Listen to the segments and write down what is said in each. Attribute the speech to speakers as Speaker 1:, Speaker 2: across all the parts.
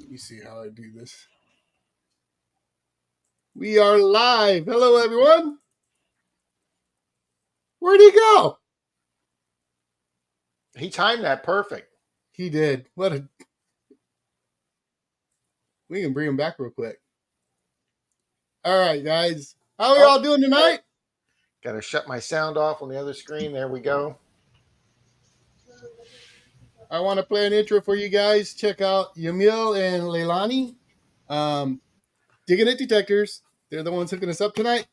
Speaker 1: Let me see how I do this. We are live. Hello, everyone. Where'd he go?
Speaker 2: He timed that perfect.
Speaker 1: He did. We can bring him back real quick. All right, guys. How are y'all doing tonight?
Speaker 2: Got to shut my sound off on the other screen. There we go.
Speaker 1: I want to play an intro for you guys. Check out Yamil and Leilani. Digging at Detectors. They're the ones hooking us up tonight.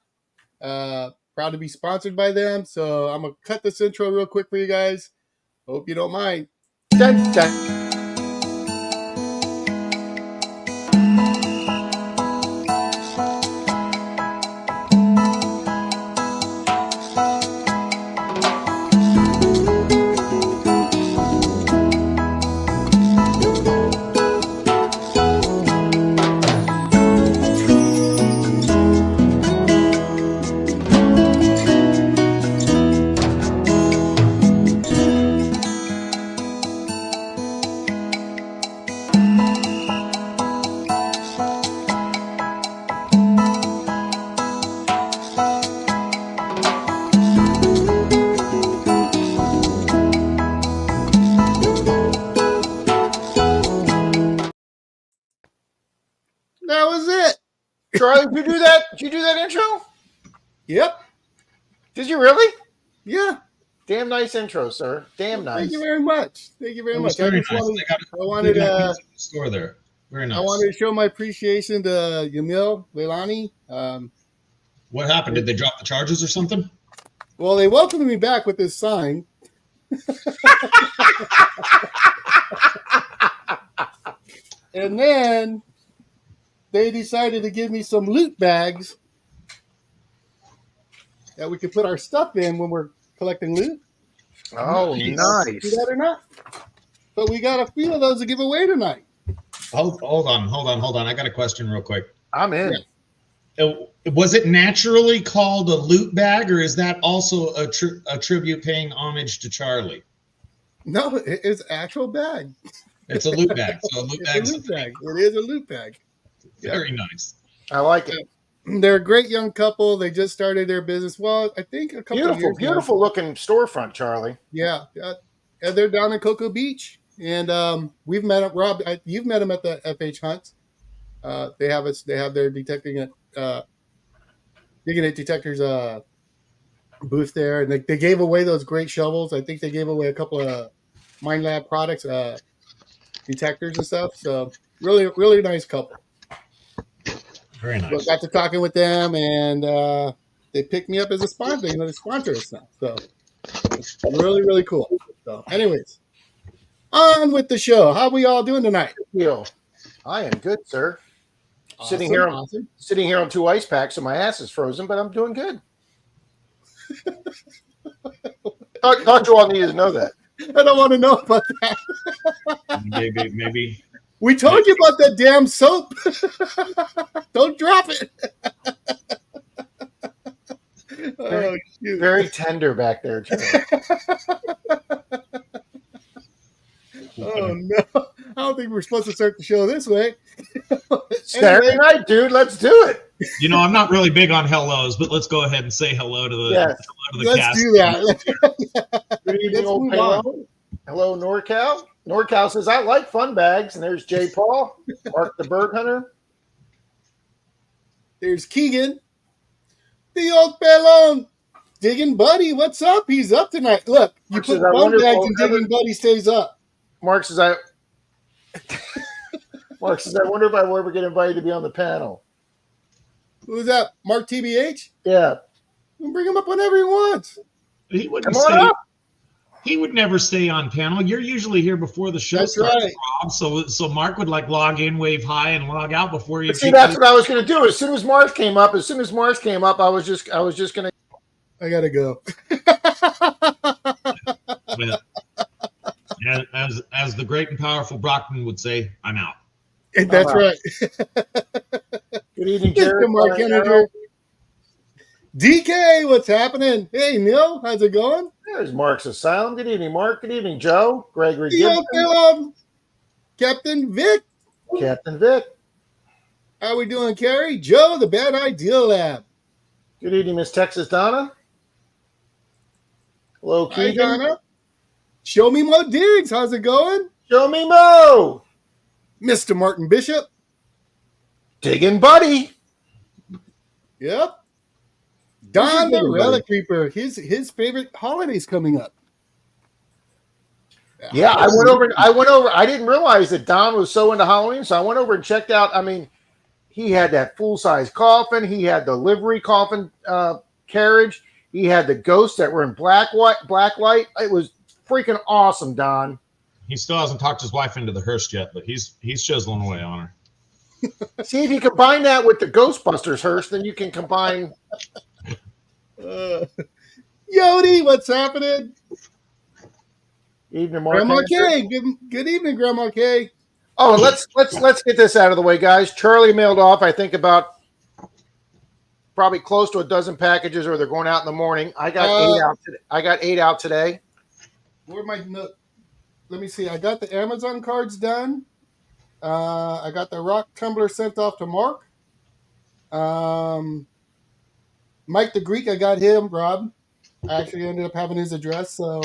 Speaker 1: Proud to be sponsored by them. So I'm going to cut this intro real quick for you guys. Hope you don't mind.
Speaker 2: Dun, dun.
Speaker 1: That was it.
Speaker 2: Charlie, did you do that? Did you do that intro?
Speaker 1: Yep.
Speaker 2: Did you really?
Speaker 1: Yeah.
Speaker 2: Damn nice intro, sir. Damn nice.
Speaker 1: Thank you very much. Thank you very much.
Speaker 3: Very nice.
Speaker 1: I wanted
Speaker 3: the store there. Very nice.
Speaker 1: I wanted to show my appreciation to Yamil, Leilani.
Speaker 3: What happened? Did they drop the charges or something?
Speaker 1: Well, they welcomed me back with this sign. And then they decided to give me some loot bags that we could put our stuff in when we're collecting loot.
Speaker 2: Oh, nice.
Speaker 1: See that or not? But we got a few of those to give away tonight.
Speaker 3: Hold on. I got a question real quick.
Speaker 2: I'm in.
Speaker 1: Yeah.
Speaker 3: Was it naturally called a loot bag, or is that also a tribute paying homage to Charlie?
Speaker 1: No, it's an actual bag.
Speaker 3: It's a loot bag. So a loot bag is a
Speaker 1: bag. It is a loot bag.
Speaker 3: Very nice.
Speaker 2: I like it.
Speaker 1: They're a great young couple. They just started their business. Well, I think a couple of years
Speaker 2: beautiful looking storefront, Charlie.
Speaker 1: Yeah. And they're down in Cocoa Beach. And we've met up. Rob, you've met them at the FH Hunts. They have their digging at Detectors booth there, and they gave away those great shovels. I think they gave away a couple of Mind Lab products, detectors and stuff. So really, really nice couple.
Speaker 3: Very nice.
Speaker 1: But got to talking with them, and they picked me up as a sponsor. They sponsor us now. So it's really, really cool. So, anyways, on with the show. How are we all doing tonight?
Speaker 2: I am good, sir.
Speaker 1: Awesome,
Speaker 2: sitting here on 2 ice packs, so my ass is frozen, but I'm doing good. Thought you all needed to know that.
Speaker 1: I don't want to know about that.
Speaker 3: Maybe.
Speaker 1: We told you about that damn soap. Don't drop it.
Speaker 2: Very tender back there, Charlie.
Speaker 1: Oh, no. I don't think we're supposed to start the show this way.
Speaker 2: Saturday night, dude. Let's do it.
Speaker 3: You know, I'm not really big on hellos, but let's go ahead and say hello to the
Speaker 1: Let's
Speaker 3: cast.
Speaker 1: do that.
Speaker 2: Good evening, old payload. Hello, NorCal. NorCal says, I like fun bags. And there's J. Paul, Mark the Bird Hunter.
Speaker 1: There's Keegan, the old pelon. Digging Buddy, what's up? He's up tonight. Look, you put fun bags and Digging Buddy stays up.
Speaker 2: Mark says, I wonder if I will ever get invited to be on the panel.
Speaker 1: Who's that? Mark TBH?
Speaker 2: Yeah.
Speaker 1: We'll bring him up whenever he wants.
Speaker 3: He wouldn't
Speaker 2: Come on up.
Speaker 3: He would never stay on panel. You're usually here before the show starts, right. Rob. So Mark would log in, wave hi, and log out before you.
Speaker 2: See, that's what I was going to do. As soon as Mars came up, I was just going to.
Speaker 1: I gotta go.
Speaker 3: Well, as the great and powerful Brockman would say, I'm out.
Speaker 1: That's right.
Speaker 2: Good evening, Jared.
Speaker 1: Mark Henninger. DK, what's happening? Hey, Neil, how's it going?
Speaker 2: There's Mark's Asylum. Good evening, Mark. Good evening, Joe. Gregory
Speaker 1: Gibson. Captain Vic.
Speaker 2: Captain Vic.
Speaker 1: How we doing, Carrie? Joe, the Bad Idea Lab.
Speaker 2: Good evening, Miss Texas Donna. Hello,
Speaker 1: Hi,
Speaker 2: Keegan.
Speaker 1: Donna. Show me Mo Diggs. How's it going?
Speaker 2: Show me Mo.
Speaker 1: Mr. Martin Bishop.
Speaker 2: Digging Buddy.
Speaker 1: Yep.
Speaker 2: Who's
Speaker 1: Don
Speaker 2: your
Speaker 1: the
Speaker 2: digging
Speaker 1: Relic
Speaker 2: buddy?
Speaker 1: Reaper. His favorite holiday's coming up.
Speaker 2: Yeah, I went over. I didn't realize that Don was so into Halloween, so I went over and checked out. I mean, he had that full-size coffin. He had the livery coffin carriage. He had the ghosts that were in black light. It was freaking awesome, Don.
Speaker 3: He still hasn't talked his wife into the hearse yet, but he's chiseling away on her.
Speaker 2: See, if you combine that with the Ghostbusters hearse, then you can combine.
Speaker 1: Yodi, what's happening?
Speaker 2: Evening, Mark.
Speaker 1: Grandma K. Good evening, Grandma K.
Speaker 2: Oh, let's get this out of the way, guys. Charlie mailed off, I think, about probably close to a dozen packages, or they're going out in the morning. I got 8 out today. I got 8 out today.
Speaker 1: Where my note? Let me see. I got the Amazon cards done. I got the rock tumbler sent off to Mark. Mike the Greek, I got him. Rob, I actually ended up having his address, so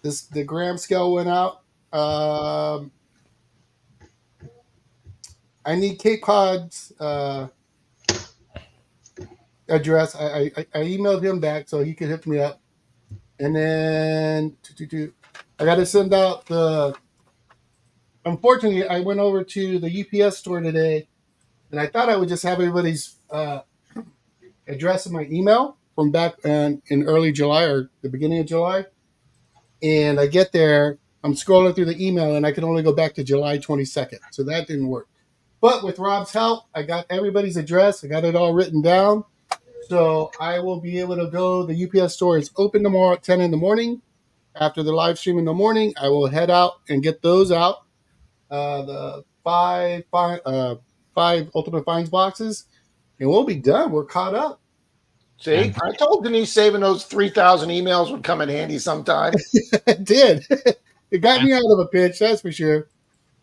Speaker 1: the gram scale went out. I need Cape Cod's address. I emailed him back so he could hit me up, and then I got to send out the. Unfortunately, I went over to the UPS store today, and I thought I would just have everybody's address in my email from back in early July or the beginning of July. And I get there, I'm scrolling through the email, and I can only go back to July 22nd. So that didn't work. But with Rob's help, I got everybody's address. I got it all written down. So I will be able to go. The UPS store is open tomorrow at 10 in the morning. After the live stream in the morning, I will head out and get those out. The five Ultimate Finds boxes, and we'll be done. We're caught up.
Speaker 2: See, I told Denise saving those 3,000 emails would come in handy sometime.
Speaker 1: It did. It got me out of a pinch, that's for sure.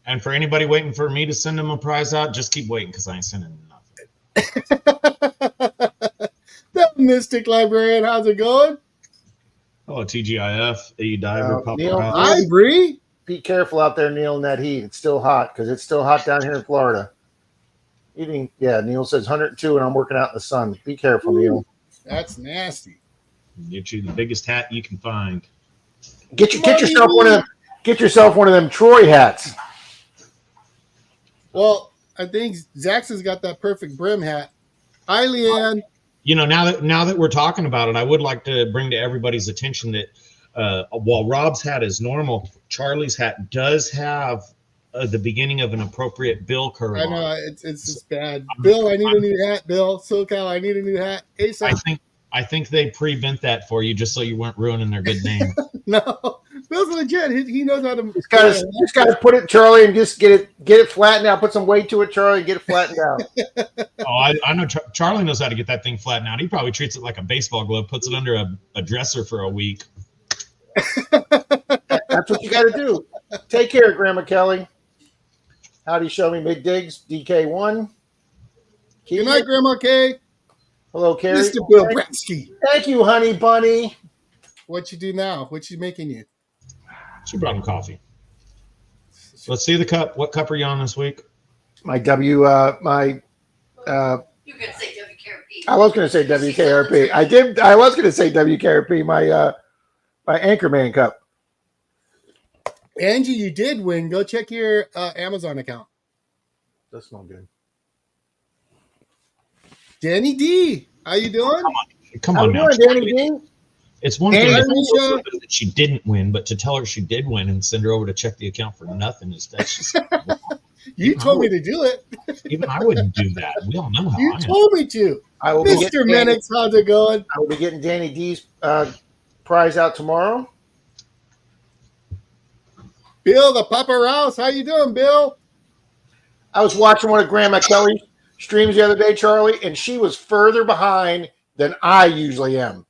Speaker 3: And for anybody waiting for me to send them a prize out, just keep waiting because I ain't sending nothing.
Speaker 1: The Mystic Librarian, how's it going?
Speaker 3: Hello, TGIF, A Diver, Papa
Speaker 2: Neil,
Speaker 3: Rob.
Speaker 1: Hi, Bree.
Speaker 2: Be careful out there, Neil, in that heat. It's still hot because it's still hot down here in Florida. Neil says 102, and I'm working out in the sun. Be careful, Neil.
Speaker 1: That's nasty.
Speaker 3: Get you the biggest hat you can find.
Speaker 2: Get yourself one of them Troy hats.
Speaker 1: Well, I think Zaxxon's got that perfect brim hat. Hi, Leanne.
Speaker 3: You know, now that we're talking about it, I would like to bring to everybody's attention that while Rob's hat is normal, Charlie's hat does have the beginning of an appropriate bill curve.
Speaker 1: I know it's just bad. Bill, I need a new hat. Bill, SoCal, I need a new hat. ASAP.
Speaker 3: I think they pre-bent that for you just so you weren't ruining their good name.
Speaker 1: No, Bill's legit. He knows how to.
Speaker 2: Just got to put it, Charlie, and just get it flattened out. Put some weight to it, Charlie, and get it flattened out.
Speaker 3: I know Charlie knows how to get that thing flattened out. He probably treats it like a baseball glove, puts it under a dresser for a week.
Speaker 2: That's what you got to do. Take care, Grandma Kelly. Howdy, show me Big Digs, DK1.
Speaker 1: Good night, Grandma K.
Speaker 2: Hello, Carrie.
Speaker 1: Mr. Bill Bratsky.
Speaker 2: Thank you, honey bunny.
Speaker 1: What you do now? What you making you?
Speaker 3: She brought him coffee. Let's see the cup. What cup are you on this week?
Speaker 2: My You're gonna say WKRP. I was gonna say WKRP. I was gonna say WKRP. My Anchorman cup.
Speaker 1: Angie, you did win. Go check your Amazon account.
Speaker 2: That's not good.
Speaker 1: Danny D, how you doing?
Speaker 3: Come on now.
Speaker 2: Danny D?
Speaker 3: It's one thing that she didn't win, but to tell her she did win and send her over to check the account for nothing that's just.
Speaker 1: You told me to do it.
Speaker 3: Even I wouldn't do that. We all know how
Speaker 1: you told me to. Mr. Minix, how's it going?
Speaker 2: I will be getting Danny D's prize out tomorrow.
Speaker 1: Bill, the Papa Rouse, how you doing, Bill?
Speaker 2: I was watching one of Grandma Kelly's streams the other day, Charlie, and she was further behind than I usually am.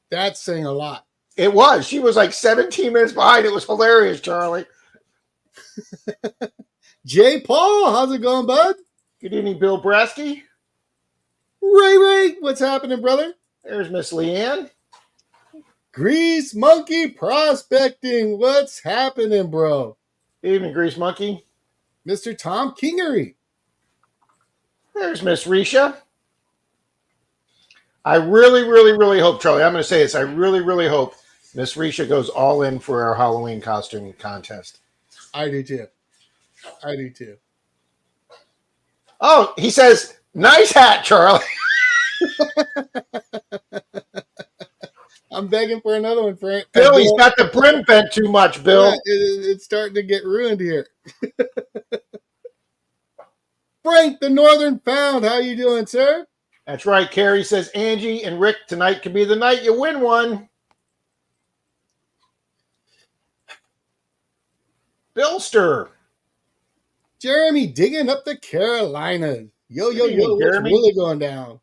Speaker 1: That's saying a lot.
Speaker 2: It was. She was like 17 minutes behind. It was hilarious, Charlie.
Speaker 1: Jay Paul, how's it going, bud?
Speaker 2: Good evening, Bill Brasky.
Speaker 1: Ray, what's happening, brother?
Speaker 2: There's Miss Leanne.
Speaker 1: Grease Monkey Prospecting, what's happening, bro?
Speaker 2: Good evening, Grease Monkey.
Speaker 1: Mr. Tom Kingery.
Speaker 2: There's Miss Risha. I really hope, Charlie, I'm going to say this. I really hope Miss Risha goes all in for our Halloween costume contest.
Speaker 1: I do too.
Speaker 2: Oh, he says, nice hat, Charlie.
Speaker 1: I'm begging for another one, Frank.
Speaker 2: Bill, he's got the brim bent too much, Bill.
Speaker 1: Yeah, it's starting to get ruined here. Frank, the Northern Found, how you doing, sir?
Speaker 2: That's right. Carrie says, Angie and Rick, tonight could be the night you win one. Billster.
Speaker 1: Jeremy digging up the Carolinas. Yo, what's
Speaker 2: Jeremy?
Speaker 1: really going down?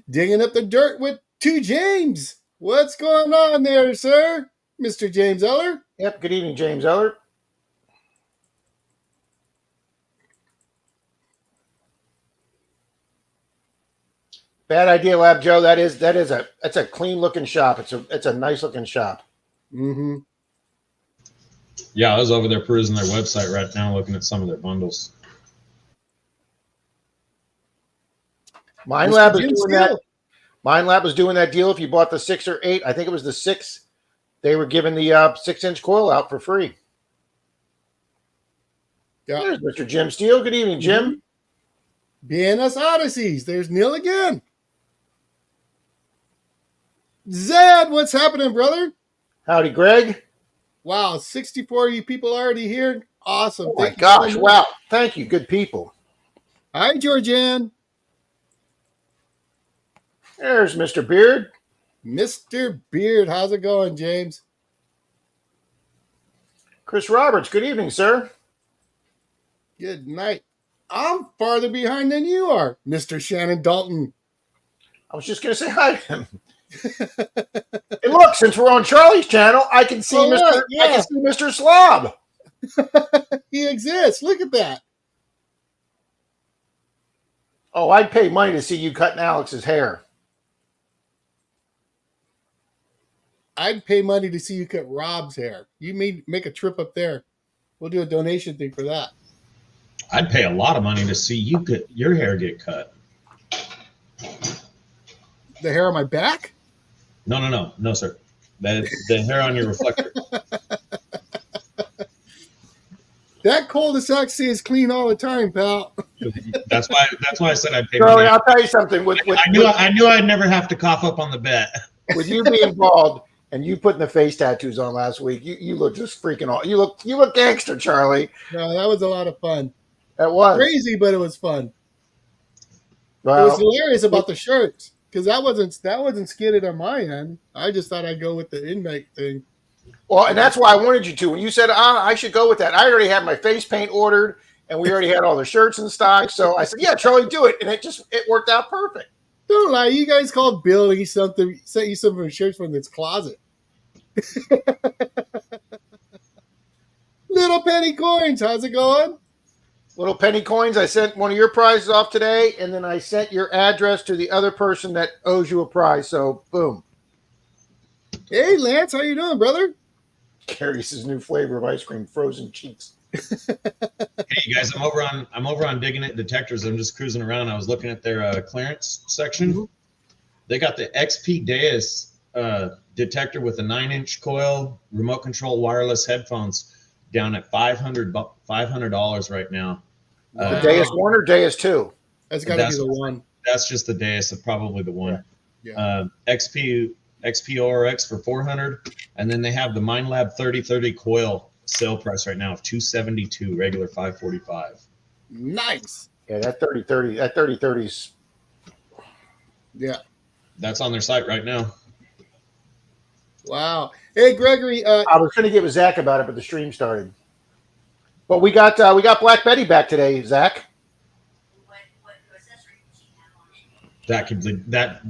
Speaker 1: Digging up the dirt with 2 James. What's going on there, sir? Mr. James Eller?
Speaker 2: Yep, good evening, James Eller. Bad idea, Lab Joe. That's a clean looking shop. It's a nice looking shop.
Speaker 1: Mm-hmm.
Speaker 3: Yeah, I was over there perusing their website right now, looking at some of their bundles.
Speaker 2: Mind Lab was doing that. Mind Lab was doing that deal. If you bought the 6 or 8, I think it was the 6, they were giving the 6-inch coil out for free.
Speaker 1: Yeah.
Speaker 2: There's Mr. Jim Steele. Good evening, Jim.
Speaker 1: BNS Odysseys. There's Neil again. Zed, what's happening, brother?
Speaker 2: Howdy, Greg.
Speaker 1: Wow, 64 of you people already here. Awesome.
Speaker 2: Oh my gosh, wow. Thank you, good people.
Speaker 1: Hi, Georgianne.
Speaker 2: There's Mr. Beard.
Speaker 1: Mr. Beard, how's it going, James?
Speaker 2: Chris Roberts, good evening, sir.
Speaker 1: Good night. I'm farther behind than you are, Mr. Shannon Dalton.
Speaker 2: I was just going to say hi to him. Hey, look, since we're on Charlie's channel, I can see I can see Mr. Slob.
Speaker 1: He exists. Look at that.
Speaker 2: Oh, I'd pay money to see you cutting Alex's hair.
Speaker 1: I'd pay money to see you cut Rob's hair. You make a trip up there. We'll do a donation thing for that.
Speaker 3: I'd pay a lot of money to see your hair get cut.
Speaker 1: The hair on my back?
Speaker 3: No, sir. The hair on your reflector.
Speaker 1: That cul-de-sac stays clean all the time, pal.
Speaker 3: That's why I said I'd pay
Speaker 2: Charlie,
Speaker 3: money.
Speaker 2: I'll tell you something.
Speaker 3: I knew I'd never have to cough up on the bet.
Speaker 2: With you being bald and you putting the face tattoos on last week, you look just freaking all. You look gangster, Charlie.
Speaker 1: No, that was a lot of fun.
Speaker 2: That was
Speaker 1: crazy, but it was fun.
Speaker 2: Well,
Speaker 1: it was hilarious about the shirts because that wasn't skidded on my end. I just thought I'd go with the inmate thing.
Speaker 2: Well, and that's why I wanted you to. When you said, I should go with that, I already had my face paint ordered, and we already had all the shirts in stock. So I said, yeah, Charlie, do it. And it worked out perfect.
Speaker 1: Don't lie. You guys called Bill and he sent you some of his shirts from his closet. Little Penny Coins, how's it going?
Speaker 2: Little Penny Coins, I sent one of your prizes off today, and then I sent your address to the other person that owes you a prize. So, boom.
Speaker 1: Hey, Lance, how you doing, brother?
Speaker 2: Carries his new flavor of ice cream, frozen cheeks.
Speaker 3: Hey guys, I'm over on digging at Detectors. I'm just cruising around. I was looking at their clearance section. Mm-hmm. They got the XP Deus detector with a 9-inch coil, remote control wireless headphones down at $500 right now.
Speaker 2: The Deus 1 or Deus 2?
Speaker 1: That's got to be the one.
Speaker 3: That's just the Deus, probably the one.
Speaker 1: Yeah.
Speaker 3: XP ORX for $400, and then they have the MindLab 3030 coil sale price right now of $272, regular $545.
Speaker 1: Nice.
Speaker 2: Yeah, that 3030's.
Speaker 1: Yeah.
Speaker 2: That's
Speaker 3: on their site right now.
Speaker 1: Wow. Hey, Gregory.
Speaker 2: I was going to get with Zach about it, but the stream started. But we got Black Betty back today, Zach.
Speaker 4: What accessory does she have on it?
Speaker 3: That could that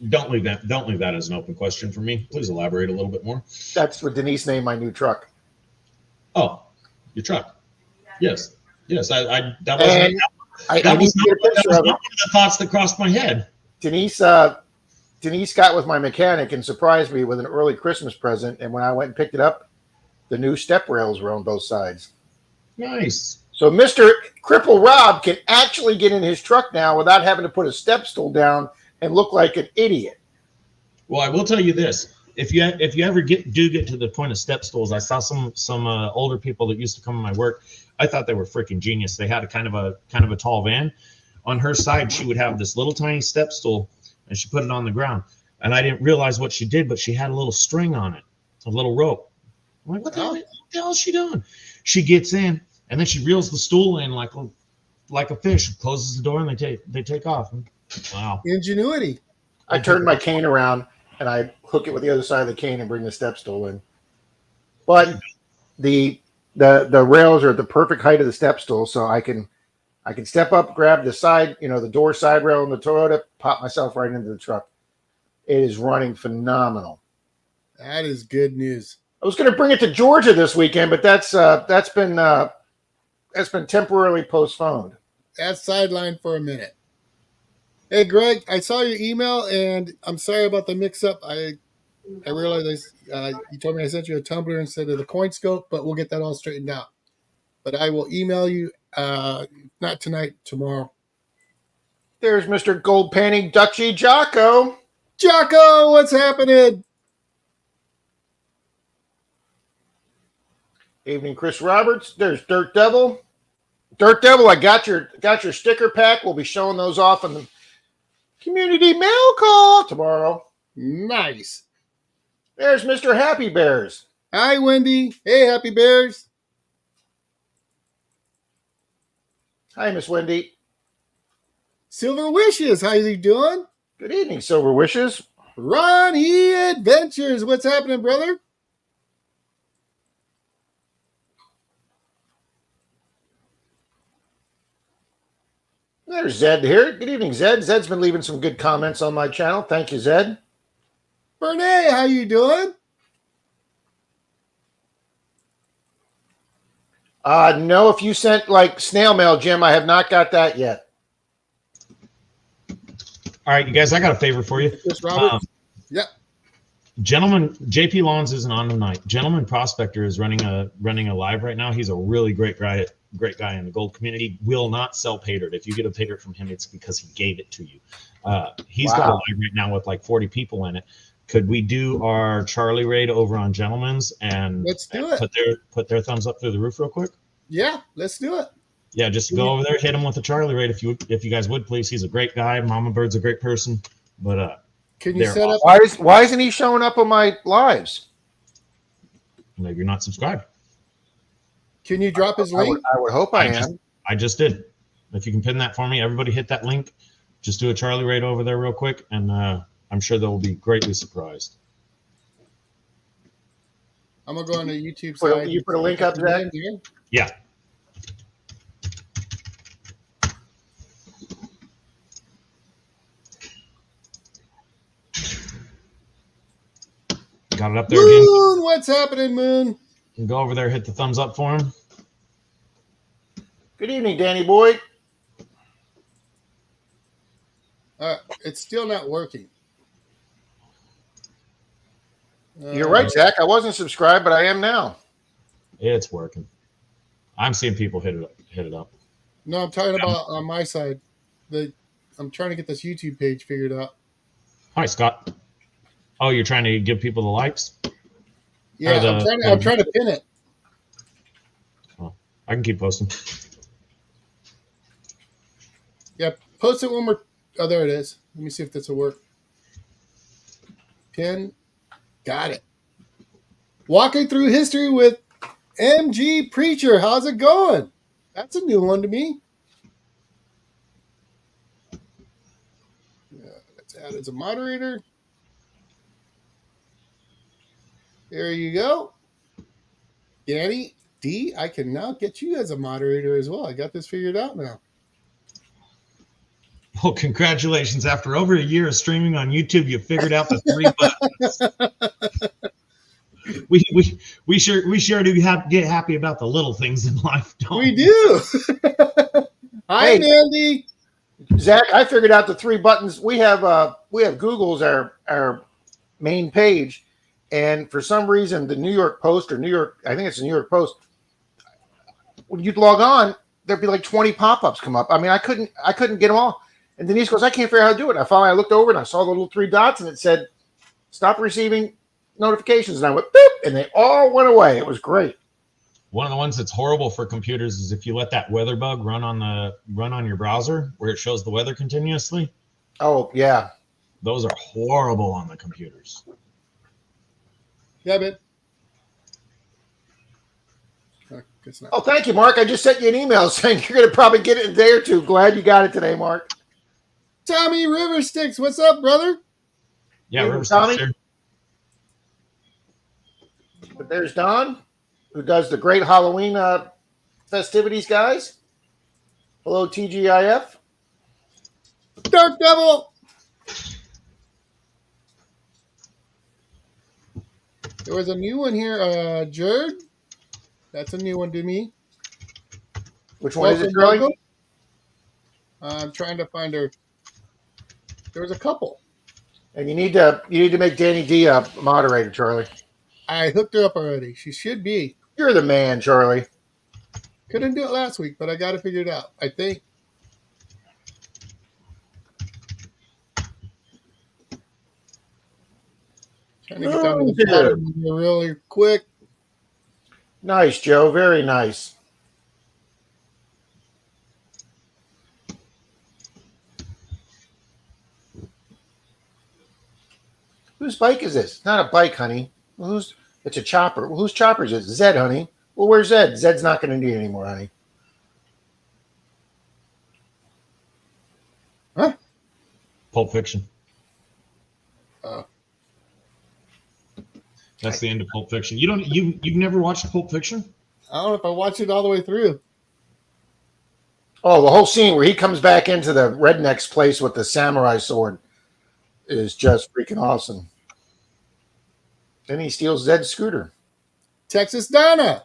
Speaker 3: don't leave that as an open question for me. Please elaborate a little bit more.
Speaker 2: That's what Denise named my new truck.
Speaker 3: Oh, your truck. Yes. Yes. I that wasn't
Speaker 2: And I need to get a
Speaker 3: that
Speaker 2: picture
Speaker 3: was
Speaker 2: of
Speaker 3: not
Speaker 2: it.
Speaker 3: one of the thoughts that crossed my head.
Speaker 2: Denise got with my mechanic and surprised me with an early Christmas present. And when I went and picked it up, the new step rails were on both sides.
Speaker 3: Nice.
Speaker 2: So Mr. Cripple Rob can actually get in his truck now without having to put a step stool down and look like an idiot.
Speaker 3: Well, I will tell you this: if you ever get to the point of step stools, I saw some older people that used to come to my work. I thought they were freaking genius. They had a kind of a tall van. On her side, she would have this little tiny step stool, and she put it on the ground. And I didn't realize what she did, but she had a little string on it, a little rope. I'm like, what the hell is she doing? She gets in, and then she reels the stool in like a fish, closes the door, and they take off. Wow.
Speaker 1: Ingenuity.
Speaker 2: I turn my cane around and I hook it with the other side of the cane and bring the step stool in. But the rails are at the perfect height of the step stool, so I can step up, grab the side, the door side rail in the Toyota, pop myself right into the truck. It is running phenomenal.
Speaker 1: That is good news.
Speaker 2: I was going to bring it to Georgia this weekend, but that's been temporarily postponed.
Speaker 1: That's sidelined for a minute. Hey, Greg, I saw your email, and I'm sorry about the mix-up. I realized you told me I sent you a tumbler instead of the coin scope, but we'll get that all straightened out. But I will email you, not tonight, tomorrow.
Speaker 2: There's Mr. Gold Panning Dutchy Jocko.
Speaker 1: Jocko, what's happening?
Speaker 2: Evening, Chris Roberts. There's Dirt Devil. Dirt Devil, I got your sticker pack. We'll be showing those off in the community mail call tomorrow.
Speaker 1: Nice.
Speaker 2: There's Mr. Happy Bears.
Speaker 1: Hi, Wendy. Hey, Happy Bears.
Speaker 2: Hi, Miss Wendy.
Speaker 1: Silver Wishes, how's he doing?
Speaker 2: Good evening, Silver Wishes.
Speaker 1: Ronnie Adventures, what's happening, brother?
Speaker 2: There's Zed here. Good evening, Zed. Zed's been leaving some good comments on my channel. Thank you, Zed.
Speaker 1: Bernay, how you doing?
Speaker 2: No, if you sent like snail mail, Jim, I have not got that yet.
Speaker 3: All right, you guys, I got a favor for you.
Speaker 1: Chris Roberts? Yep.
Speaker 3: Gentleman, JP Lawns isn't on tonight. Gentleman Prospector is running a live right now. He's a really great guy in the gold community. Will not sell pay dirt. If you get a pay dirt from him, it's because he gave it to you. He's got a live right now with like 40 people in it. Could we do our Charlie raid over on Gentleman's and
Speaker 1: let's do it.
Speaker 3: Put their thumbs up through the roof real quick?
Speaker 1: Yeah, let's do it.
Speaker 3: Yeah, just go over there, hit him with a Charlie raid if you guys would, please. He's a great guy. Mama Bird's a great person, but
Speaker 1: can you set up?
Speaker 2: Why isn't he showing up on my lives?
Speaker 3: Maybe you're not subscribed.
Speaker 1: Can you drop his link?
Speaker 2: I would hope I am.
Speaker 3: I just did. If you can pin that for me, everybody hit that link. Just do a Charlie raid over there real quick, and I'm sure they'll be greatly surprised.
Speaker 1: I'm gonna go on the YouTube side.
Speaker 2: You put a link up, Zach?
Speaker 3: Yeah. Got it up there
Speaker 1: Moon,
Speaker 3: again.
Speaker 1: what's happening, Moon?
Speaker 3: Go over there, hit the thumbs up for him.
Speaker 2: Good evening, Danny boy.
Speaker 1: It's still not working.
Speaker 2: You're right, Zach. I wasn't subscribed, but I am now.
Speaker 3: It's working. I'm seeing people hit it up.
Speaker 1: No, I'm talking about on my side. I'm trying to get this YouTube page figured out.
Speaker 3: Hi, Scott. Oh, you're trying to give people the likes?
Speaker 1: Yeah, I'm trying to pin it.
Speaker 3: Oh, I can keep posting.
Speaker 1: Yeah, post it one more. Oh, there it is. Let me see if this will work. Pin. Got it. Walking through history with MG Preacher. How's it going? That's a new one to me. Let's add as a moderator. There you go. Danny D, I can now get you as a moderator as well. I got this figured out now.
Speaker 3: Well, congratulations. After over a year of streaming on YouTube, you figured out the 3 buttons. We sure do get happy about the little things in life, don't
Speaker 1: We do. Hi,
Speaker 2: Hey,
Speaker 1: Mandy.
Speaker 2: Zach, I figured out the 3 buttons. We have Google's our main page, and for some reason the New York Post or New York, I think it's the New York Post, when you'd log on, there'd be like 20 pop-ups come up. I mean, I couldn't get them all. And Denise goes, I can't figure out how to do it. And I looked over and I saw the little 3 dots and it said, stop receiving notifications. And I went, boop, and they all went away. It was great.
Speaker 3: One of the ones that's horrible for computers is if you let that weather bug run on your browser where it shows the weather continuously.
Speaker 2: Oh, yeah.
Speaker 3: Those are horrible on the computers.
Speaker 1: Yeah, man. Guess not.
Speaker 2: Oh, thank you, Mark. I just sent you an email saying you're going to probably get it in a day or two. Glad you got it today, Mark.
Speaker 1: Tommy Riversticks, what's up, brother?
Speaker 3: Yeah,
Speaker 2: Hey,
Speaker 3: River
Speaker 2: Tommy.
Speaker 3: Sticks here.
Speaker 2: But there's Don, who does the great Halloween festivities, guys. Hello, TGIF.
Speaker 1: Dark Devil. There was a new one here, Jared. That's a new one to me.
Speaker 2: Which one is it, Charlie?
Speaker 1: I'm trying to find her. There was a couple.
Speaker 2: And you need to make Danny D a moderator, Charlie.
Speaker 1: I hooked her up already. She should be.
Speaker 2: You're the man, Charlie.
Speaker 1: Couldn't do it last week, but I got it figured out, I think. Trying to get down to the bottom here really quick.
Speaker 2: Nice, Joe. Very nice. Whose bike is this? It's not a bike, honey. It's a chopper. Well, whose chopper is it? Zed, honey. Well, where's Zed? Zed's not going to need it anymore, honey.
Speaker 1: Huh?
Speaker 3: Pulp Fiction.
Speaker 1: Oh.
Speaker 3: That's the end of Pulp Fiction. You've never watched Pulp Fiction?
Speaker 1: I don't know if I watched it all the way through.
Speaker 2: Oh, the whole scene where he comes back into the redneck's place with the samurai sword is just freaking awesome. Then he steals Zed's scooter.
Speaker 1: Texas Donna.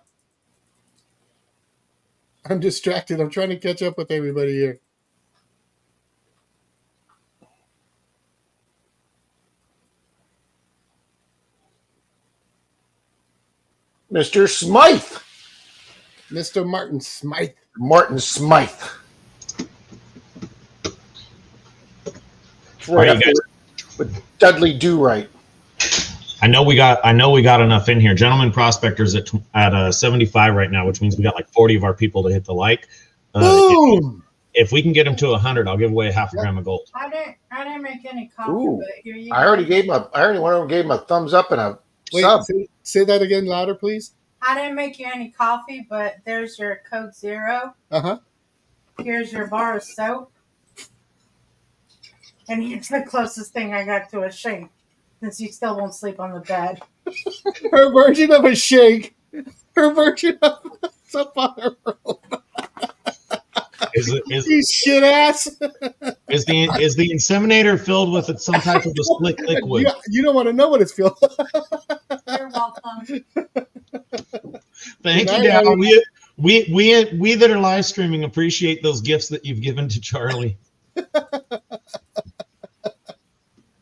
Speaker 1: I'm distracted. I'm trying to catch up with everybody here.
Speaker 2: Mr. Smythe.
Speaker 1: Mr. Martin Smythe.
Speaker 2: Martin Smythe.
Speaker 3: Right, you guys.
Speaker 2: With Dudley Do-Right.
Speaker 3: I know we got enough in here. Gentlemen Prospectors at 75 right now, which means we got like 40 of our people to hit the like.
Speaker 1: Boom!
Speaker 3: If we can get them to 100, I'll give away half a gram of gold.
Speaker 4: I didn't make any coffee,
Speaker 2: Ooh.
Speaker 4: but here you
Speaker 2: I
Speaker 4: go.
Speaker 2: already went over and gave him a thumbs up and a
Speaker 1: Wait,
Speaker 2: sub.
Speaker 1: say that again louder, please.
Speaker 4: I didn't make you any coffee, but there's your Code Zero.
Speaker 1: Uh-huh.
Speaker 4: Here's your bar of soap. And here's the closest thing I got to a shake, since you still won't sleep on the bed.
Speaker 1: Her version of a shake. Her version of a fire roll. You shit ass.
Speaker 3: Is the inseminator filled with some type of a slick liquid?
Speaker 1: You don't want to know what it's filled.
Speaker 4: You're welcome.
Speaker 3: Thank you, Dal. We that are live streaming appreciate those gifts that you've given to Charlie.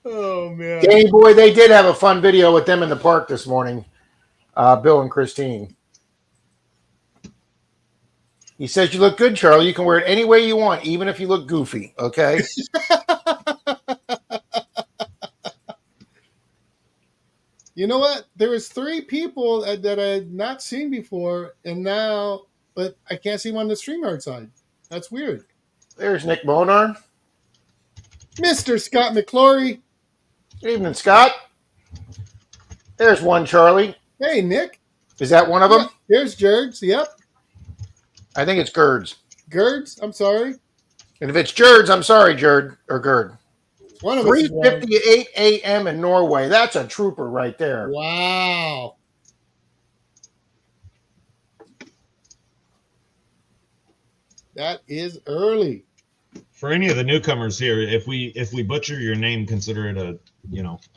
Speaker 1: Oh man.
Speaker 2: Danny boy, they did have a fun video with them in the park this morning. Bill and Christine. He says you look good, Charlie. You can wear it any way you want, even if you look goofy. Okay.
Speaker 1: You know what? There was 3 people that I had not seen before, and now, but I can't see them on the StreamYard side. That's weird.
Speaker 2: There's Nick Bonar.
Speaker 1: Mr. Scott McClory.
Speaker 2: Good evening, Scott. There's one, Charlie.
Speaker 1: Hey, Nick.
Speaker 2: Is that one of them?
Speaker 1: Yeah, here's Jerds. Yep.
Speaker 2: I think it's Gerds.
Speaker 1: Gerds. I'm sorry.
Speaker 2: And if it's Gerds, I'm sorry, Gerd or Gerd.
Speaker 1: One of us is wrong.
Speaker 2: 3:58 a.m. in Norway. That's a trooper right there.
Speaker 1: Wow. That is early.
Speaker 3: For any of the newcomers here, if we butcher your name, consider it a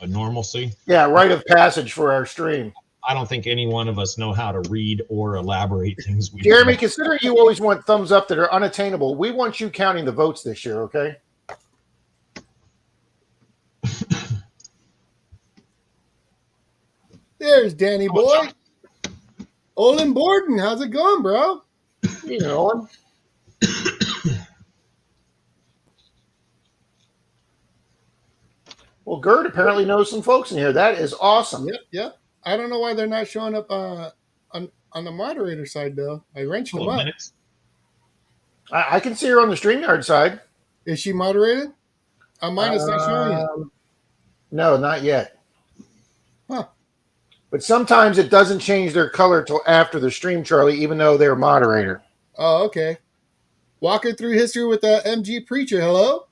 Speaker 3: normalcy.
Speaker 2: Yeah, rite of passage for our stream.
Speaker 3: I don't think any one of us know how to read or elaborate things.
Speaker 2: Jeremy, consider you always want thumbs up that are unattainable. We want you counting the votes this year, okay?
Speaker 1: There's Danny Boy. Olin Borden, how's it going, bro?
Speaker 2: You know. Well, Gert apparently knows some folks in here. That is awesome.
Speaker 1: Yep. I don't know why they're not showing up on the moderator side, though. I wrenched them up.
Speaker 2: I can see her on the StreamYard side.
Speaker 1: Is she moderated? On mine, it's not showing it.
Speaker 2: No, not yet.
Speaker 1: Huh.
Speaker 2: But sometimes it doesn't change their color till after the stream, Charlie, even though they're moderator.
Speaker 1: Oh, okay. Walking through history with MG Preacher. Hello?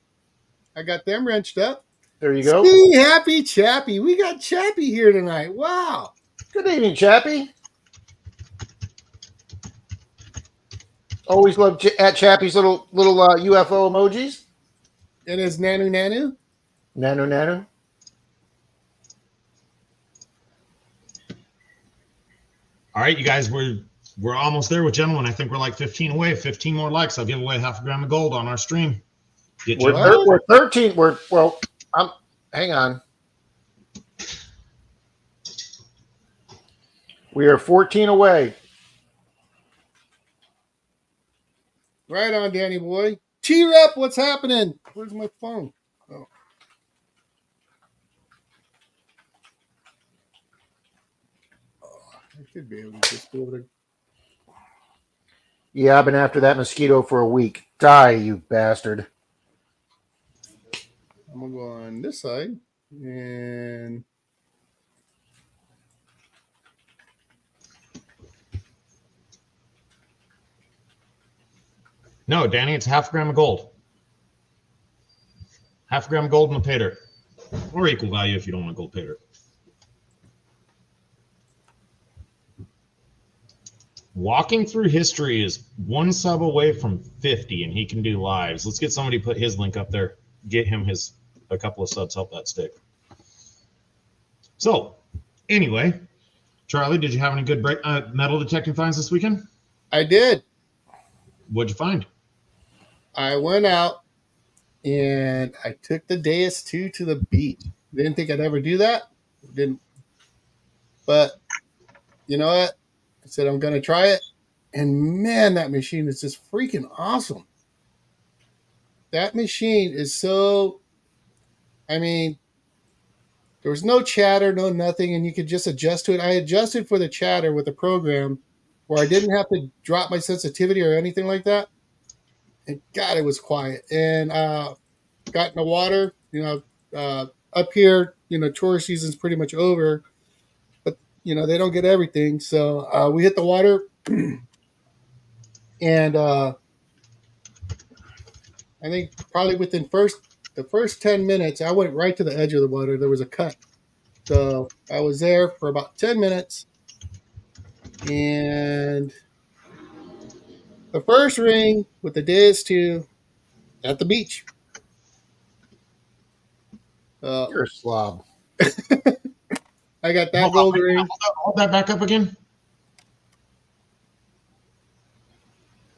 Speaker 1: I got them wrenched up.
Speaker 2: There you go.
Speaker 1: See, happy Chappie. We got Chappie here tonight. Wow.
Speaker 2: Good evening, Chappie. Always love at Chappie's little UFO emojis.
Speaker 1: And his Nanu Nanu.
Speaker 2: Nanu Nanu.
Speaker 3: All right, you guys, we're almost there with gentlemen. I think we're like 15 away. 15 more likes, I'll give away half a gram of gold on our stream.
Speaker 2: We're 13. Hang on. We are 14 away.
Speaker 1: Right on, Danny Boy. T-Rep, what's happening? Where's my phone? Oh. I should be able to just be able to.
Speaker 2: Yeah, I've been after that mosquito for a week. Die, you bastard.
Speaker 1: I'm going to go on this side. And
Speaker 3: no, Danny, it's half a gram of gold. Half a gram of gold and a pay dirt. Or equal value if you don't want gold pay dirt. Walking through history is one sub away from 50, and he can do lives. Let's get somebody put his link up there. Get him a couple of subs. Help that stick. So, anyway, Charlie, did you have any good metal detecting finds this weekend?
Speaker 1: I did.
Speaker 3: What'd you find?
Speaker 1: I went out and I took the Deus 2 to the beach. Didn't think I'd ever do that. Didn't. But you know what? I said I'm going to try it. And man, that machine is just freaking awesome. That machine is so, I mean, there was no chatter, no nothing, and you could just adjust to it. I adjusted for the chatter with the program where I didn't have to drop my sensitivity or anything like that. And God, it was quiet. And got in the water, up here, tourist season's pretty much over. But, they don't get everything. So we hit the water and I think probably within the first 10 minutes, I went right to the edge of the water. There was a cut. So I was there for about 10 minutes. And the first ring with the Deus 2 at the beach.
Speaker 2: You're a slob.
Speaker 1: I got that gold ring.
Speaker 3: Hold that back up again.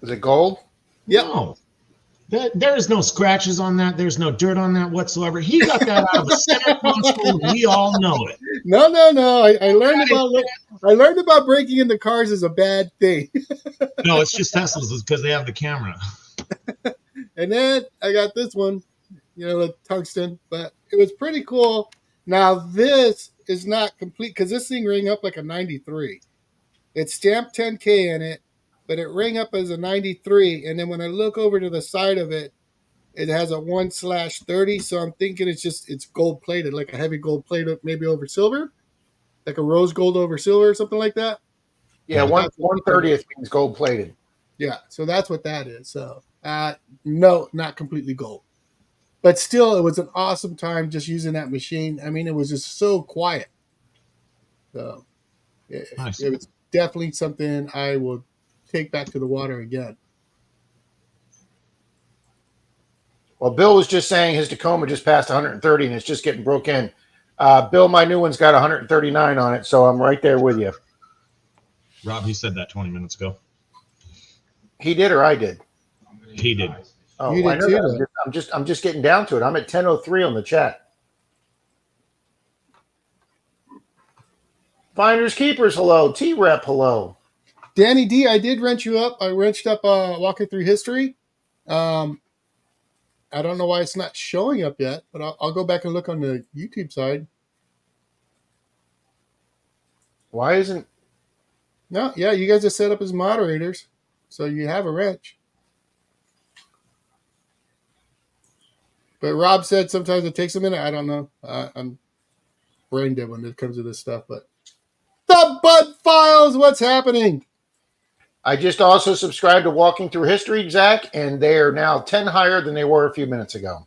Speaker 2: Is it gold?
Speaker 1: Yep.
Speaker 3: No. There is no scratches on that. There's no dirt on that whatsoever. He got that out of the center console. We all know it.
Speaker 1: No. I learned about breaking into cars is a bad thing.
Speaker 3: No, it's just Teslas. It's because they have the camera.
Speaker 1: And then I got this one, the tungsten, but it was pretty cool. Now this is not complete because this thing rang up like a 93. It's stamped 10K in it, but it rang up as a 93. And then when I look over to the side of it, it has a 1/30. So I'm thinking it's gold plated, like a heavy gold plate, maybe over silver, like a rose gold over silver or something like that.
Speaker 2: Yeah, 1/30th means gold plated.
Speaker 1: Yeah, so that's what that is. So no, not completely gold. But still, it was an awesome time just using that machine. I mean, it was just so quiet. So
Speaker 3: Nice.
Speaker 1: It was definitely something I will take back to the water again.
Speaker 2: Well, Bill was just saying his Tacoma just passed 130 and it's just getting broke in. Bill, my new one's got 139 on it, so I'm right there with you.
Speaker 3: Rob, he said that 20 minutes ago.
Speaker 2: He did or I did?
Speaker 3: He did.
Speaker 2: Oh,
Speaker 1: You
Speaker 2: I
Speaker 1: did
Speaker 2: know
Speaker 1: too,
Speaker 2: that. I'm just getting down to it. I'm at 10:03 on the chat. Finders Keepers, hello. T-Rep, hello.
Speaker 1: Danny D, I did wrench you up. I wrenched up Walking Through History. I don't know why it's not showing up yet, but I'll go back and look on the YouTube side.
Speaker 2: Why isn't...
Speaker 1: No, yeah, you guys are set up as moderators, so you have a wrench. But Rob said sometimes it takes a minute. I don't know. I'm brain dead when it comes to this stuff. But the Bud Files, what's happening?
Speaker 2: I just also subscribed to Walking Through History, Zach, and they are now 10 higher than they were a few minutes ago.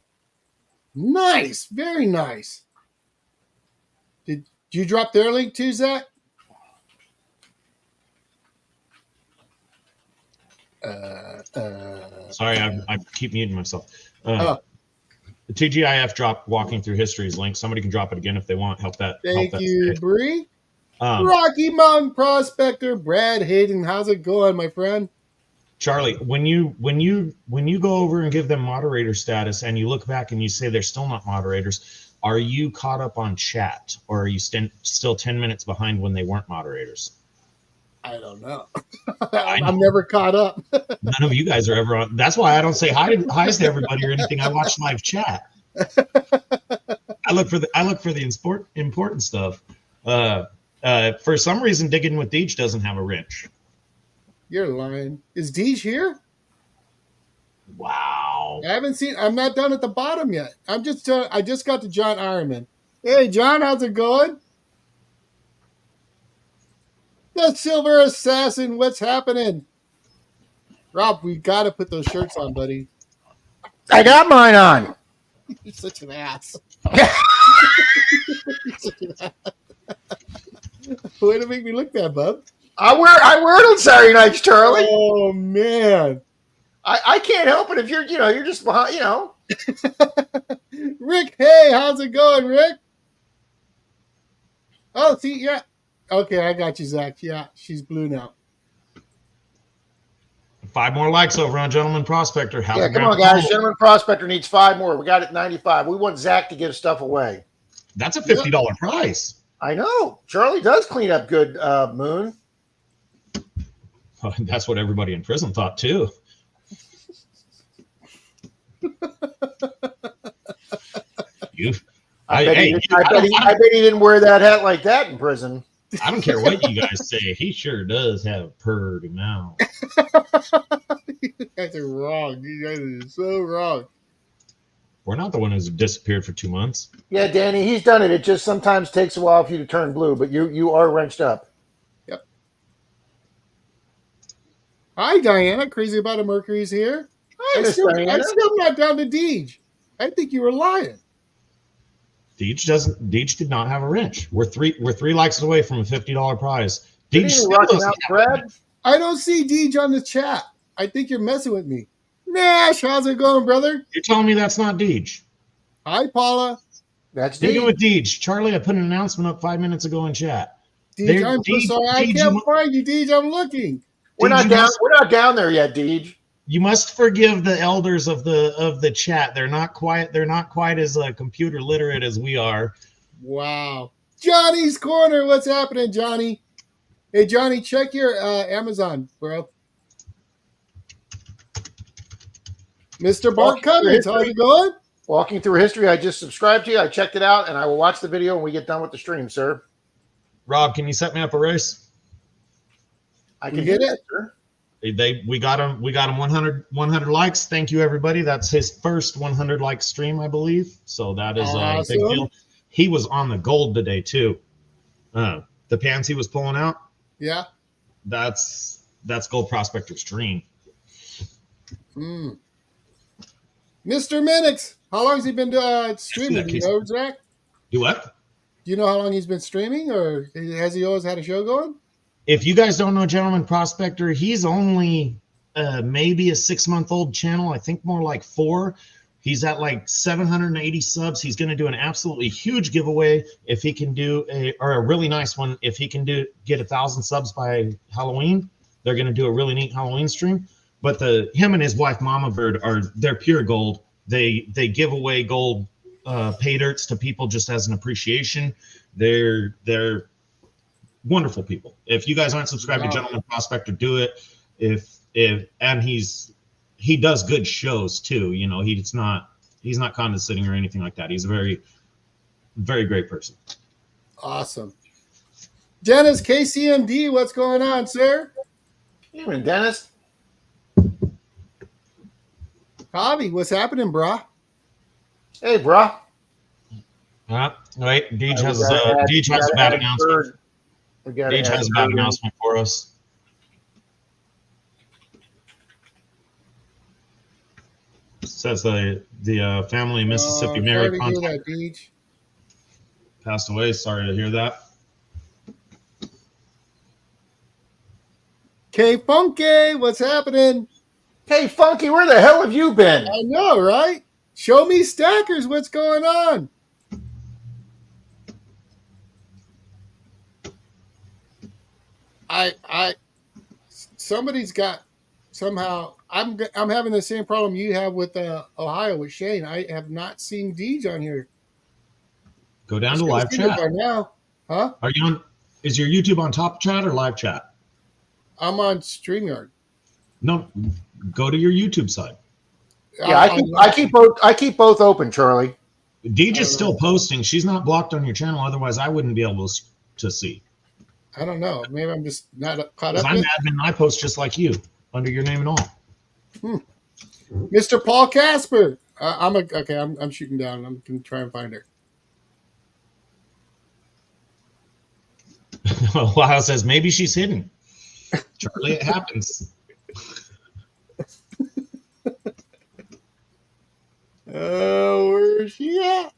Speaker 1: Nice, very nice. Did you drop their link too, Zach?
Speaker 3: Sorry, I keep muting myself. The TGIF dropped Walking Through History's link. Somebody can drop it again if they want. Help that.
Speaker 1: Thank you, Bree.
Speaker 3: Um,
Speaker 1: Rocky Mountain Prospector, Brad Hayden. How's it going, my friend?
Speaker 3: Charlie, when you go over and give them moderator status and you look back and you say they're still not moderators, are you caught up on chat or are you still 10 minutes behind when they weren't moderators?
Speaker 1: I don't know. I'm never caught up.
Speaker 3: None of you guys are ever on. That's why I don't say hi to everybody or anything. I watch live chat. I look for the important stuff. For some reason, Digging with Deej doesn't have a wrench.
Speaker 1: You're lying. Is Deej here?
Speaker 3: Wow.
Speaker 1: I haven't seen. I'm not done at the bottom yet. I just got to John Ironman. Hey, John, how's it going? The Silver Assassin, what's happening? Rob, we got to put those shirts on, buddy.
Speaker 2: I got mine on.
Speaker 1: You're such an ass. Way to make me look bad, bub.
Speaker 2: I wear it on Saturday nights, Charlie.
Speaker 1: Oh man,
Speaker 2: I can't help it if you're just behind.
Speaker 1: Rick, hey, how's it going, Rick? Oh, see, yeah. Okay, I got you, Zach. Yeah, she's blue now.
Speaker 3: 5 more likes over on Gentleman Prospector.
Speaker 2: Yeah, come on, guys. Gentleman Prospector needs 5 more. We got it 95. We want Zach to give stuff away.
Speaker 3: That's a $50 prize.
Speaker 2: I know. Charlie does clean up good, Moon.
Speaker 3: That's what everybody in prison thought, too.
Speaker 2: I bet he didn't wear that hat like that in prison.
Speaker 3: I don't care what you guys say. He sure does have a purty mouth.
Speaker 1: You guys are wrong. You guys are so wrong.
Speaker 3: We're not the one who's disappeared for 2 months.
Speaker 2: Yeah, Danny, he's done it. It just sometimes takes a while for you to turn blue, but you are wrenched up.
Speaker 1: Yep. Hi, Diana. Crazy about a Mercury's here.
Speaker 2: Hi, Miss Diana.
Speaker 1: I'm still not down to Deej. I think you were lying.
Speaker 3: Deej did not have a wrench. We're three likes away from a $50 prize. Deej still
Speaker 2: rocking
Speaker 3: doesn't
Speaker 2: out
Speaker 3: have a
Speaker 2: Brad.
Speaker 3: wrench.
Speaker 1: I don't see Deej on the chat. I think you're messing with me. Nash, how's it going, brother?
Speaker 3: You're telling me that's not Deej?
Speaker 1: Hi, Paula.
Speaker 2: That's
Speaker 3: Digging
Speaker 2: Deej.
Speaker 3: with Deej. Charlie, I put an announcement up 5 minutes ago in chat.
Speaker 1: Deej, I'm so sorry. I can't find you, Deej. I'm looking.
Speaker 2: We're not down there yet, Deej.
Speaker 3: You must forgive the elders of the chat. They're not quite as computer literate as we are.
Speaker 1: Wow. Johnny's Corner. What's happening, Johnny? Hey, Johnny, check your Amazon, bro. Mr. Bart Cummings, how's it going?
Speaker 2: Walking Through History, I just subscribed to you. I checked it out, and I will watch the video when we get done with the stream, sir.
Speaker 3: Rob, can you set me up a race?
Speaker 2: I can get it, sir.
Speaker 3: We got him 100 likes. Thank you, everybody. That's his first 100 like stream, I believe. So that is a big deal. He was on the gold today too. The pants he was pulling out.
Speaker 1: Yeah.
Speaker 3: That's Gold Prospector Stream.
Speaker 1: Mr. Minix, how long has he been streaming? Do you know, Zach?
Speaker 3: Do what?
Speaker 1: Do you know how long he's been streaming, or has he always had a show going?
Speaker 3: If you guys don't know Gentleman Prospector, he's only maybe a 6-month-old channel. I think more like 4. He's at like 780 subs. He's going to do an absolutely huge giveaway if he can do a really nice one. If he can get 1,000 subs by Halloween, they're going to do a really neat Halloween stream. But him and his wife Mama Bird they're pure gold. They give away gold pay dirts to people just as an appreciation. They're wonderful people. If you guys aren't subscribed to Gentleman Prospector, do it. And he does good shows too. You know, he's not condescending or anything like that. He's a very, very great person.
Speaker 1: Awesome. Dennis, KCMD, what's going on, sir?
Speaker 2: Even Dennis.
Speaker 1: Javi, what's happening, brah?
Speaker 2: Hey, bro.
Speaker 3: Right. Deej has a bad announcement. Deej has a bad announcement for us. Says the family in Mississippi Mary passed away. Sorry to hear that.
Speaker 1: K Funky, what's happening?
Speaker 2: Hey, Funky, where the hell have you been?
Speaker 1: I know, right? Show me stackers, what's going on? Somebody's got somehow. I'm having the same problem you have with Ohio with Shane. I have not seen Deej on here.
Speaker 3: Go down to live chat
Speaker 1: by now, huh?
Speaker 3: Are you on? Is your YouTube on top chat or live chat?
Speaker 1: I'm on StreamYard.
Speaker 3: No, go to your YouTube side.
Speaker 2: Yeah, I keep both open, Charlie.
Speaker 3: Deej is still posting. She's not blocked on your channel. Otherwise, I wouldn't be able to see.
Speaker 1: I don't know. Maybe I'm just not caught up.
Speaker 3: I'm admin. I post just like you, under your name and all.
Speaker 1: Mr. Paul Casper. I'm shooting down. I'm gonna try and find her.
Speaker 3: Wow, says maybe she's hidden. Charlie, it happens.
Speaker 1: Oh, where's she at?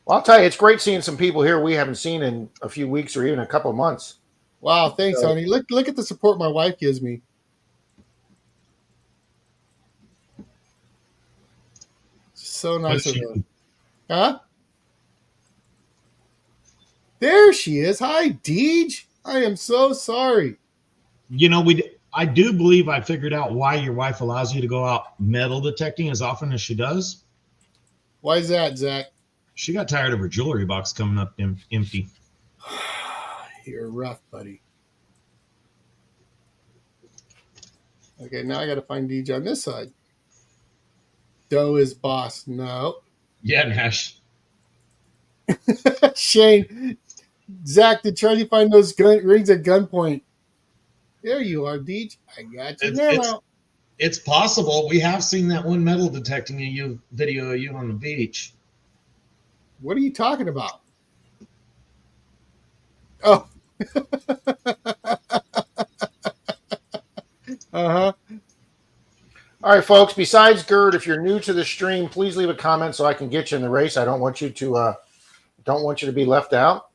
Speaker 2: Well, I'll tell you, it's great seeing some people here we haven't seen in a few weeks or even a couple of months.
Speaker 1: Wow, thanks, honey. Look at the support my wife gives me. So nice of her. Huh? There she is. Hi, Deej. I am so sorry.
Speaker 3: You know, I do believe I figured out why your wife allows you to go out metal detecting as often as she does.
Speaker 1: Why is that, Zach?
Speaker 3: She got tired of her jewelry box coming up empty.
Speaker 1: You're rough, buddy. Okay, now I got to find Deej on this side. Doe is boss. No.
Speaker 3: Yeah, Nash.
Speaker 1: Shane. Zach, did Charlie find those rings at gunpoint? There you are, Deej. I got you now.
Speaker 3: It's possible. We have seen that one metal detecting video of you on the beach.
Speaker 1: What are you talking about? Oh. Uh-huh.
Speaker 2: All right, folks. Besides Gerd, if you're new to the stream, please leave a comment so I can get you in the race. I don't want you to be left out.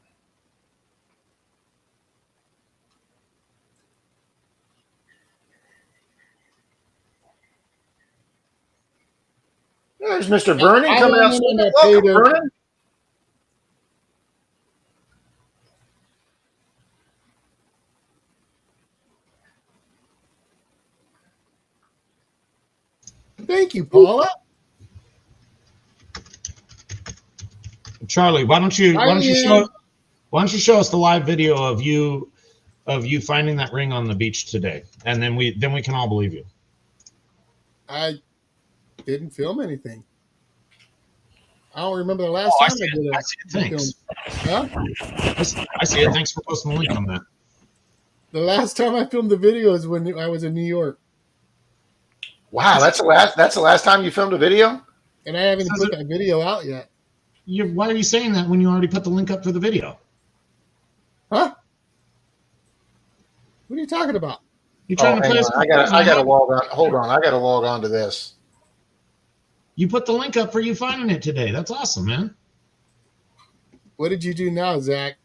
Speaker 2: There's Mr. Vernon coming out. Welcome, Vernon.
Speaker 1: Thank you, Paula.
Speaker 3: Charlie, why don't you show us the live video of you finding that ring on the beach today, and then we can all believe you.
Speaker 1: I didn't film anything. I don't remember the last time I did it.
Speaker 3: I see it. Thanks.
Speaker 1: Huh?
Speaker 3: I see it. Thanks for posting the link on that.
Speaker 1: The last time I filmed the video is when I was in New York.
Speaker 2: Wow, that's the last time you filmed a video?
Speaker 1: And I haven't even put that video out yet.
Speaker 3: Why are you saying that when you already put the link up for the video?
Speaker 1: Huh? What are you talking about?
Speaker 3: You trying to play us?
Speaker 2: I gotta log on. Hold on, I gotta log on to this.
Speaker 3: You put the link up for you finding it today. That's awesome, man.
Speaker 1: What did you do now, Zach?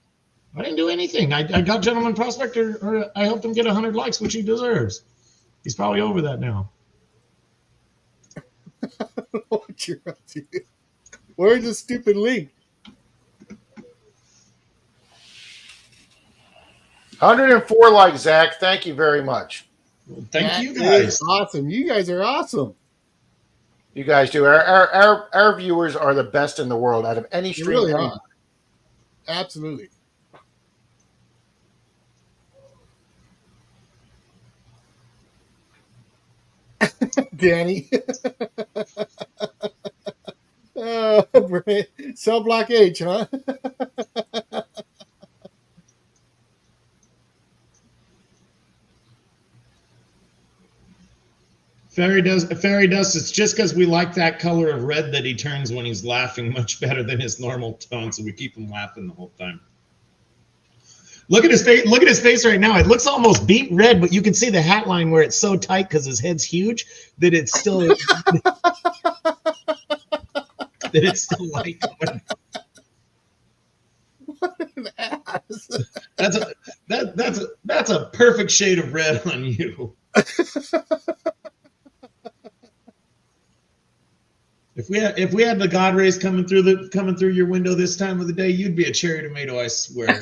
Speaker 3: I didn't do anything. I got Gentleman Prospector, or I helped him get 100 likes, which he deserves. He's probably over that now.
Speaker 1: What you're up to? Where's the stupid link?
Speaker 2: 104 likes, Zach. Thank you very much.
Speaker 3: Thank you
Speaker 1: That
Speaker 3: guys.
Speaker 1: is awesome. You guys are awesome.
Speaker 2: You guys do. Our viewers are the best in the world out of any
Speaker 1: You
Speaker 2: stream.
Speaker 1: really are. Absolutely. Danny. Cell block H, huh?
Speaker 3: Fairy dust. It's just because we like that color of red that he turns when he's laughing much better than his normal tone, so we keep him laughing the whole time. Look at his face. Look at his face right now. It looks almost beet red, but you can see the hat line where it's so tight because his head's huge that it's still light.
Speaker 1: What an ass.
Speaker 3: That's a perfect shade of red on you. If we had the God rays coming through your window this time of the day, you'd be a cherry tomato, I swear.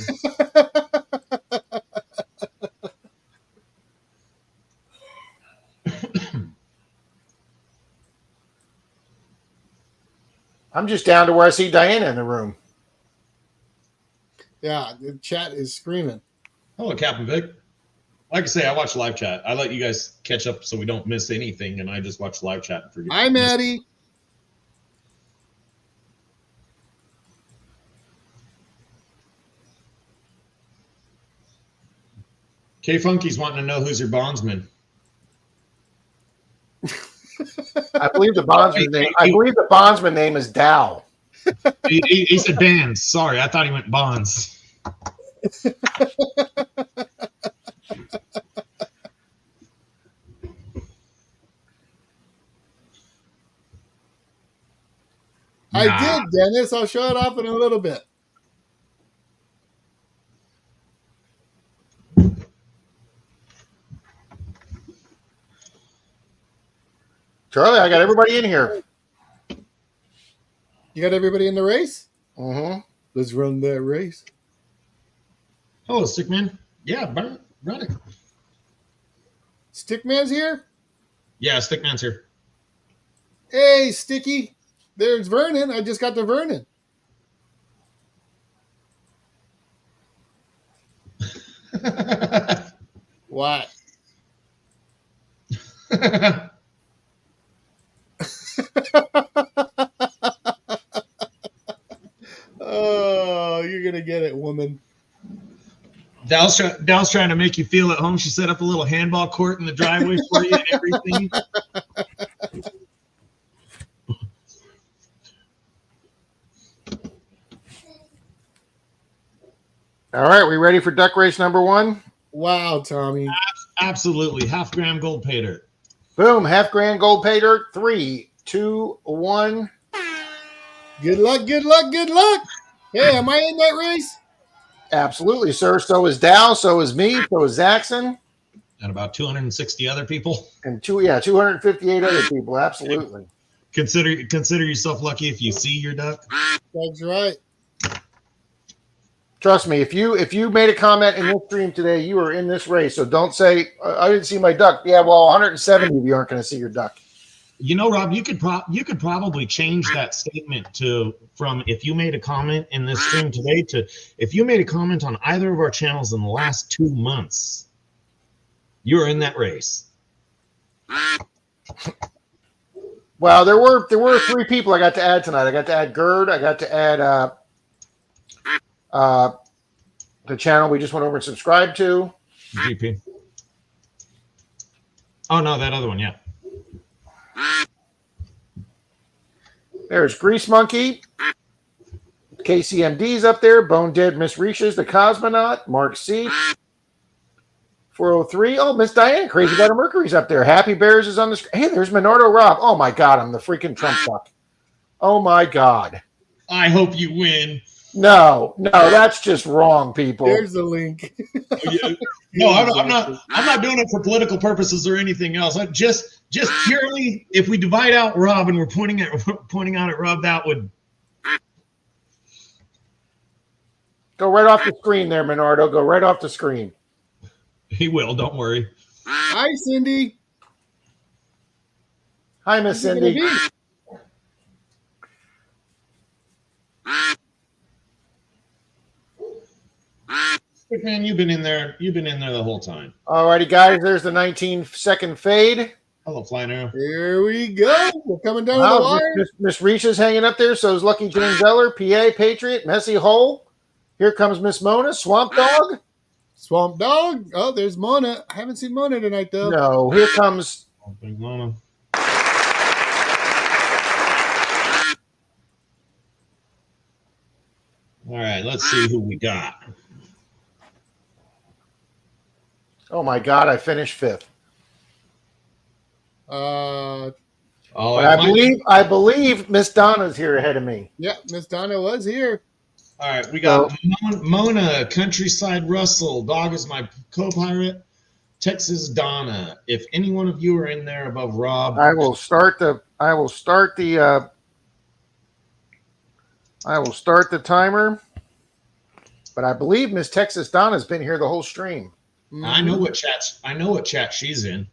Speaker 2: I'm just down to where I see Diana in the room.
Speaker 1: Yeah, the chat is screaming.
Speaker 3: Hello, Captain Vic. Like I say, I watch live chat. I let you guys catch up so we don't miss anything, and I just watch live chat and forget.
Speaker 1: Hi, Maddie.
Speaker 3: K Funky's wanting to know who's your bondsman.
Speaker 2: I believe the bondsman name is Dow.
Speaker 3: He said bands. Sorry, I thought he meant bonds.
Speaker 1: I did, Dennis. I'll show it off in a little bit.
Speaker 2: Charlie, I got everybody in here.
Speaker 1: You got everybody in the race?
Speaker 2: Mm-hmm.
Speaker 1: Let's run that race.
Speaker 3: Hello, Stickman. Yeah, run it.
Speaker 1: Stickman's here?
Speaker 3: Yeah, Stickman's here.
Speaker 1: Hey, Sticky. There's Vernon. I just got to Vernon. What? Oh, you're going to get it, woman.
Speaker 3: Dal's trying to make you feel at home. She set up a little handball court in the driveway for you and everything.
Speaker 2: All right, we ready for duck race number 1?
Speaker 1: Wow, Tommy.
Speaker 3: Absolutely. $half-gram gold pay dirt.
Speaker 2: Boom, $half-grand gold pay dirt. 3, 2, 1.
Speaker 1: Good luck, good luck, good luck. Hey, am I in that race?
Speaker 2: Absolutely, sir. So is Dow, so is me, so is Zaxxon.
Speaker 3: And about 260 other people.
Speaker 2: And 258 other people. Absolutely.
Speaker 3: Consider yourself lucky if you see your duck.
Speaker 1: That's right.
Speaker 2: Trust me, if you made a comment in this stream today, you are in this race. So don't say, I didn't see my duck. Yeah, well, 170 of you aren't going to see your duck.
Speaker 3: You know, Rob, you could probably change that statement from if you made a comment in this stream today to if you made a comment on either of our channels in the last 2 months, you're in that race.
Speaker 2: Well, there were 3 people I got to add tonight. I got to add Gerd. I got to add the channel we just went over and subscribed to.
Speaker 3: GP. Oh no, that other one, yeah.
Speaker 2: There's Grease Monkey. KCMD's up there. Bone Dead Miss Risha's the Cosmonaut. Mark C. 403. Oh, Miss Diane, Crazy Butter Mercury's up there. Happy Bears is on the screen. Hey, there's Menardo Rob. Oh my God, I'm the freaking Trump duck. Oh my God.
Speaker 3: I hope you win.
Speaker 2: No, that's just wrong, people.
Speaker 1: There's the link.
Speaker 3: No, I'm not doing it for political purposes or anything else. I'm just purely, if we divide out Rob and we're pointing out at Rob, that would
Speaker 2: Go right off the screen there, Menardo. Go right off the screen.
Speaker 3: he will. Don't worry.
Speaker 1: Hi, Cindy.
Speaker 2: Hi, Miss
Speaker 1: What's it gonna
Speaker 2: Cindy.
Speaker 1: be?
Speaker 3: But man, you've been in there. You've been in there the whole time.
Speaker 2: Alrighty, guys. There's the 19-second fade.
Speaker 3: Hello, Flying Arrow.
Speaker 1: Here we go. We're coming down to the
Speaker 2: Wow,
Speaker 1: wire.
Speaker 2: Miss Reach is hanging up there. So is Lucky Jane Zeller, PA, Patriot, Messy Hole. Here comes Miss Mona, Swamp Dog.
Speaker 1: Swamp Dog. Oh, there's Mona. I haven't seen Mona tonight, though.
Speaker 2: No, here comes.
Speaker 3: All right, let's see who we got.
Speaker 2: Oh my God, I finished fifth.
Speaker 1: Uh,
Speaker 3: Oh,
Speaker 2: But I believe Miss Donna's here ahead of me.
Speaker 1: yeah, Miss Donna was here.
Speaker 3: All right, we got Mona, Countryside Russell, Dog is my co-pirate, Texas Donna. If any one of you are in there above Rob,
Speaker 2: I will start the timer. But I believe Miss Texas Donna's been here the whole stream.
Speaker 3: I know what chat she's in.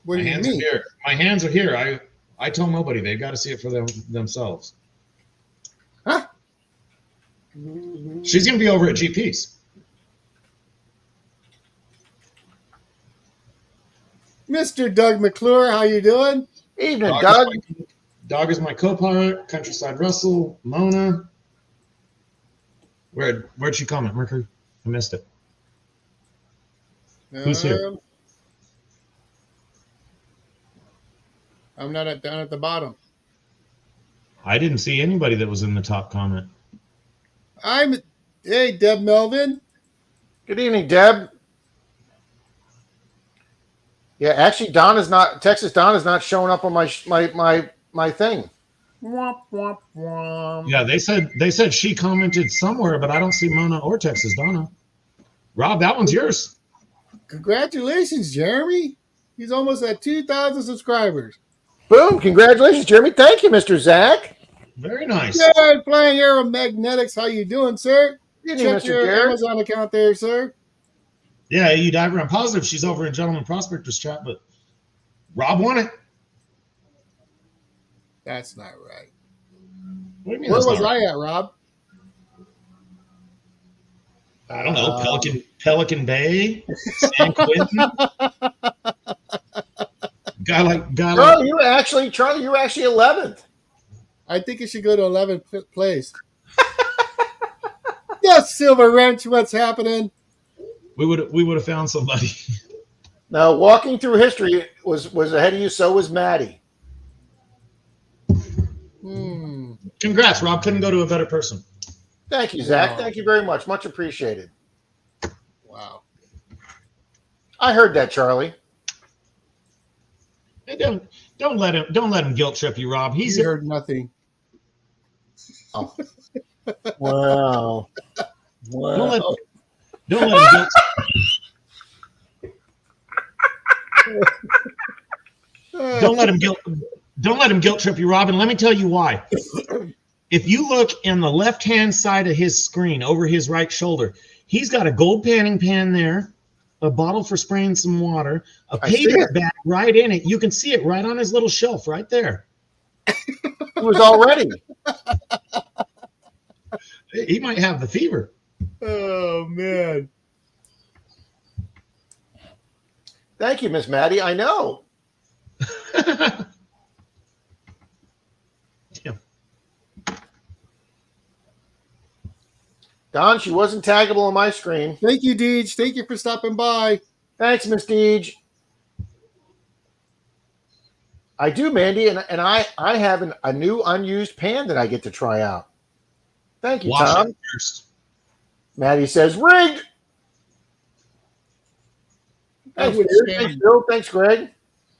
Speaker 1: What do
Speaker 3: My
Speaker 1: you
Speaker 3: hands
Speaker 1: mean?
Speaker 3: are here. My hands are here. I tell nobody. They've got to see it for themselves.
Speaker 1: Huh?
Speaker 3: She's going to be over at GP's.
Speaker 1: Mr. Doug McClure, how you doing?
Speaker 2: Evening, Doug.
Speaker 3: Dog is my co-pilot. Countryside Russell, Mona. Where'd she comment, Mercury? I missed it. Who's here?
Speaker 1: I'm not down at the bottom.
Speaker 3: I didn't see anybody that was in the top comment.
Speaker 1: Hey, Deb Melvin.
Speaker 2: Good evening, Deb. Yeah, actually, Texas Donna's not showing up on my thing.
Speaker 1: Womp, womp, womp.
Speaker 3: Yeah, they said she commented somewhere, but I don't see Mona or Texas Donna. Rob, that one's yours.
Speaker 1: Congratulations, Jeremy. He's almost at 2,000 subscribers.
Speaker 2: Boom! Congratulations, Jeremy. Thank you, Mr. Zach.
Speaker 3: Very nice.
Speaker 1: Yeah, Flying Arrow Magnetics. How you doing, sir?
Speaker 2: Good evening,
Speaker 1: Check
Speaker 2: Mr.
Speaker 1: your
Speaker 2: Garrett.
Speaker 1: Amazon account there, sir.
Speaker 3: Yeah, you diver. I'm positive she's over in Gentleman Prospectors chat, but Rob won it.
Speaker 1: That's not right.
Speaker 3: What do you mean?
Speaker 1: Where
Speaker 3: that's
Speaker 1: was
Speaker 3: not right?
Speaker 1: I at, Rob?
Speaker 3: I don't know. Pelican Bay, San Quentin. guy like.
Speaker 2: Charlie, you were actually 11th.
Speaker 1: I think it should go to 11th place. The Silver Wrench, what's happening?
Speaker 3: We would have found somebody.
Speaker 2: Now, walking through history was ahead of you. So was Maddie.
Speaker 3: Congrats, Rob. Couldn't go to a better person.
Speaker 2: Thank you, Zach.
Speaker 1: Wow.
Speaker 2: Thank you very much. Much appreciated.
Speaker 1: Wow.
Speaker 2: I heard that, Charlie.
Speaker 3: Hey, don't let him guilt trip you, Rob.
Speaker 1: He heard nothing.
Speaker 2: Oh. Wow.
Speaker 3: Don't let him don't let him guilt trip you, Rob. And let me tell you why. If you look in the left-hand side of his screen over his right shoulder, he's got a gold panning pan there, a bottle for spraying some water, a paper bag right in it. You can see it right on his little shelf right there.
Speaker 2: It was already.
Speaker 3: He might have the fever.
Speaker 1: Oh, man.
Speaker 2: Thank you, Miss Maddie. I know.
Speaker 3: Yeah.
Speaker 2: Don, she wasn't taggable on my screen.
Speaker 1: Thank you, Deej. Thank you for stopping by.
Speaker 2: Thanks, Miss Deej. I do, Mandy, and I have a new unused pan that I get to try out. Thank you,
Speaker 3: Wash
Speaker 2: Tom.
Speaker 3: it first.
Speaker 2: Maddie says, rigged. Thanks,
Speaker 1: would
Speaker 2: Bill.
Speaker 1: Shane.
Speaker 2: Thanks, Bill. Thanks, Greg.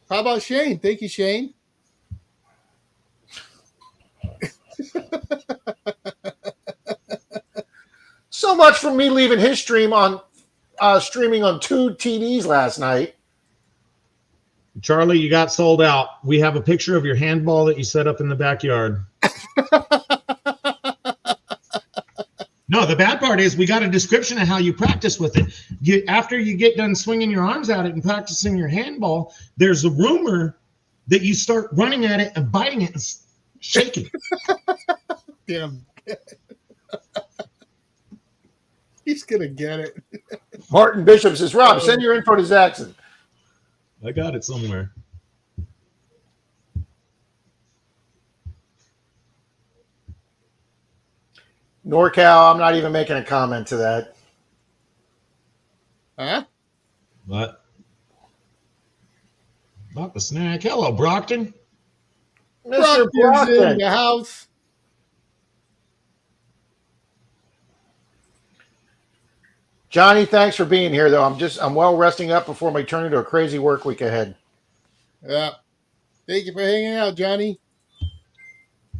Speaker 1: How about Shane? Thank you, Shane.
Speaker 2: So much for me leaving his stream on streaming on 2 TVs last night.
Speaker 3: Charlie, you got sold out. We have a picture of your handball that you set up in the backyard. No, the bad part is we got a description of how you practice with it. After you get done swinging your arms at it and practicing your handball, there's a rumor that you start running at it and biting it and shaking.
Speaker 1: Damn. He's going to get it.
Speaker 2: Martin Bishop says, Rob, send your info to Zaxxon.
Speaker 3: I got it somewhere.
Speaker 2: NorCal, I'm not even making a comment to that.
Speaker 1: Huh?
Speaker 3: What? About the snack. Hello, Brockton.
Speaker 2: Mr.
Speaker 1: Brockton's in
Speaker 2: Brockton.
Speaker 1: the house.
Speaker 2: Johnny, thanks for being here, though. I'm well resting up before my turn into a crazy work week ahead.
Speaker 1: Yeah. Thank you for hanging out, Johnny.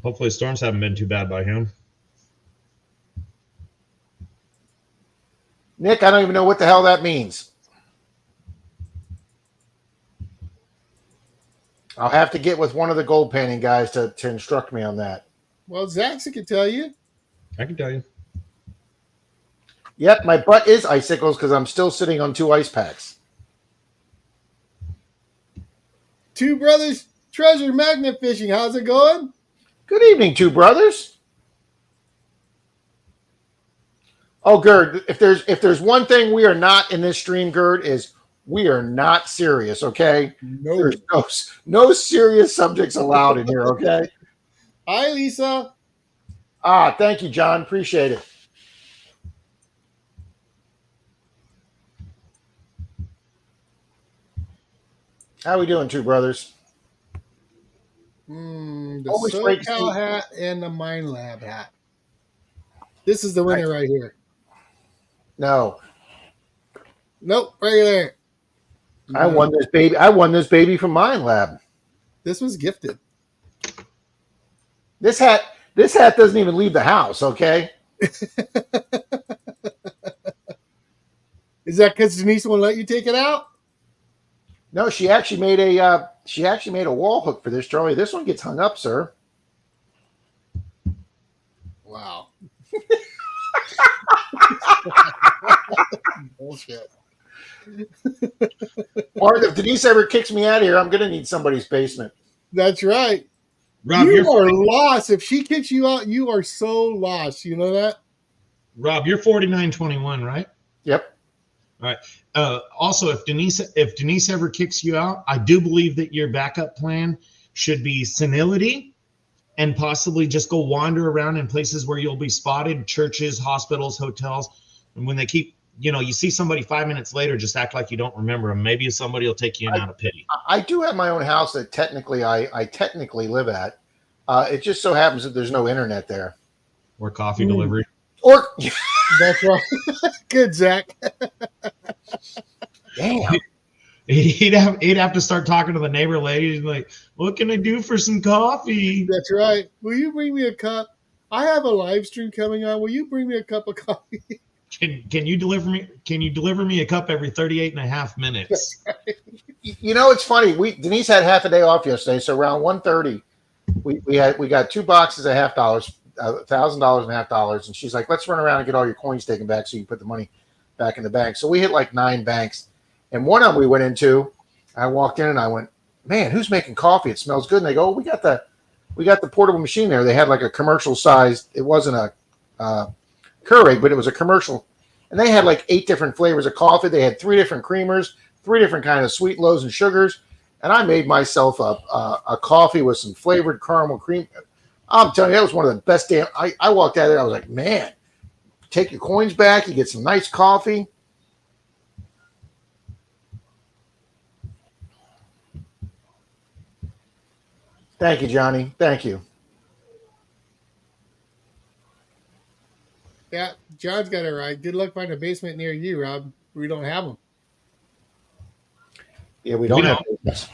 Speaker 3: Hopefully storms haven't been too bad by him.
Speaker 2: Nick, I don't even know what the hell that means. I'll have to get with one of the gold painting guys to instruct me on that.
Speaker 1: Well, Zaxxon can tell you.
Speaker 3: I can tell you.
Speaker 2: Yep, my butt is icicles because I'm still sitting on 2 ice packs.
Speaker 1: Two Brothers Treasure Magnet Fishing. How's it going?
Speaker 2: Good evening, 2 brothers. Oh, Gerd, if there's one thing we are not in this stream, Gerd, is we are not serious, okay?
Speaker 1: No.
Speaker 2: There's no serious subjects allowed in here, okay?
Speaker 1: Hi, Lisa.
Speaker 2: Thank you, John. Appreciate it. How we doing, 2 brothers?
Speaker 1: The
Speaker 2: Always great to
Speaker 1: SoCal
Speaker 2: see-
Speaker 1: hat and the Mind Lab hat. This is the winner right here.
Speaker 2: No,
Speaker 1: Nope, right there.
Speaker 2: I won this baby. I won this baby from Mind Lab.
Speaker 1: This was gifted.
Speaker 2: This hat doesn't even leave the house, okay?
Speaker 1: Is that because Denise won't let you take it out?
Speaker 2: No, she actually made a wall hook for this, Charlie. This one gets hung up, sir.
Speaker 1: Wow. Bullshit.
Speaker 2: Mark, if Denise ever kicks me out of here, I'm gonna need somebody's basement.
Speaker 1: That's right.
Speaker 3: Rob,
Speaker 1: You
Speaker 3: you're
Speaker 1: are lost. If she kicks you out, you are so lost. You know that?
Speaker 3: Rob, you're 49-21, right?
Speaker 2: Yep.
Speaker 3: All right. Also, if Denise ever kicks you out, I do believe that your backup plan should be senility and possibly just go wander around in places where you'll be spotted, churches, hospitals, hotels. And when they keep, you see somebody 5 minutes later, just act like you don't remember them. Maybe somebody will take you in out of pity.
Speaker 2: I do have my own house that technically I technically live at. It just so happens that there's no internet there.
Speaker 3: Or coffee delivery.
Speaker 2: Or
Speaker 1: That's right. Good, Zach.
Speaker 2: damn.
Speaker 3: He'd have to start talking to the neighbor lady. He's like, "What can I do for some coffee?"
Speaker 1: That's right. Will you bring me a cup? I have a live stream coming on. Will you bring me a cup of coffee?
Speaker 3: Can you deliver me a cup every 38 and a half minutes?
Speaker 2: It's funny. Denise had half a day off yesterday, so around 1:30, we got 2 boxes of $50, $1,000 and $50, and she's like, "Let's run around and get all your coins taken back so you can put the money back in the bank." So we hit like 9 banks, and one of them we went into. I walked in and I went, "Man, who's making coffee? It smells good." And they go, "We got the portable machine there." They had like a commercial sized. It wasn't a Keurig, but it was a commercial, and they had like 8 different flavors of coffee. They had 3 different creamers, 3 different kind of sweet lows and sugars, and I made myself a coffee with some flavored caramel cream. I'm telling you, that was one of the best damn. I walked out of there, I was like, man, take your coins back, you get some nice coffee. Thank you, Johnny. Thank you.
Speaker 1: Yeah, John's got it right. Good luck finding a basement near you, Rob. We don't have them.
Speaker 2: Yeah, we don't have business.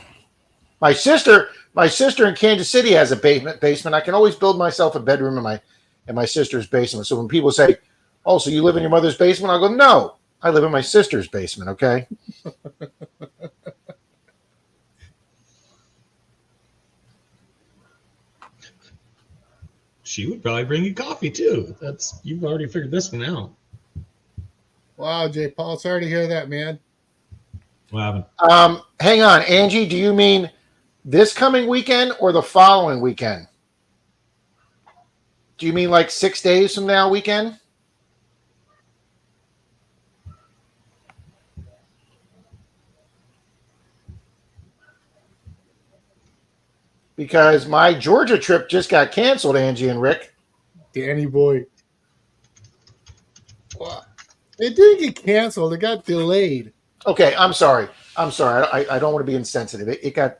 Speaker 2: My sister My sister in Kansas City has a basement. I can always build myself a bedroom in my sister's basement. So when people say, "Oh, so you live in your mother's basement?" I'll go, "No, I live in my sister's basement." Okay.
Speaker 3: She would probably bring you coffee too. You've already figured this one out.
Speaker 1: Wow, J. Paul, sorry to hear that, man.
Speaker 3: What happened?
Speaker 2: Hang on, Angie. Do you mean this coming weekend or the following weekend? Do you mean like 6 days from now weekend? Because my Georgia trip just got canceled, Angie and Rick.
Speaker 1: Danny boy. Well, it didn't get canceled. It got delayed.
Speaker 2: Okay, I'm sorry. I don't want to be insensitive. It got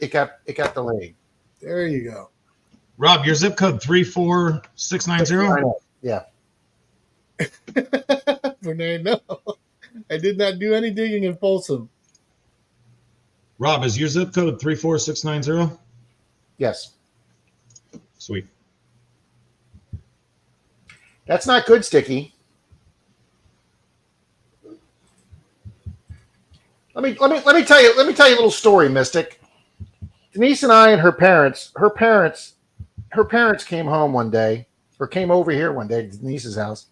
Speaker 2: delayed.
Speaker 1: There you go.
Speaker 3: Rob, your zip code 34690.
Speaker 2: Yeah.
Speaker 1: Renee, no. I did not do any digging in Folsom.
Speaker 3: Rob, is your zip code 34690?
Speaker 2: Yes.
Speaker 3: Sweet.
Speaker 2: That's not good, Sticky. Let me tell you a little story, Mystic. Denise and I and her parents came home one day, or came over here one day to Denise's house.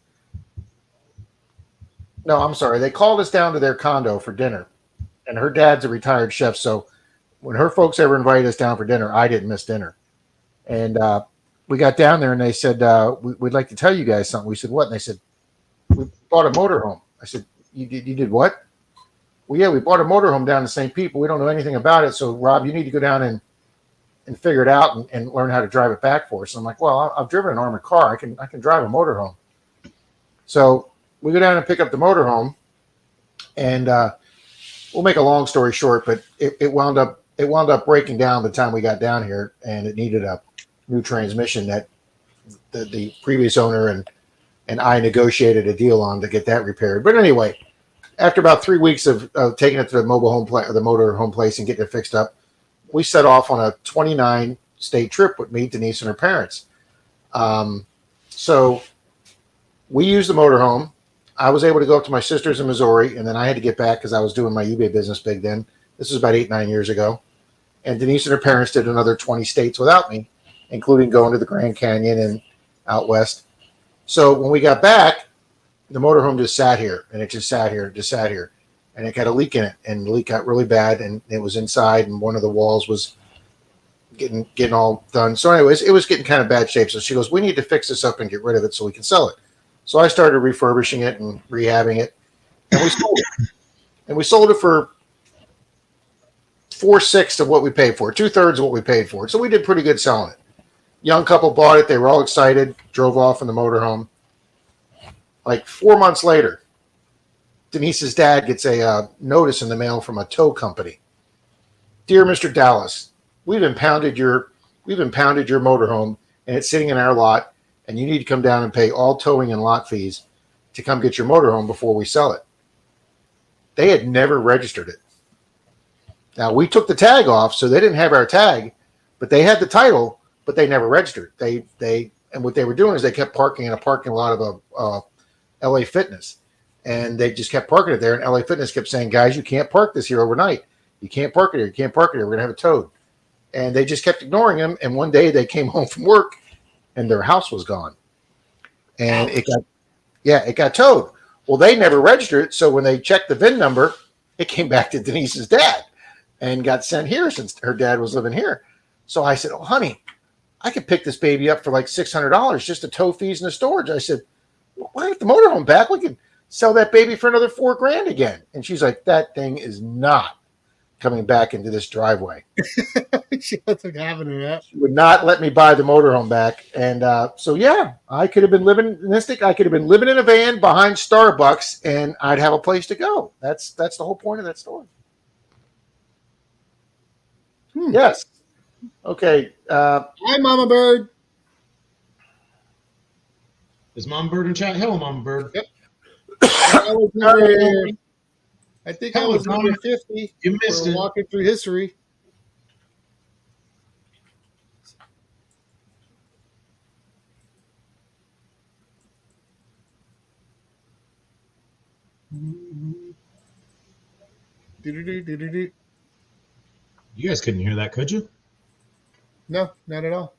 Speaker 2: No, I'm sorry. They called us down to their condo for dinner. And her dad's a retired chef, so when her folks ever invited us down for dinner, I didn't miss dinner. And we got down there and they said, we'd like to tell you guys something. We said, what? And they said, we bought a motorhome. I said, you did what? Well, yeah, we bought a motorhome down in St. Pete, but we don't know anything about it. So, Rob, you need to go down and figure it out and learn how to drive it back for us. And I'm like, well, I've driven an armored car. I can drive a motorhome. So we go down and pick up the motorhome, and we'll make a long story short, but it wound up breaking down the time we got down here, and it needed a new transmission that the previous owner and I negotiated a deal on to get that repaired. But anyway, after about 3 weeks of taking it to the motor home place and getting it fixed up, we set off on a 29-state trip with me, Denise, and her parents. So we used the motorhome. I was able to go up to my sister's in Missouri, and then I had to get back because I was doing my eBay business big then. This was about 8-9 years ago. And Denise and her parents did another 20 states without me, including going to the Grand Canyon and out west. So when we got back, the motorhome just sat here, and it just sat here, and it got a leak in it, and the leak got really bad, and it was inside, and one of the walls was getting all done. So anyways, it was getting kind of bad shape. So she goes, we need to fix this up and get rid of it so we can sell it. So I started refurbishing it and rehabbing it, and we sold it. And we sold it for 4/6 of what we paid for it, 2/3 of what we paid for it. So we did pretty good selling it. Young couple bought it. They were all excited, drove off in the motorhome. Like 4 months later, Denise's dad gets a notice in the mail from a tow company. Dear Mr. Dallas, we've impounded your motorhome, and it's sitting in our lot, and you need to come down and pay all towing and lot fees to come get your motorhome before we sell it. They had never registered it. Now, we took the tag off, so they didn't have our tag, but they had the title, but they never registered. And what they were doing is they kept parking in a parking lot of a LA Fitness, and they just kept parking it there. And LA Fitness kept saying, guys, you can't park this here overnight. You can't park it here. You can't park it here. We're going to have it towed. And they just kept ignoring him. And one day they came home from work and their house was gone. And it got towed. Well, they never registered it. So when they checked the VIN number, it came back to Denise's dad and got sent here since her dad was living here. So I said, oh, honey, I could pick this baby up for like $600 just to tow fees and the storage. I said, why get the motorhome back? We could sell that baby for another $4,000 again. And she's like, that thing is not coming back into this driveway.
Speaker 1: She wasn't having it.
Speaker 2: She would not let me buy the motorhome back. And so, yeah, I could have been living in a van behind Starbucks, and I'd have a place to go. That's the whole point of that story. Yes. Okay.
Speaker 1: Hi, Mama Bird.
Speaker 3: Is Mom Bird in chat? Hello, Mom Bird.
Speaker 1: Yep. I think I was number 50.
Speaker 3: You missed it.
Speaker 1: Walking through history. Do-do-do-do-do-do.
Speaker 3: You guys couldn't hear that, could you?
Speaker 1: No, not at all.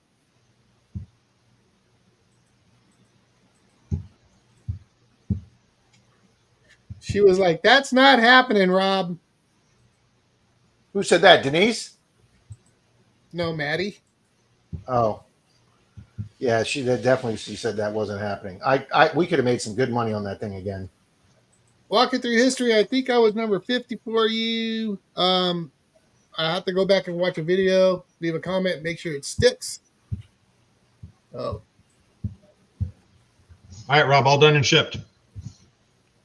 Speaker 1: She was like, "That's not happening, Rob."
Speaker 2: Who said that? Denise?
Speaker 1: No, Maddie.
Speaker 2: Oh, yeah, she did definitely. She said that wasn't happening. We could have made some good money on that thing again.
Speaker 1: Walking through history, I think I was number 50 for you. I have to go back and watch a video, leave a comment, make sure it sticks. Oh,
Speaker 3: All right, Rob, all done and shipped.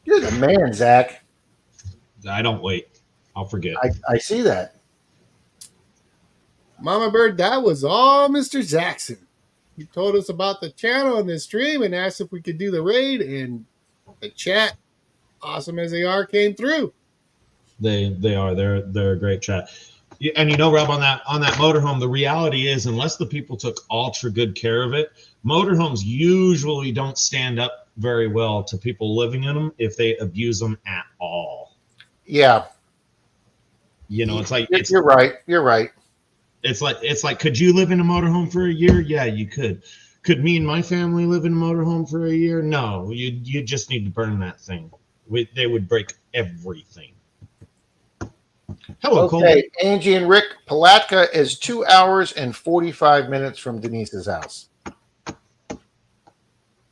Speaker 2: You're the man, Zach.
Speaker 3: I don't wait. I'll forget.
Speaker 2: I see that.
Speaker 1: Mama Bird, that was all Mr. Jackson. He told us about the channel and the stream and asked if we could do the raid, and the chat, awesome as they are, came through.
Speaker 3: They are. They're a great chat. And you know, Rob, on that motorhome, the reality is, unless the people took ultra good care of it, motorhomes usually don't stand up very well to people living in them if they abuse them at all.
Speaker 2: Yeah.
Speaker 3: You know, it's like
Speaker 2: you're right. You're right.
Speaker 3: It's like, could you live in a motorhome for a year? Yeah, you could. Could me and my family live in a motorhome for a year? No, you just need to burn that thing. They would break everything. Hello, Cole.
Speaker 2: Okay, Angie and Rick, Palatka is 2 hours and 45 minutes from Denise's house.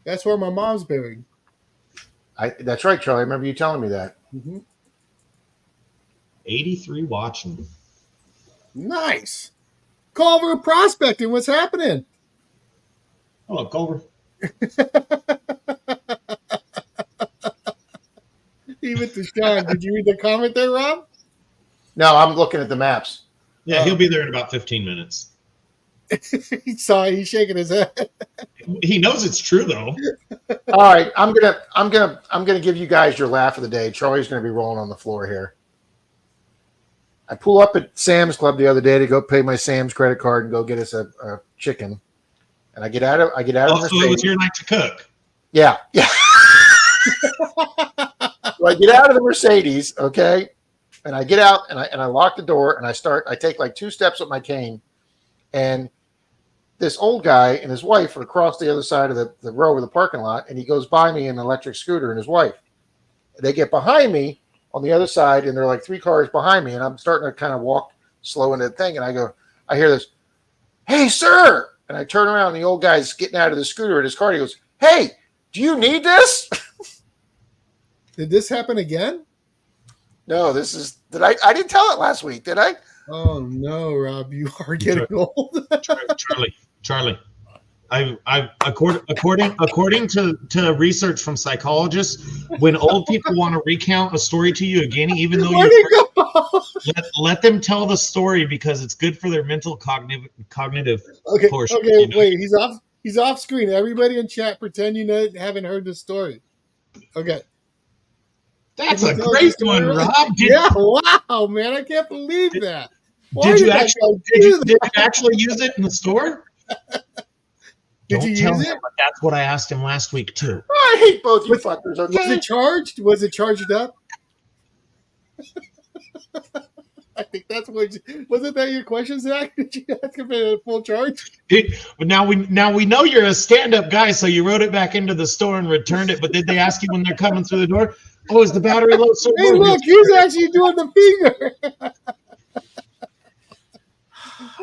Speaker 1: That's where my mom's buried.
Speaker 2: That's right, Charlie. I remember you telling me that.
Speaker 1: Mm-hmm.
Speaker 3: 83 watching.
Speaker 1: Nice. Culver Prospecting, what's happening?
Speaker 3: Hello, Culver.
Speaker 1: Even to Sean, did you read the comment there, Rob?
Speaker 2: No, I'm looking at the maps.
Speaker 3: Yeah, he'll be there in about 15 minutes.
Speaker 1: He saw it, he's shaking his head.
Speaker 3: He knows it's true though.
Speaker 2: All right, I'm gonna give you guys your laugh of the day. Charlie's gonna be rolling on the floor here. I pull up at Sam's Club the other day to go pay my Sam's credit card and go get us a chicken, and I get out of
Speaker 3: So it was your night to cook.
Speaker 2: Yeah. So I get out of the Mercedes, okay, and I get out and I lock the door and I take like 2 steps with my cane, and this old guy and his wife are across the other side of the row of the parking lot, and he goes by me in an electric scooter and his wife. They get behind me on the other side, and they're like 3 cars behind me, and I'm starting to kind of walk slow into the thing, and I hear this, "Hey, sir!" And I turn around, and the old guy's getting out of the scooter in his car. And he goes, "Hey, do you need this?"
Speaker 1: Did this happen again?
Speaker 2: No, I didn't tell it last week, did I?
Speaker 1: Oh no, Rob, you are getting old.
Speaker 3: Charlie. According to research from psychologists, when old people want to recount a story to you again, even though let them tell the story because it's good for their mental cognitive portion.
Speaker 1: Okay, you know? Wait, he's off screen. Everybody in chat pretend you haven't heard the story. Okay.
Speaker 3: That's a great one, Rob.
Speaker 1: Wow, man, I can't believe that.
Speaker 3: Did you actually use it in the store?
Speaker 1: Did you use it?
Speaker 3: But that's what I asked him last week too.
Speaker 2: I hate both you fuckers. Okay?
Speaker 1: Was it charged? Was it charged up? I think that's what. Wasn't that your question, Zach? Did you ask him at full charge?
Speaker 3: Now we know you're a stand-up guy, so you wrote it back into the store and returned it. But did they ask you when they're coming through the door? Oh, is the battery low? So
Speaker 1: hey, look, he's actually doing the finger.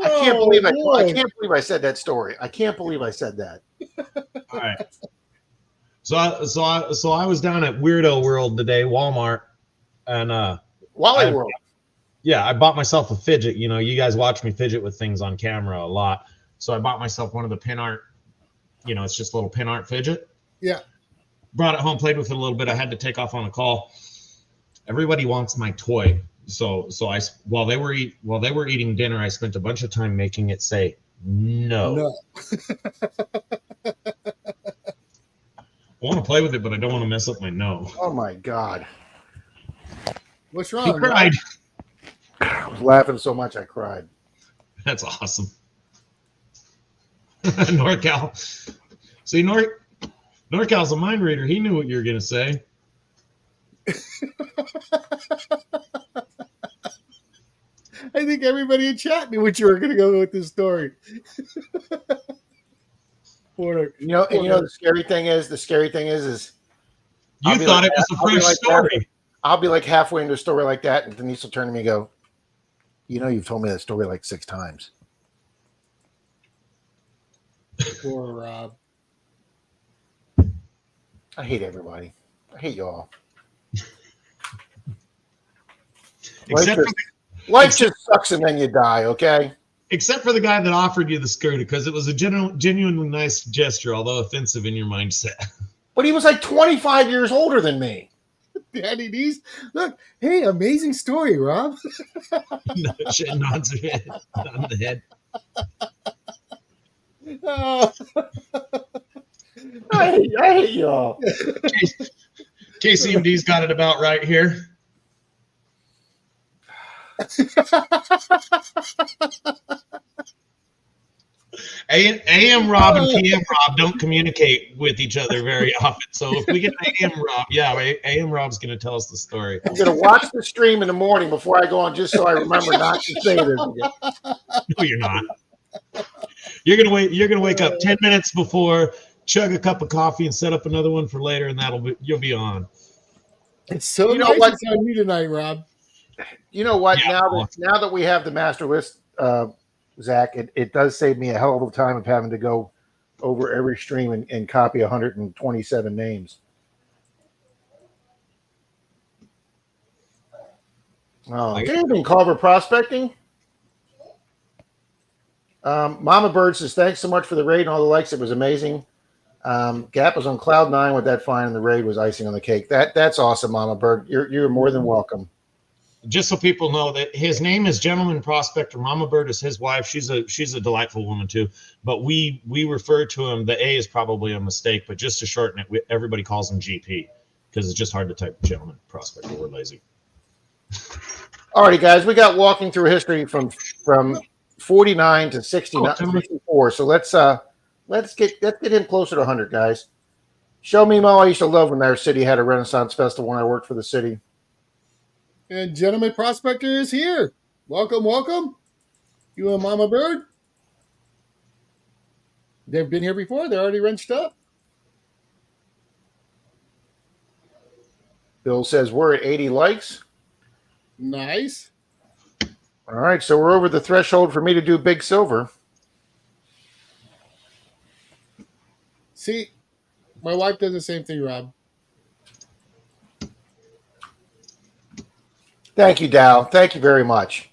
Speaker 2: I can't believe I said that story. I can't believe I said that.
Speaker 3: All right. So I was down at Weirdo World today, Walmart, and
Speaker 2: Wally World.
Speaker 3: Yeah, I bought myself a fidget. You know, you guys watch me fidget with things on camera a lot. So I bought myself one of the pin art. You know, it's just a little pin art fidget.
Speaker 1: Yeah.
Speaker 3: Brought it home, played with it a little bit. I had to take off on a call. Everybody wants my toy. So I while they were eating dinner, I spent a bunch of time making it say no. I want to play with it, but I don't want to mess up my no.
Speaker 2: Oh my God.
Speaker 1: What's wrong?
Speaker 3: He cried.
Speaker 2: I was laughing so much I cried.
Speaker 3: That's awesome. NorCal. See, NorCal's a mind reader. He knew what you were gonna say.
Speaker 1: I think everybody in chat knew what you were going to go with this story.
Speaker 2: The scary thing is
Speaker 3: You thought it was a fresh story.
Speaker 2: I'll be like halfway into a story like that, and Denise will turn to me and go, you've told me that story like 6 times.
Speaker 1: Poor Rob.
Speaker 2: I hate everybody. I hate y'all. Life just sucks and then you die, okay?
Speaker 3: Except for the guy that offered you the scooter, because it was a genuinely nice gesture, although offensive in your mindset.
Speaker 2: But he was like 25 years older than me.
Speaker 1: Daddy D's. Look, hey, amazing story, Rob.
Speaker 3: No, shit, nods her head. On the head.
Speaker 2: I hate y'all.
Speaker 3: KCMD's got it about right here. AM Rob and PM Rob don't communicate with each other very often. So if we get AM Rob, AM Rob's going to tell us the story.
Speaker 2: I'm going to watch the stream in the morning before I go on, just so I remember not to say this again.
Speaker 3: No, you're not. You're going to wait. You're going to wake up 10 minutes before, chug a cup of coffee, and set up another one for later, and you'll be on.
Speaker 1: It's so nice it's on you tonight, Rob.
Speaker 2: You know what? Yeah, now that we have the master list, Zach, it does save me a hell of a time of having to go over every stream and copy 127 names. Good evening, Culver Prospecting. Mama Bird says, thanks so much for the raid and all the likes. It was amazing. Gap was on cloud 9 with that find, and the raid was icing on the cake. That's awesome, Mama Bird. You're more than welcome.
Speaker 3: Just so people know that his name is Gentleman Prospector. Mama Bird is his wife. She's a delightful woman too. But we refer to him. The A is probably a mistake, but just to shorten it, everybody calls him GP because it's just hard to type Gentleman Prospector. We're lazy.
Speaker 2: Alrighty, guys, we got walking through history from 49 to 69, 64. So let's get in closer to 100, guys. Show me Mo. I used to love when our city had a Renaissance festival when I worked for the city.
Speaker 1: And Gentleman Prospector is here. Welcome, welcome. You and Mama Bird. They've been here before. They're already wrenched up.
Speaker 2: Bill says we're at 80 likes.
Speaker 1: Nice.
Speaker 2: All right, so we're over the threshold for me to do Big Silver.
Speaker 1: See, my wife does the same thing, Rob.
Speaker 2: Thank you, Dow. Thank you very much.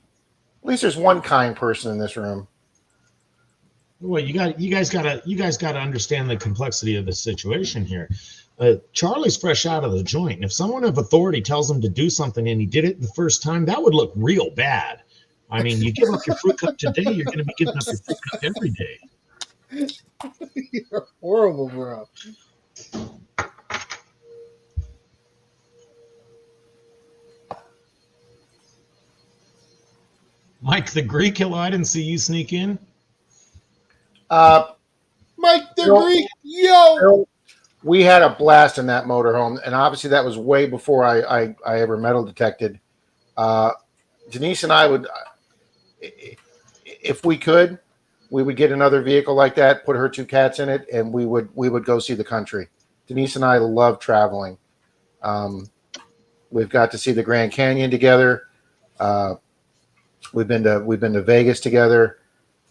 Speaker 2: At least there's one kind person in this room.
Speaker 3: Well, you guys gotta understand the complexity of the situation here. Charlie's fresh out of the joint, and if someone of authority tells him to do something and he did it the first time, that would look real bad. I mean, you give up your fruit cup today, you're going to be giving up your fruit cup every day.
Speaker 1: You're horrible, bro.
Speaker 3: Mike the Greek, hello, I didn't see you sneak in.
Speaker 1: Mike the Greek, yo!
Speaker 2: We had a blast in that motorhome, and obviously that was way before I ever metal detected. Denise and I would, if we could, we would get another vehicle like that, put her 2 cats in it, and we would go see the country. Denise and I love traveling. We've got to see the Grand Canyon together. We've been to Vegas together.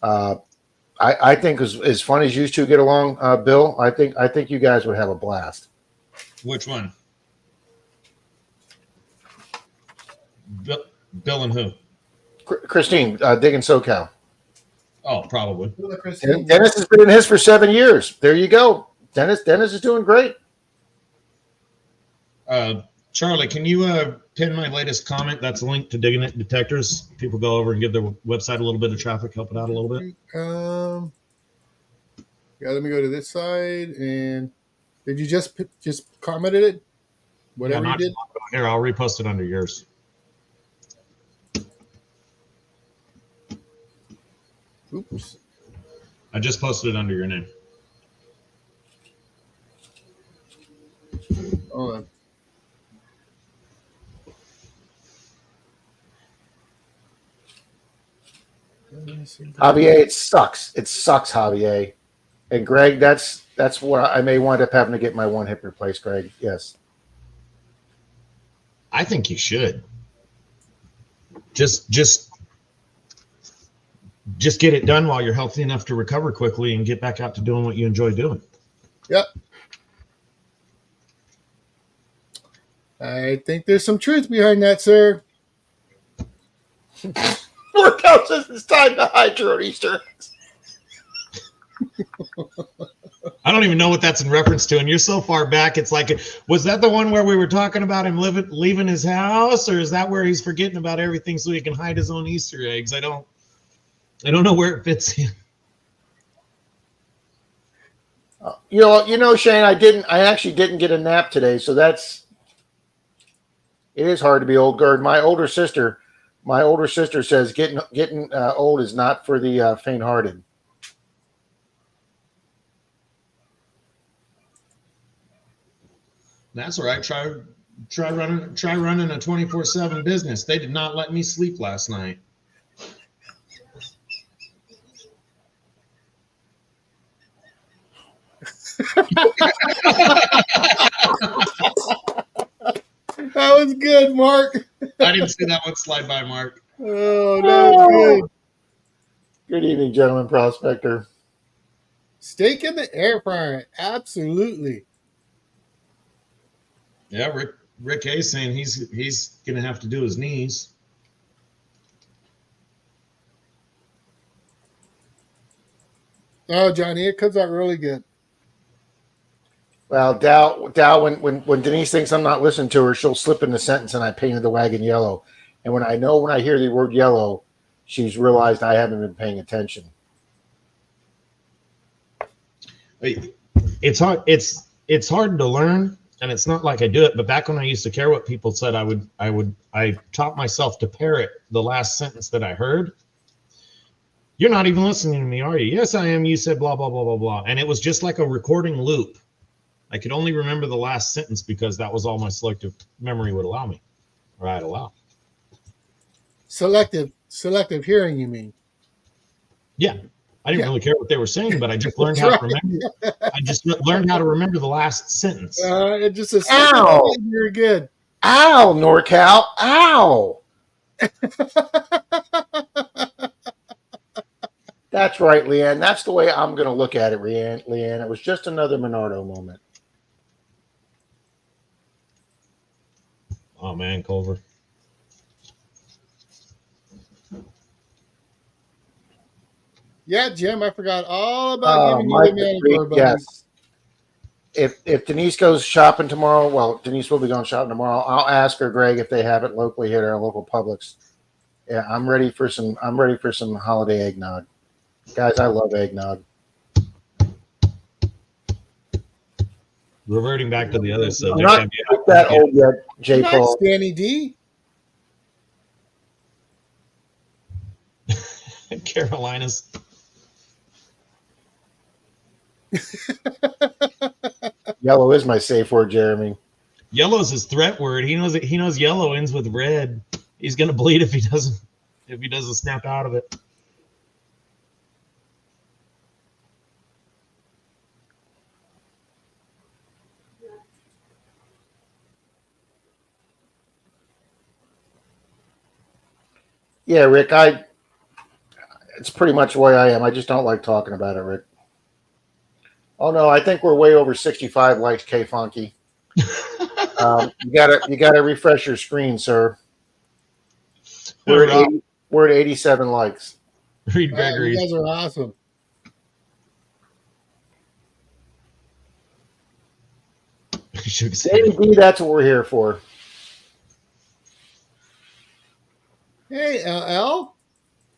Speaker 2: I think as fun as you two get along, Bill, I think you guys would have a blast.
Speaker 3: Which one? Bill and who?
Speaker 2: Christine, digging SoCal.
Speaker 3: Oh, probably.
Speaker 2: Dennis has been in his for 7 years. There you go. Dennis is doing great.
Speaker 3: Charlie, can you pin my latest comment? That's a link to Digging It Detectors. People go over and give their website a little bit of traffic, help it out a little bit.
Speaker 1: Yeah, let me go to this side. And did you just commented it? Whatever you did?
Speaker 3: Here, I'll repost it under yours.
Speaker 1: Oops.
Speaker 3: I just posted it under your name.
Speaker 1: Hold on.
Speaker 2: Javier, it sucks. It sucks, Javier. And Greg, that's what I may wind up having to get my one hip replaced, Greg. Yes.
Speaker 3: I think you should. Just get it done while you're healthy enough to recover quickly and get back out to doing what you enjoy doing.
Speaker 1: Yep. I think there's some truth behind that, sir.
Speaker 2: Workout says it's time to hide your own Easter eggs.
Speaker 3: I don't even know what that's in reference to, and you're so far back. It's like, was that the one where we were talking about him leaving his house, or is that where he's forgetting about everything so he can hide his own Easter eggs? I don't know where it fits in.
Speaker 2: You know, Shane, I actually didn't get a nap today, so it is hard to be old guard. My older sister says getting old is not for the faint-hearted.
Speaker 3: That's all right. Try running a 24/7 business. They did not let me sleep last night.
Speaker 1: That was good, Mark.
Speaker 3: I didn't see that one slide by, Mark.
Speaker 1: Oh, that was good.
Speaker 2: Good evening, gentlemen, prospector.
Speaker 1: Steak in the air fryer. Absolutely.
Speaker 3: Yeah, Rick A saying he's gonna have to do his knees.
Speaker 1: Oh, Johnny, it comes out really good.
Speaker 2: Well, Dow, when Denise thinks I'm not listening to her, she'll slip in the sentence, and I painted the wagon yellow. And when I hear the word yellow, she's realized I haven't been paying attention.
Speaker 3: It's hard. It's hard to learn, and it's not like I do it. But back when I used to care what people said, I taught myself to parrot the last sentence that I heard. You're not even listening to me, are you? Yes, I am. You said blah blah blah blah blah, and it was just like a recording loop. I could only remember the last sentence because that was all my selective memory would allow me, or I'd allow.
Speaker 1: Selective hearing, you mean?
Speaker 3: Yeah, I didn't really care what they were saying, but I just learned how to remember. I just learned how to remember the last sentence.
Speaker 1: Just a second.
Speaker 2: Ow!
Speaker 1: You're good.
Speaker 2: Ow, NorCal! Ow! That's right, Leanne. That's the way I'm going to look at it, Leanne. It was just another Monardo moment.
Speaker 3: Oh man, Culver.
Speaker 1: Yeah, Jim, I forgot all about giving you the manicure, buddy.
Speaker 2: Yes. If Denise goes shopping tomorrow, well, Denise will be going shopping tomorrow. I'll ask her, Greg, if they have it locally here at our local Publix. Yeah, I'm ready for some holiday eggnog. Guys, I love eggnog.
Speaker 3: Reverting back to the other subject.
Speaker 2: I'm not that old yet, J.
Speaker 1: Nice,
Speaker 2: Paul.
Speaker 1: Danny D.
Speaker 3: Carolinas.
Speaker 2: Yellow is my safe word, Jeremy.
Speaker 3: Yellow's his threat word. He knows it. He knows yellow ends with red. He's gonna bleed if he doesn't snap out of it.
Speaker 2: Yeah, Rick, it's pretty much the way I am. I just don't like talking about it, Rick. Oh no, I think we're way over 65 likes, K Funky. You gotta refresh your screen, sir. We're at 87 likes.
Speaker 3: Reed Gregory.
Speaker 1: You guys are awesome.
Speaker 2: Maybe that's what we're here for.
Speaker 1: Hey, LL.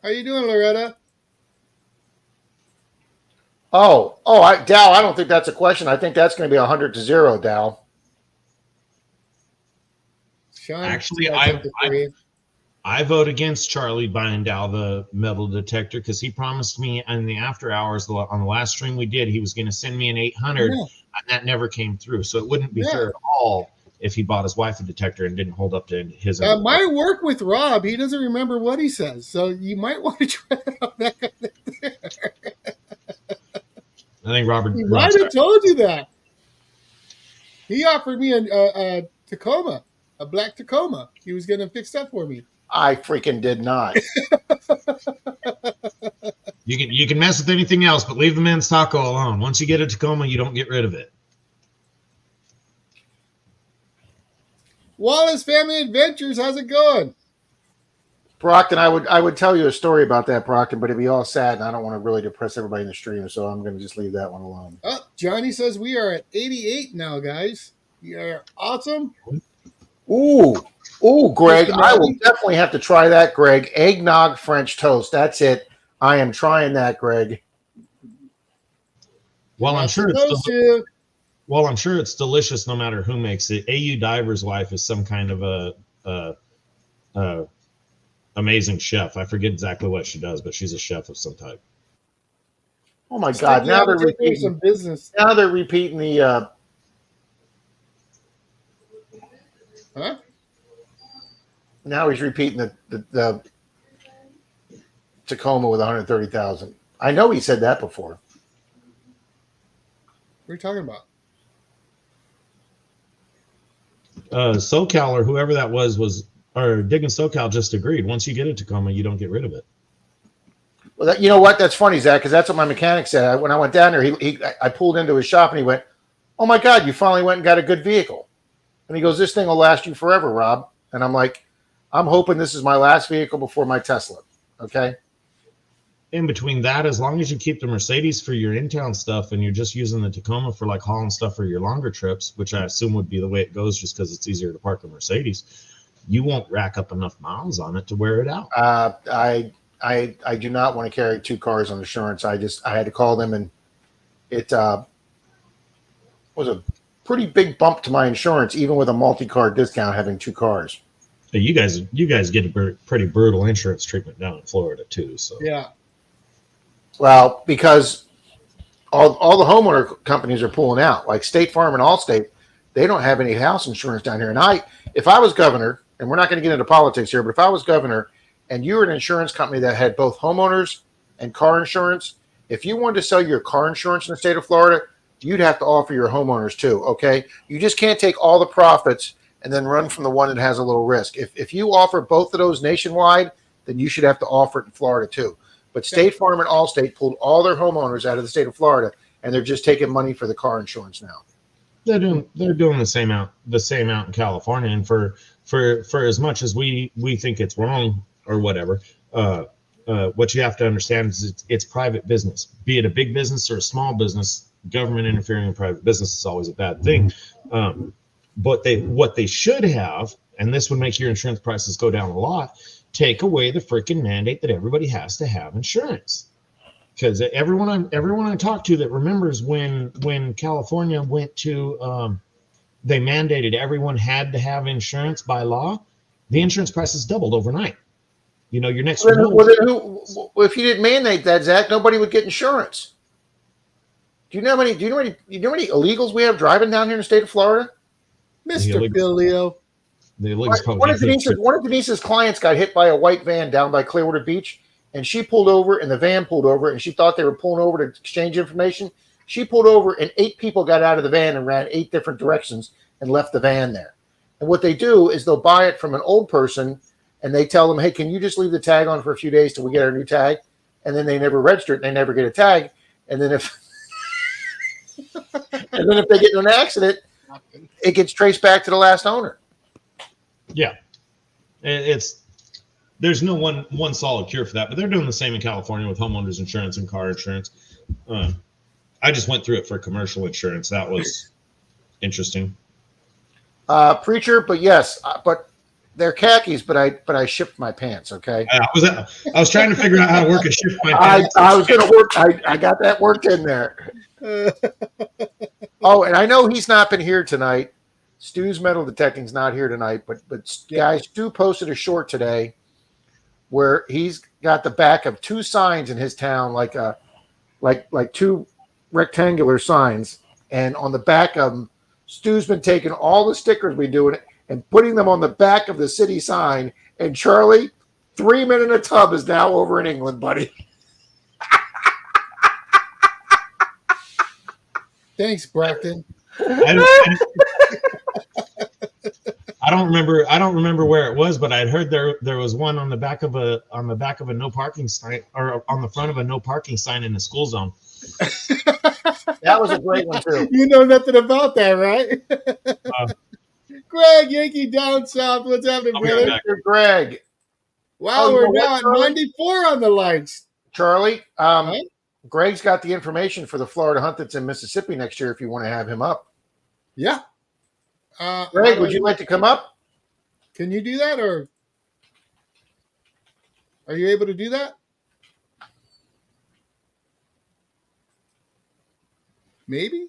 Speaker 1: How you doing, Loretta?
Speaker 2: Dow, I don't think that's a question. I think that's going to be 100-0, Dow.
Speaker 1: Sean,
Speaker 3: actually, I vote against Charlie buying Dow the metal detector because he promised me in the after hours on the last stream we did he was going to send me an 800, and that never came through. So it wouldn't be fair at all if he bought his wife a detector and didn't hold up to his.
Speaker 1: That might work with Rob. He doesn't remember what he says, so you might want to try out that guy there.
Speaker 3: I think Robert
Speaker 1: He might have told you that. He offered me a Tacoma, a black Tacoma. He was going to fix that for me.
Speaker 2: I freaking did not.
Speaker 3: You can mess with anything else, but leave the men's taco alone. Once you get a Tacoma, you don't get rid of it.
Speaker 1: Wallace Family Adventures, how's it going?
Speaker 2: Brockton, I would tell you a story about that, Brockton, but it'd be all sad, and I don't want to really depress everybody in the stream, so I'm going to just leave that one alone.
Speaker 1: Oh, Johnny says we are at 88 now, guys. We are awesome.
Speaker 2: Ooh, Greg, I will definitely have to try that, Greg. Eggnog French toast. That's it. I am trying that, Greg.
Speaker 3: Well, I'm sure it's delicious no matter who makes it. AU Diver's wife is some kind of a amazing chef. I forget exactly what she does, but she's a chef of some type.
Speaker 2: Oh my God! Now they're repeating
Speaker 1: some business.
Speaker 2: Now they're repeating the.
Speaker 1: Huh?
Speaker 2: Now he's repeating the Tacoma with 130,000. I know he said that before.
Speaker 1: What are you talking about?
Speaker 3: SoCal or whoever that was, or Digging SoCal just agreed. Once you get a Tacoma, you don't get rid of it.
Speaker 2: Well, you know what? That's funny, Zach, because that's what my mechanic said. When I went down there, I pulled into his shop and he went, "Oh my God, you finally went and got a good vehicle." And he goes, "This thing will last you forever, Rob." And I'm like, "I'm hoping this is my last vehicle before my Tesla." Okay.
Speaker 3: In between that, as long as you keep the Mercedes for your in-town stuff and you're just using the Tacoma for like hauling stuff for your longer trips, which I assume would be the way it goes just because it's easier to park a Mercedes, you won't rack up enough miles on it to wear it out.
Speaker 2: I do not want to carry two cars on insurance. I had to call them, and it was a pretty big bump to my insurance, even with a multi-car discount, having two cars.
Speaker 3: So you guys get a pretty brutal insurance treatment down in Florida too. So
Speaker 1: yeah.
Speaker 2: Well, because all the homeowner companies are pulling out, like State Farm and Allstate, they don't have any house insurance down here. And if I was governor, and we're not going to get into politics here, but if I was governor and you were an insurance company that had both homeowners and car insurance, if you wanted to sell your car insurance in the state of Florida, you'd have to offer your homeowners too, okay? You just can't take all the profits and then run from the one that has a little risk. If you offer both of those nationwide, then you should have to offer it in Florida too. But State Farm and Allstate pulled all their homeowners out of the state of Florida, and they're just taking money for the car insurance now.
Speaker 3: They're doing the same out in California, and for as much as we think it's wrong or whatever, what you have to understand is it's private business. Be it a big business or a small business, government interfering in private business is always a bad thing. But what they should have, and this would make your insurance prices go down a lot, take away the freaking mandate that everybody has to have insurance. Because everyone I talk to that remembers when California went to, they mandated everyone had to have insurance by law, the insurance prices doubled overnight. You know, your next
Speaker 2: if you didn't mandate that, Zach, nobody would get insurance. Do you know how many illegals we have driving down here in the state of Florida?
Speaker 1: Mr. Bill Leo.
Speaker 2: One of Denise's clients got hit by a white van down by Clearwater Beach, and she pulled over, and the van pulled over, and she thought they were pulling over to exchange information. She pulled over, and 8 people got out of the van and ran 8 different directions and left the van there. And what they do is they'll buy it from an old person, and they tell them, "Hey, can you just leave the tag on for a few days till we get our new tag?" And then they never register it, and they never get a tag. And then if they get in an accident, it gets traced back to the last owner.
Speaker 3: Yeah, there's no one solid cure for that, but they're doing the same in California with homeowners insurance and car insurance. I just went through it for commercial insurance. That was interesting.
Speaker 2: Preacher, but yes, but they're khakis. But I shipped my pants. Okay.
Speaker 3: I was trying to figure out how to work a shift my pants.
Speaker 2: I was going to work. I got that worked in there. Oh, and I know he's not been here tonight. Stu's Metal Detecting's not here tonight, but guys, Stu posted a short today where he's got the back of 2 signs in his town, like 2 rectangular signs, and on the back of them, Stu's been taking all the stickers we do and putting them on the back of the city sign. And Charlie, 3 Men in a Tub is now over in England, buddy.
Speaker 1: Thanks, Brockton.
Speaker 3: I don't remember where it was, but I'd heard there was one on the back of a no parking sign, or on the front of a no parking sign in the school zone.
Speaker 2: That was a great one too.
Speaker 1: You know nothing about that, right? Greg, Yankee down south. What's happening,
Speaker 3: I'll be
Speaker 1: brother?
Speaker 3: right back.
Speaker 2: Greg.
Speaker 1: Wow, we're now at 94 on the lights.
Speaker 2: Charlie, Greg's got the information for the Florida hunt that's in Mississippi next year if you want to have him up.
Speaker 1: Yeah.
Speaker 2: Greg, would you like to come up?
Speaker 1: Can you do that, or are you able to do that? Maybe.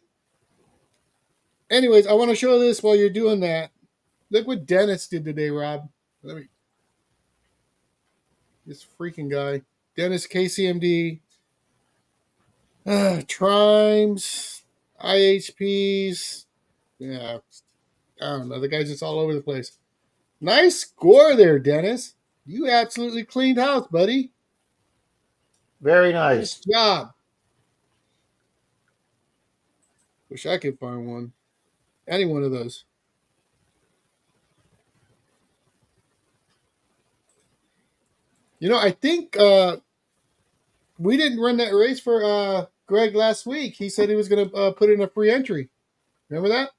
Speaker 1: Anyways, I want to show this while you're doing that. Look what Dennis did today, Rob. This freaking guy. Dennis, KCMD. Trimes. IHPs. Yeah. I don't know. The guy's just all over the place. Nice score there, Dennis. You absolutely cleaned house, buddy.
Speaker 2: Very nice.
Speaker 1: Good job. Wish I could find one. Any one of those. You know, I think we didn't run that race for Greg last week. He said he was going to put in a free entry. Remember that?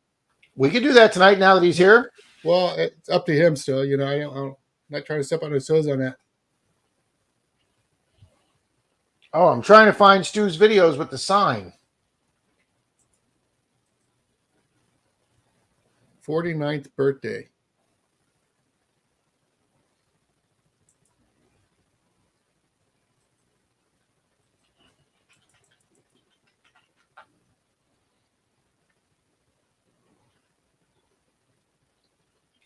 Speaker 2: We can do that tonight now that he's here.
Speaker 1: Well, it's up to him still. You know, I'm not trying to step on his toes on that.
Speaker 2: Oh, I'm trying to find Stu's videos with the sign.
Speaker 1: 49th birthday.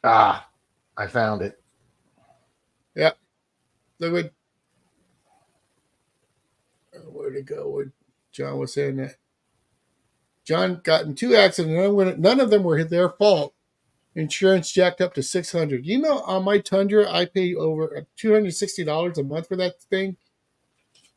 Speaker 2: Ah, I found it.
Speaker 1: Yeah. Look what. Where'd it go? What John was saying that. John got in 2 accidents. None of them were their fault. Insurance jacked up to $600. You know, on my Tundra, I pay over $260 a month for that thing.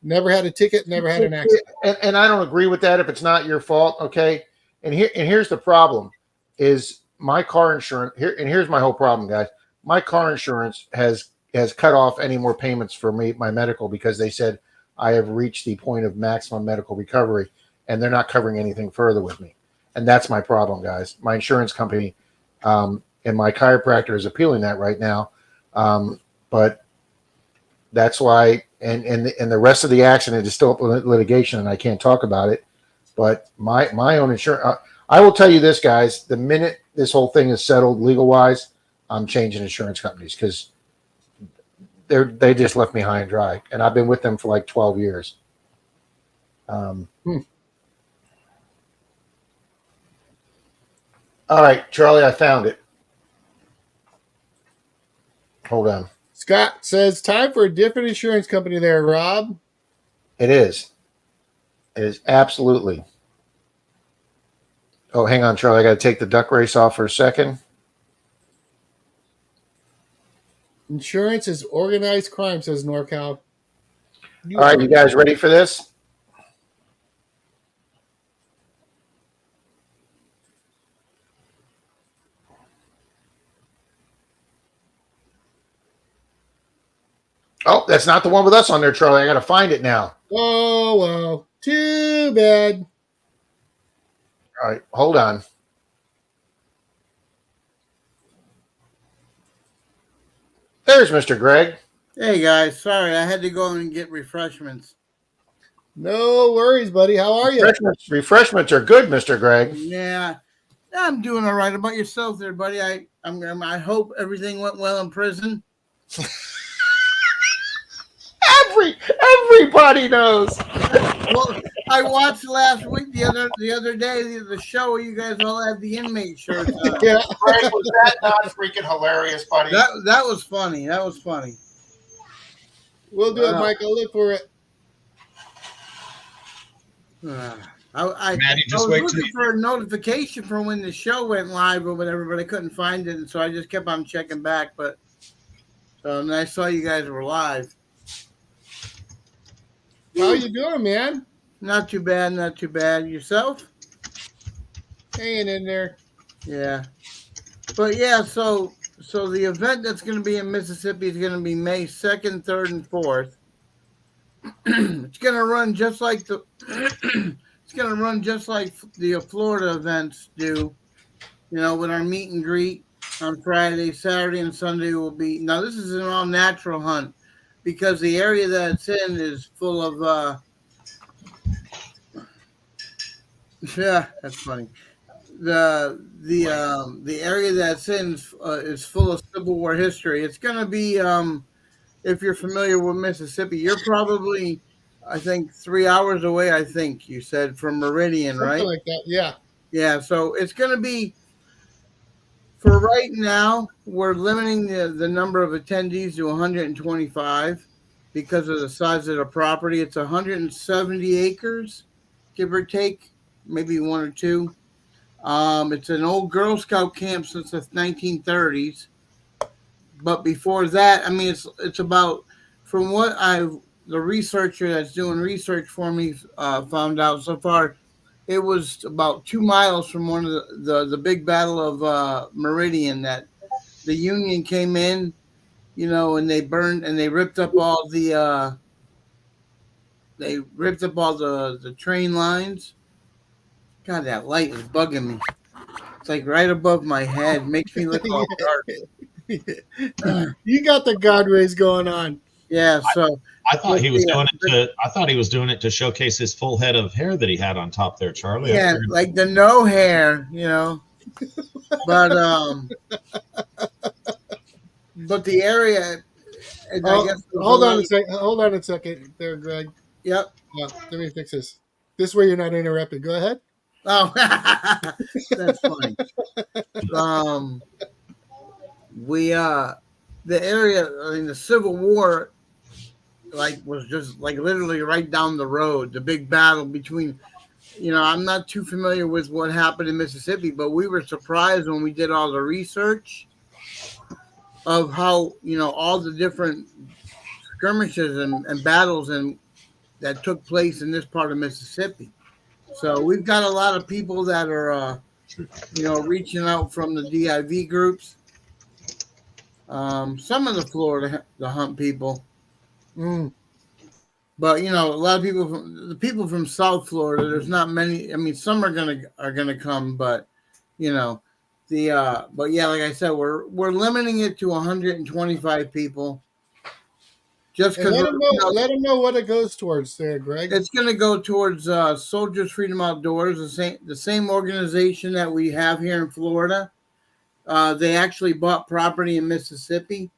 Speaker 1: Never had a ticket. Never had an accident.
Speaker 2: And I don't agree with that if it's not your fault. Okay. And here's the problem: is my car insurance here? And here's my whole problem, guys. My car insurance has cut off any more payments for me, my medical, because they said I have reached the point of maximum medical recovery, and they're not covering anything further with me. And that's my problem, guys. My insurance company and my chiropractor is appealing that right now. But that's why, and the rest of the accident is still up in litigation, and I can't talk about it. But my own insurance, I will tell you this, guys. The minute this whole thing is settled legal wise, I'm changing insurance companies because they just left me high and dry, and I've been with them for like 12 years. All right, Charlie, I found it. Hold on.
Speaker 1: Scott says, time for a different insurance company there, Rob.
Speaker 2: It is. It is absolutely. Oh, hang on, Charlie. I got to take the duck race off for a second.
Speaker 1: Insurance is organized crime, says NorCal.
Speaker 2: All right, you guys ready for this? Oh, that's not the one with us on there, Charlie. I got to find it now.
Speaker 1: Oh, well. Too bad.
Speaker 2: All right, hold on. There's Mr. Greg.
Speaker 5: Hey, guys. Sorry, I had to go and get refreshments.
Speaker 1: No worries, buddy. How are you?
Speaker 2: Refreshments are good, Mr. Greg.
Speaker 5: Yeah, I'm doing all right. About yourself there, buddy? I hope everything went well in prison.
Speaker 2: Everybody knows.
Speaker 5: Well, I watched last week, the other day, the show where you guys all had the inmate shirts on.
Speaker 1: Yeah.
Speaker 2: Greg, was that not freaking hilarious, buddy?
Speaker 5: That was funny. That was funny.
Speaker 1: We'll do it, Mike. I'll look for it.
Speaker 3: Maddie,
Speaker 5: I
Speaker 3: just
Speaker 5: was
Speaker 3: wait till
Speaker 5: looking for a notification for when the show went live or whatever, but I couldn't find it, and so I just kept on checking back. But so and I saw you guys were live.
Speaker 1: How you doing, man?
Speaker 5: Not too bad, not too bad. Yourself?
Speaker 1: Hanging in there.
Speaker 5: Yeah. But yeah, so the event that's going to be in Mississippi is going to be May 2nd, 3rd, and 4th. It's going to run just like the it's going to run just like the Florida events do. You know, with our meet and greet on Friday, Saturday, and Sunday will be. Now this is an all natural hunt because the area that it's in is full of yeah, that's funny. The area that's in is full of Civil War history. It's going to be if you're familiar with Mississippi, you're probably I think 3 hours away. I think you said from Meridian,
Speaker 1: Something
Speaker 5: right?
Speaker 1: like that. Yeah.
Speaker 5: Yeah. So it's going to be for right now. We're limiting the number of attendees to 125 because of the size of the property. It's 170 acres, give or take, maybe one or two. It's an old Girl Scout camp since the 1930s. But before that, I mean, it's about from what the researcher that's doing research for me found out so far, it was about 2 miles from one of the big battle of Meridian that the Union came in, you know, and they burned and they ripped up all the train lines. God, that light is bugging me. It's like right above my head, makes me look all dark.
Speaker 1: You got the God rays going on.
Speaker 5: Yeah, so
Speaker 3: I thought he was doing it to. I thought he was doing it to showcase his full head of hair that he had on top there, Charlie.
Speaker 5: yeah, like the no hair, you know. But the area, and I guess
Speaker 1: Hold on a second. Hold on a second, there, Greg.
Speaker 5: Yep.
Speaker 1: Let me fix this. This way you're not interrupted. Go ahead.
Speaker 5: Oh, that's funny. Um, we the area, I mean, the Civil War, like was just like literally right down the road. The big battle between, you know, I'm not too familiar with what happened in Mississippi, but we were surprised when we did all the research of how, you know, all the different skirmishes and battles and that took place in this part of Mississippi. So we've got a lot of people that are, you know, reaching out from the DIV groups. Some of the hunt people, but you know, a lot of people from South Florida. There's not many. I mean, some are gonna come, but you know, but yeah, like I said, we're limiting it to 125 people. Just because
Speaker 1: let them know what it goes towards there, Greg.
Speaker 5: it's going to go towards Soldiers Freedom Outdoors, the same organization that we have here in Florida. They actually bought property in Mississippi,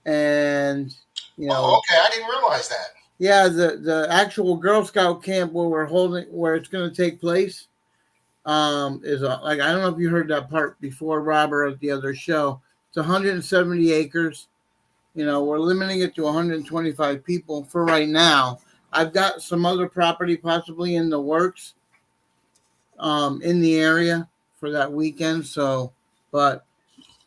Speaker 5: and you know.
Speaker 2: Oh, okay, I didn't realize that.
Speaker 5: Yeah, the actual Girl Scout camp where it's going to take place, is like I don't know if you heard that part before, Robert, at the other show. It's 170 acres. You know, we're limiting it to 125 people for right now. I've got some other property possibly in the works in the area for that weekend. So, but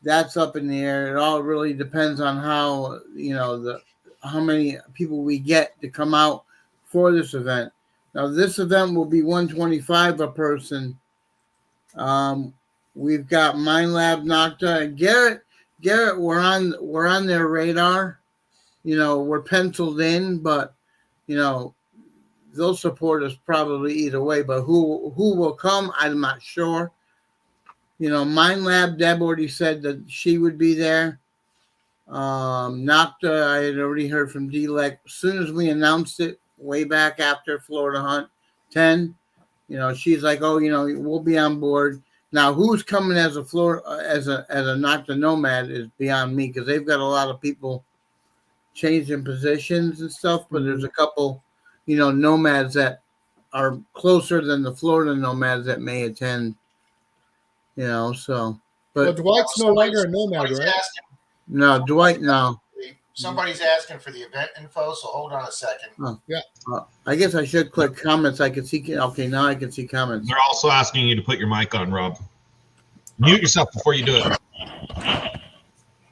Speaker 5: that's up in the air. It all really depends on how, you know, how many people we get to come out for this event. Now, this event will be 125 a person. We've got Mind Lab, Nocta, and Garrett, we're on their radar. You know, we're penciled in, but you know, they'll support us probably either way. But who will come, I'm not sure. You know, Mind Lab, Deb already said that she would be there. Nocta, I had already heard from D-Lec. As soon as we announced it, way back after Florida Hunt 10, you know, she's like, oh, you know, we'll be on board. Now, who's coming as a Nocta Nomad is beyond me because they've got a lot of people changing positions and stuff. But there's a couple, you know, nomads that are closer than the Florida nomads that may attend. You know, so. But
Speaker 1: Dwight's no longer a nomad, right?
Speaker 5: No, Dwight, no.
Speaker 2: Somebody's asking for the event info, so hold on a second.
Speaker 5: I guess I should click comments. I can see. Okay, now I can see comments.
Speaker 3: They're also asking you to put your mic on, Rob. Mute yourself before you do it.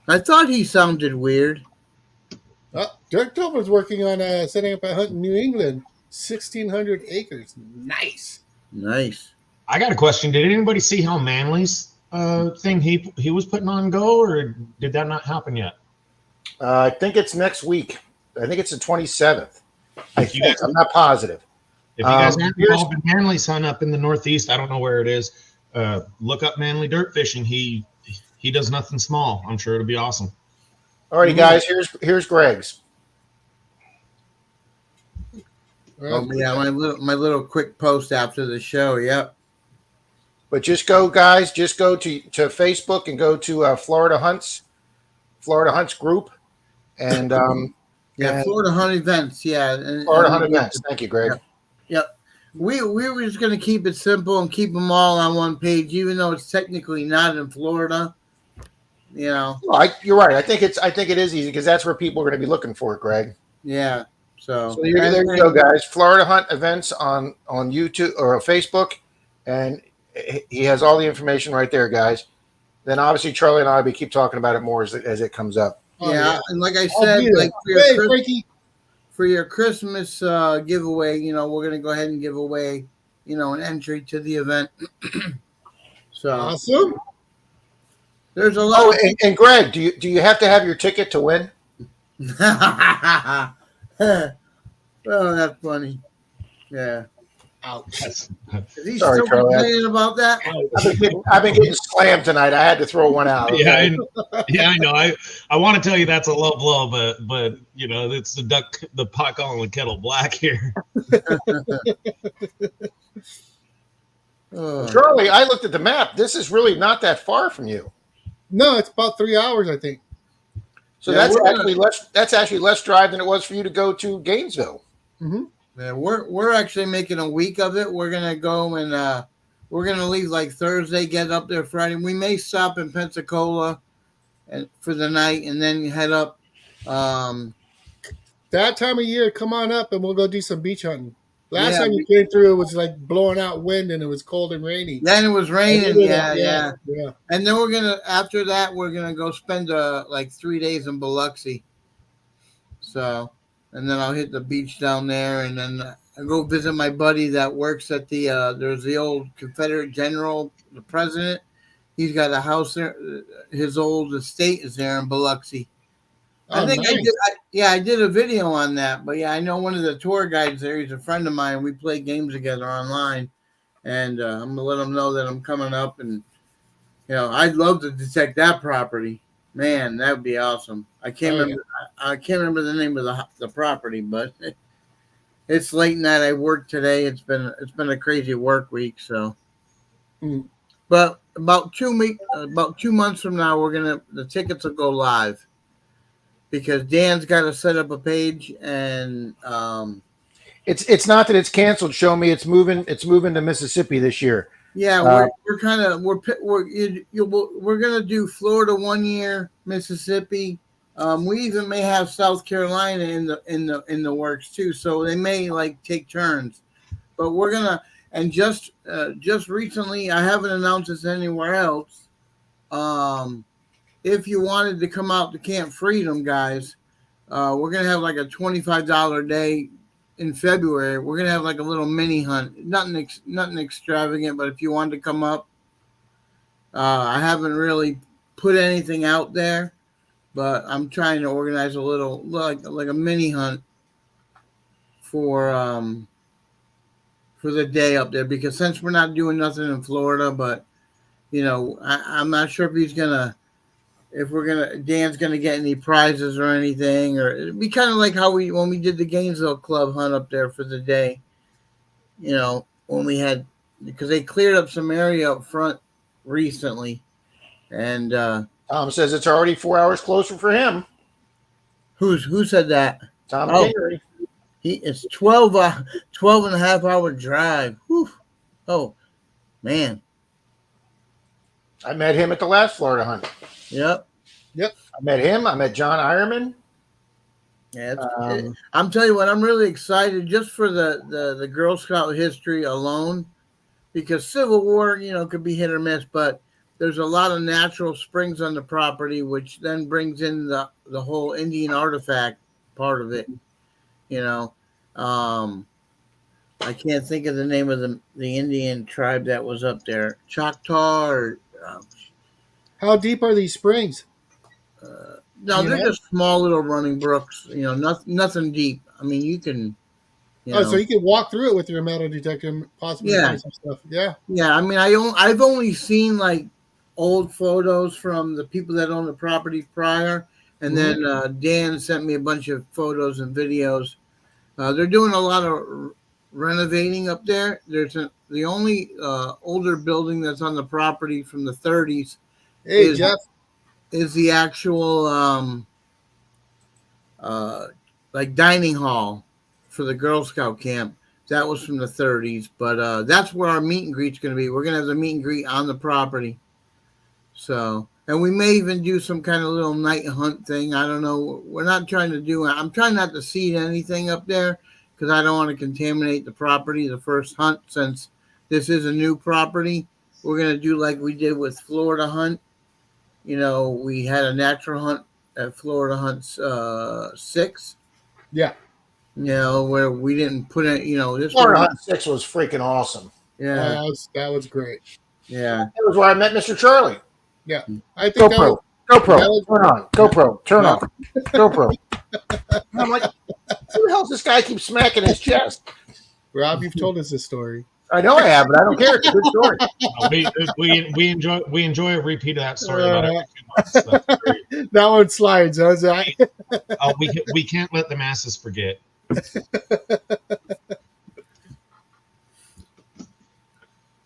Speaker 5: I thought he sounded weird.
Speaker 1: Dirk Tolman's working on setting up a hunt in New England, 1,600 acres. Nice.
Speaker 5: Nice.
Speaker 3: I got a question. Did anybody see how Manly's thing he was putting on go, or did that not happen yet?
Speaker 2: I think it's next week. I think it's the 27th. I'm not positive.
Speaker 3: If you guys aren't involved in Manly's hunt up in the Northeast, I don't know where it is. Look up Manly Dirt Fishing. He does nothing small. I'm sure it'll be awesome.
Speaker 2: Alrighty, guys. Here's Greg's.
Speaker 5: Oh yeah, my little quick post after the show. Yep.
Speaker 2: But just go, guys. Just go to Facebook and go to Florida Hunts group, and
Speaker 5: yeah, Florida Hunt Events. Yeah,
Speaker 2: Florida Hunt Events. Thank you, Greg.
Speaker 5: Yep. We were just going to keep it simple and keep them all on one page, even though it's technically not in Florida. You know.
Speaker 2: Well, you're right. I think it is easy because that's where people are going to be looking for it, Greg.
Speaker 5: Yeah. So
Speaker 2: there you go, guys. Florida Hunt Events on YouTube or Facebook, and he has all the information right there, guys. Then obviously Charlie and I will keep talking about it more as it comes up.
Speaker 5: Yeah, and like I said, like for your Christmas giveaway, you know, we're gonna go ahead and give away, you know, an entry to the event. So
Speaker 1: awesome.
Speaker 5: There's a lot.
Speaker 2: Oh, and Greg, do you have to have your ticket to win?
Speaker 5: Oh, that's funny. Yeah.
Speaker 1: Ouch.
Speaker 5: Is he
Speaker 2: Sorry,
Speaker 5: still
Speaker 2: Charlie.
Speaker 5: complaining about that?
Speaker 2: I've been getting slammed tonight. I had to throw one out. Okay?
Speaker 3: Yeah, I know. I want to tell you that's a low blow, but you know, it's the pot calling the kettle black here.
Speaker 2: Charlie, I looked at the map. This is really not that far from you.
Speaker 1: No, it's about 3 hours, I think.
Speaker 2: So yeah, that's actually less drive than it was for you to go to Gainesville.
Speaker 1: Mm-hmm.
Speaker 5: Yeah, we're actually making a week of it. We're gonna go and we're gonna leave like Thursday, get up there Friday. We may stop in Pensacola and for the night, and then head up.
Speaker 1: That time of year, come on up and we'll go do some beach hunting. Last time you came through, it was like blowing out wind and it was cold and rainy.
Speaker 5: Then it was raining. Yeah.
Speaker 1: Yeah. And
Speaker 5: then after that, we're gonna go spend like 3 days in Biloxi. So. And then I'll hit the beach down there, and then I go visit my buddy that works at there's the old Confederate general, the president. He's got a house there. His old estate is there in Biloxi. I think nice. I did a video on that. But yeah, I know one of the tour guides there. He's a friend of mine. We play games together online, and I'm gonna let him know that I'm coming up. And you know, I'd love to detect that property. Man, that would be awesome. I can't remember the name of the property, but it's late night. I worked today. It's been a crazy work week. So, but about 2 months from now, the tickets will go live because Dan's got to set up a page, and
Speaker 2: it's not that it's canceled. Show me it's moving to Mississippi this year.
Speaker 5: Yeah, we're gonna do Florida 1 year, Mississippi. We even may have South Carolina in the works too, so they may like take turns. But we're gonna, and just recently, I haven't announced this anywhere else. If you wanted to come out to Camp Freedom, guys, we're gonna have like a $25 day. In February, we're gonna have like a little mini hunt, nothing extravagant, but if you wanted to come up, I haven't really put anything out there, but I'm trying to organize a little like a mini hunt for the day up there because since we're not doing nothing in Florida, but you know, I'm not sure if Dan's gonna get any prizes or anything, or it'd be kind of like how when we did the Gainesville Club hunt up there for the day, you know, when we had because they cleared up some area up front recently, and
Speaker 2: Tom says it's already 4 hours closer for him.
Speaker 5: Who said that?
Speaker 2: Tom Kingery.
Speaker 5: It's 12 and a half hour drive. Whew. Oh man,
Speaker 2: I met him at the last Florida hunt.
Speaker 5: Yep.
Speaker 2: I met him. I met John Ironman.
Speaker 5: Yeah,
Speaker 2: Um,
Speaker 5: I'm telling you what, I'm really excited just for the Girl Scout history alone, because Civil War, could be hit or miss, but there's a lot of natural springs on the property, which then brings in the whole Indian artifact part of it. You know, um, I can't think of the name of the Indian tribe that was up there, Choctaw or
Speaker 1: How deep are these springs? Do
Speaker 5: no,
Speaker 1: you
Speaker 5: they're
Speaker 1: know?
Speaker 5: just small little running brooks. Nothing deep. I mean, you can, you
Speaker 1: Oh, so
Speaker 5: know,
Speaker 1: you can walk through it with your metal detector and possibly
Speaker 5: yeah.
Speaker 1: find some stuff. Yeah.
Speaker 5: Yeah, I mean, I've only seen like old photos from the people that own the property prior, and
Speaker 1: Mhm.
Speaker 5: then Dan sent me a bunch of photos and videos. They're doing a lot of renovating up there. The only older building that's on the property from the 30s
Speaker 1: Hey,
Speaker 5: is
Speaker 1: Jeff.
Speaker 5: the actual uh, like dining hall for the Girl Scout camp. That was from the 30s, but that's where our meet and greet's going to be. We're going to have the meet and greet on the property. So, and we may even do some kind of little night hunt thing. I don't know. We're not trying to do. I'm trying not to seed anything up there because I don't want to contaminate the property the first hunt, since this is a new property. We're going to do like we did with Florida Hunt. We had a natural hunt at Florida Hunt 6.
Speaker 1: Yeah.
Speaker 5: Where we didn't put it. This
Speaker 2: Florida
Speaker 5: one.
Speaker 2: Hunt 6 was freaking awesome.
Speaker 5: Yeah,
Speaker 1: That was great.
Speaker 5: yeah.
Speaker 2: That was where I met Mr. Charlie.
Speaker 1: Yeah. I think that was
Speaker 2: GoPro,
Speaker 1: that
Speaker 2: GoPro,
Speaker 1: was
Speaker 2: turn on. GoPro, turn off. GoPro. And I'm like, who the hell does this guy keep smacking his chest?
Speaker 1: Rob, you've told us this story.
Speaker 2: I know I have, but I don't care. It's a good story.
Speaker 3: We enjoy a repeat of that story about every 2 months. That's great.
Speaker 1: That one slides, huh, Zach?
Speaker 3: We can't let the masses forget.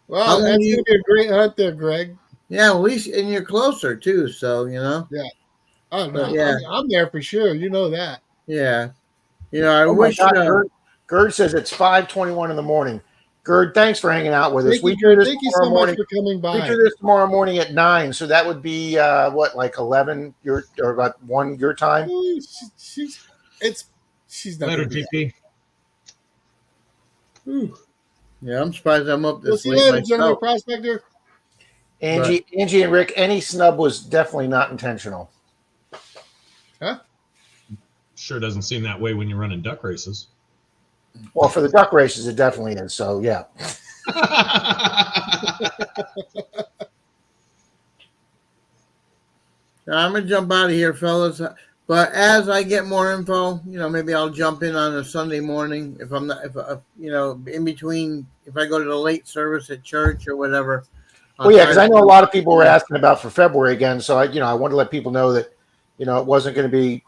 Speaker 1: Wow, that's going to be a great hunt there, Greg.
Speaker 5: Yeah, at least, and you're closer too, so
Speaker 1: Yeah. Oh, no,
Speaker 5: But yeah,
Speaker 1: I'm there for sure. You know that.
Speaker 5: yeah. I
Speaker 2: Oh my
Speaker 5: wish.
Speaker 2: God, Gerd says it's 5:21 in the morning. Gerd, thanks for hanging out with us.
Speaker 1: Thank you,
Speaker 2: We do
Speaker 1: Greg.
Speaker 2: this
Speaker 1: Thank you
Speaker 2: tomorrow
Speaker 1: so much
Speaker 2: morning.
Speaker 1: for coming
Speaker 2: We
Speaker 1: by.
Speaker 2: do this tomorrow morning at 9, so that would be what, like 11 or about 1 your time.
Speaker 1: Ooh, she's not
Speaker 3: Letter
Speaker 1: going to be.
Speaker 3: GP.
Speaker 5: Yeah, I'm surprised I'm up
Speaker 1: We'll
Speaker 5: this
Speaker 1: see you
Speaker 5: late
Speaker 1: later, gentlemen.
Speaker 5: myself.
Speaker 1: Prospector.
Speaker 2: Angie and Rick, any snub was definitely not intentional.
Speaker 1: Huh?
Speaker 3: Sure doesn't seem that way when you're running duck races.
Speaker 2: Well, for the duck races, it definitely is. So yeah.
Speaker 5: I'm gonna jump out of here, fellas. But as I get more info, maybe I'll jump in on a Sunday morning if I'm not, if in between, if I go to the late service at church or whatever.
Speaker 2: Well, yeah, because I know a lot of people were asking about for February again. So I wanted to let people know that, it wasn't going to be,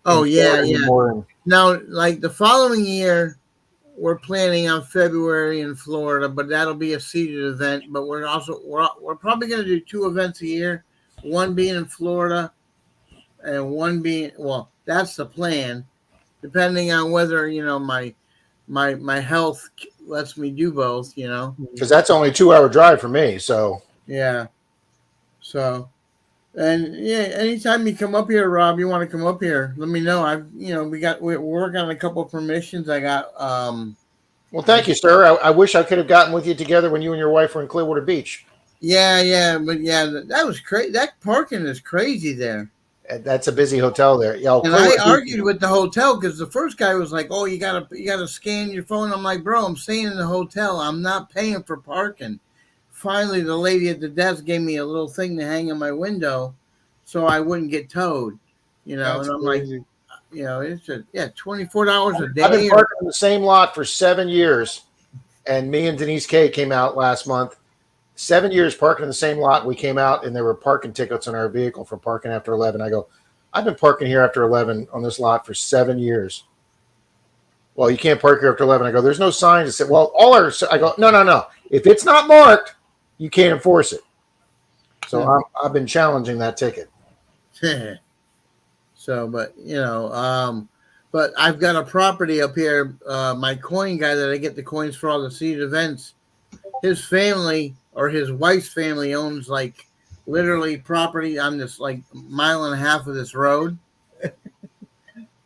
Speaker 5: Oh yeah,
Speaker 2: anymore.
Speaker 5: Now, like the following year, we're planning on February in Florida, but that'll be a seated event. But we're probably going to do 2 events a year, one being in Florida, and one being, well, that's the plan, depending on whether my health lets me do both.
Speaker 2: Because that's only a 2-hour drive for me. So
Speaker 5: Yeah. So, and yeah, anytime you come up here, Rob, you want to come up here, let me know. We're working on a couple of permissions. I got,
Speaker 2: well, thank you, sir. I wish I could have gotten with you together when you and your wife were in Clearwater Beach.
Speaker 5: yeah, but yeah, that was crazy. That parking is crazy there.
Speaker 2: That's a busy hotel there. Yeah,
Speaker 5: And I argued with the hotel because the first guy was like, "Oh, you gotta scan your phone." I'm like, "Bro, I'm staying in the hotel. I'm not paying for parking." Finally, the lady at the desk gave me a little thing to hang in my window, so I wouldn't get towed.
Speaker 1: That's
Speaker 5: And I'm
Speaker 1: crazy.
Speaker 5: like, it's $24 a day.
Speaker 2: I've been parking in the same lot for 7 years, and me and Denise K came out last month. 7 years parking in the same lot. We came out, and there were parking tickets on our vehicle for parking after 11. I go, I've been parking here after 11 on this lot for 7 years. Well, you can't park here after 11. I go, there's no sign to say, well, I go, no. If it's not marked, you can't enforce it. So I've been challenging that ticket.
Speaker 5: So, but I've got a property up here. My coin guy that I get the coins for all the seated events, his family or his wife's family owns like literally property on this like 1.5 miles of this road.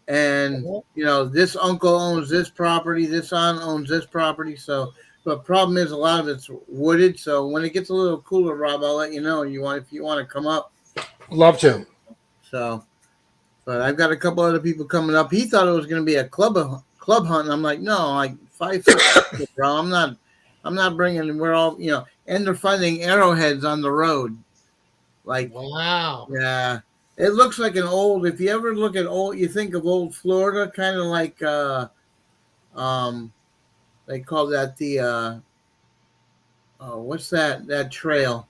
Speaker 5: and this uncle owns this property, this aunt owns this property. So, but problem is a lot of it's wooded. So when it gets a little cooler, Rob, I'll let you know. If you want to come up.
Speaker 2: Love to.
Speaker 5: So, but I've got a couple other people coming up. He thought it was going to be a club hunt. And I'm like, no, like 5, 6 people, bro. I'm not bringing. We're all and they're finding arrowheads on the road. Like,
Speaker 1: wow.
Speaker 5: Yeah. It looks like an old, if you ever look at you think of old Florida, kind of like, they call that the, what's that trail?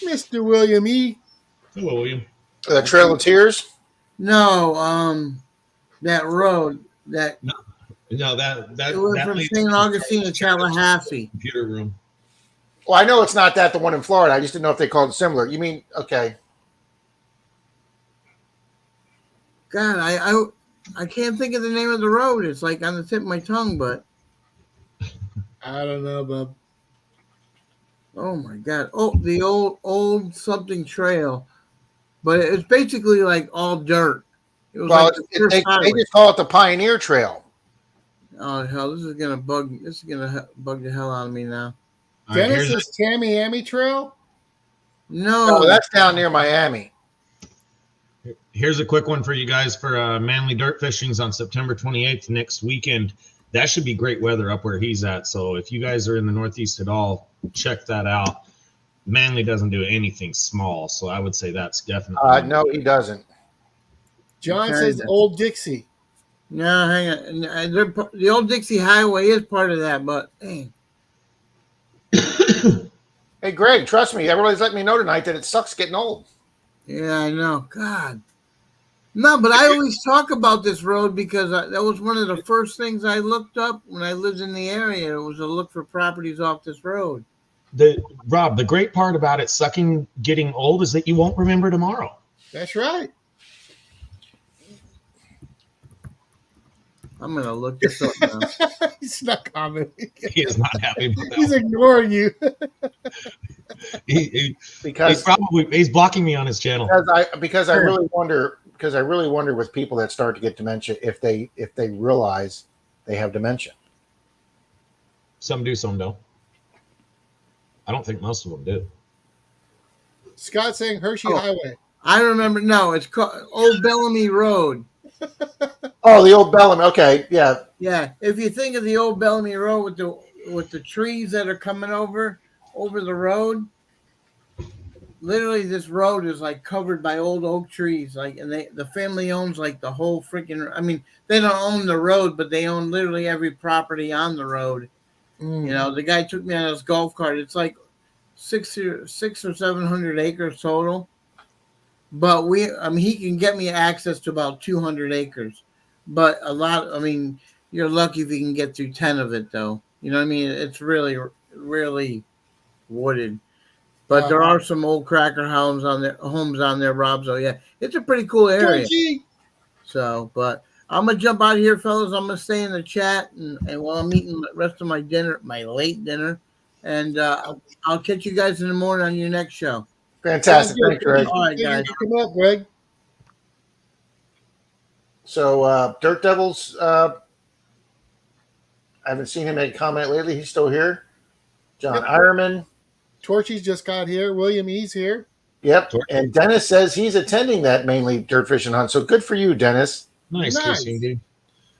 Speaker 1: Mr. William E.
Speaker 3: Hello, William.
Speaker 2: The Trail of Tears.
Speaker 5: No, that road that
Speaker 3: No, that
Speaker 5: it went from St. Augustine to Tallahassee.
Speaker 3: Computer room.
Speaker 2: Well, I know it's not the one in Florida. I just didn't know if they called it similar. You mean, okay.
Speaker 5: God, I can't think of the name of the road. It's like on the tip of my tongue, but
Speaker 1: I don't know, bub.
Speaker 5: oh my God. Oh, the old something trail. But it's basically like all dirt. It was like
Speaker 2: they just call it the Pioneer Trail.
Speaker 5: Oh hell, this is gonna bug the hell out of me now.
Speaker 1: Dennis's Tamiami Trail?
Speaker 5: No,
Speaker 2: that's down near Miami.
Speaker 3: Here's a quick one for you guys for Manly Dirt Fishings on September 28th next weekend. That should be great weather up where he's at. So if you guys are in the Northeast at all, check that out. Manly doesn't do anything small, so I would say that's definitely.
Speaker 2: No, he doesn't.
Speaker 1: John says Old Dixie.
Speaker 5: No, hang on. The Old Dixie Highway is part of that, but dang.
Speaker 2: Hey, Greg, trust me. Everybody's letting me know tonight that it sucks getting old.
Speaker 5: Yeah, I know. God. No, but I always talk about this road because that was one of the first things I looked up when I lived in the area. It was to look for properties off this road.
Speaker 3: Rob, the great part about it getting old is that you won't remember tomorrow.
Speaker 1: That's right.
Speaker 5: I'm gonna look this up now.
Speaker 1: He's not commenting.
Speaker 3: He is not happy about that.
Speaker 1: He's ignoring you.
Speaker 3: He's blocking me on his channel.
Speaker 2: Because I really wonder with people that start to get dementia if they realize they have dementia.
Speaker 3: Some do, some don't. I don't think most of them do.
Speaker 1: Scott saying Hershey Highway.
Speaker 5: I remember. No, it's called Old Bellamy Road.
Speaker 2: Oh, the Old Bellamy. Okay, yeah.
Speaker 5: Yeah, if you think of the Old Bellamy Road with the trees that are coming over the road, literally this road is like covered by old oak trees. Like, and the family owns like the whole freaking. I mean, they don't own the road, but they own literally every property on the road. The guy took me on his golf cart. It's like 600 or 700 acres total. But he can get me access to about 200 acres. But you're lucky if you can get through 10 of it, though. You know what I mean? It's really, really wooded. But there are some old cracker homes on there, Rob. So, yeah, it's a pretty cool area.
Speaker 1: Georgie.
Speaker 5: So, but I'm going to jump out of here, fellas. I'm going to stay in the chat and while I'm eating the rest of my dinner, my late dinner. And I'll catch you guys in the morning on your next show.
Speaker 2: Fantastic. Thanks, Greg.
Speaker 5: All right, guys.
Speaker 1: Come up, Greg.
Speaker 2: So, Dirt Devils, I haven't seen him make a comment lately. He's still here. John Ironman.
Speaker 1: Torchy's just got here. William E's here.
Speaker 2: Yep. And Dennis says he's attending that mainly dirt fishing hunt. So good for you, Dennis.
Speaker 3: Nice. Dude.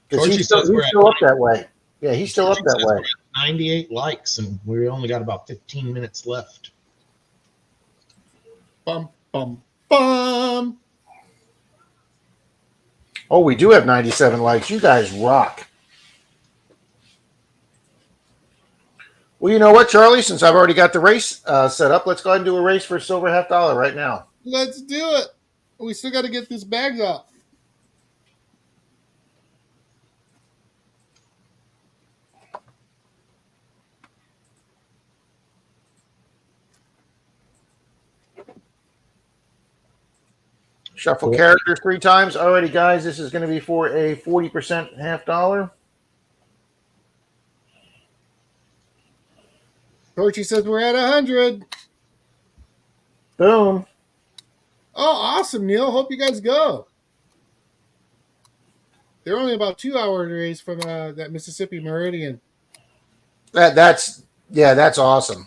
Speaker 2: Because he's still up that way. Yeah, he's still up that way.
Speaker 3: 98 likes, and we only got about 15 minutes left.
Speaker 1: Bum, bum, bum.
Speaker 2: Oh, we do have 97 likes. You guys rock. Well, you know what, Charlie? Since I've already got the race set up, let's go ahead and do a race for a silver $50 right now.
Speaker 1: Let's do it. We still got to get this bag up.
Speaker 2: Shuffle characters 3 times. Alrighty, guys, this is going to be for a 40% $50.
Speaker 1: Torchy says we're at 100.
Speaker 2: Boom.
Speaker 1: Oh, awesome, Neil. Hope you guys go. They're only about 2 hours away from that Mississippi Meridian.
Speaker 2: That's awesome.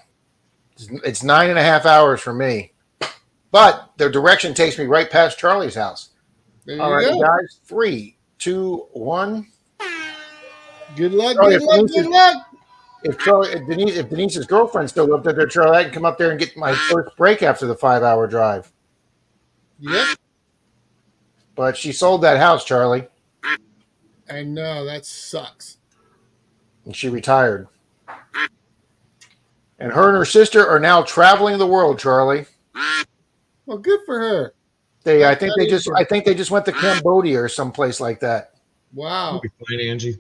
Speaker 2: It's 9.5 hours for me, but the direction takes me right past Charlie's house.
Speaker 1: There
Speaker 2: All
Speaker 1: you
Speaker 2: right,
Speaker 1: go.
Speaker 2: guys. 3, 2, 1.
Speaker 1: Good luck.
Speaker 2: Charlie,
Speaker 1: Good luck. Good luck.
Speaker 2: if Denise's girlfriend still lived up there, Charlie, I can come up there and get my first break after the 5-hour drive.
Speaker 1: Yep.
Speaker 2: But she sold that house, Charlie,
Speaker 1: I know that sucks.
Speaker 2: and she retired. And her and her sister are now traveling the world, Charlie.
Speaker 1: Well, good for her.
Speaker 2: I think they just went to Cambodia or someplace like that.
Speaker 1: Wow.
Speaker 3: You'll be fine, Angie.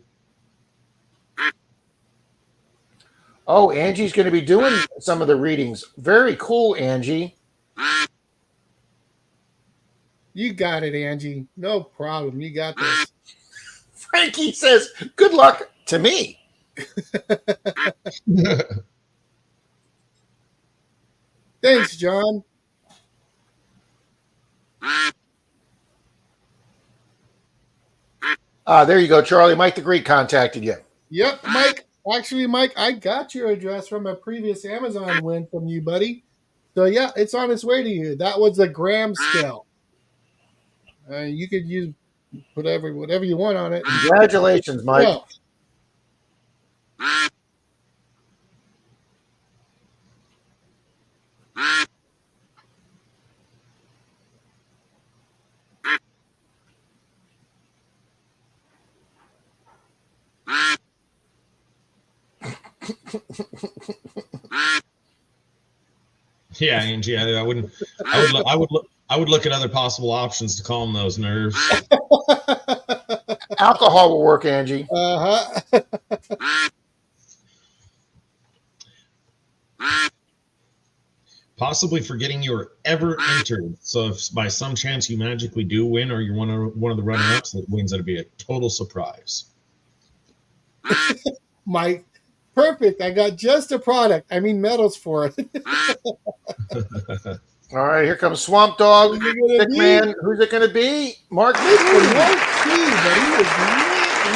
Speaker 2: Oh, Angie's going to be doing some of the readings. Very cool, Angie.
Speaker 1: You got it, Angie. No problem. You got this.
Speaker 2: Frankie says, "Good luck to me."
Speaker 1: Thanks, John.
Speaker 2: There you go, Charlie. Mike the Greek contacted you.
Speaker 1: Yep, Mike. Actually, Mike, I got your address from a previous Amazon win from you, buddy. So yeah, it's on its way to you. That was a gram scale. You could use whatever you want on it.
Speaker 2: Congratulations, Mike.
Speaker 1: Well,
Speaker 3: Yeah, Angie, I wouldn't. I would look at other possible options to calm those nerves.
Speaker 2: Alcohol will work, Angie.
Speaker 1: uh-huh.
Speaker 3: Possibly forgetting you were ever entered. So if by some chance you magically do win, or you're one of the runner-ups that wins, that'd be a total surprise.
Speaker 1: Mike, perfect. I got just a product. I mean medals for it.
Speaker 2: All right, here comes Swamp Dog,
Speaker 1: Who's it gonna
Speaker 2: Thick
Speaker 1: be?
Speaker 2: Man. Who's it going to be? Mark.
Speaker 1: But he was not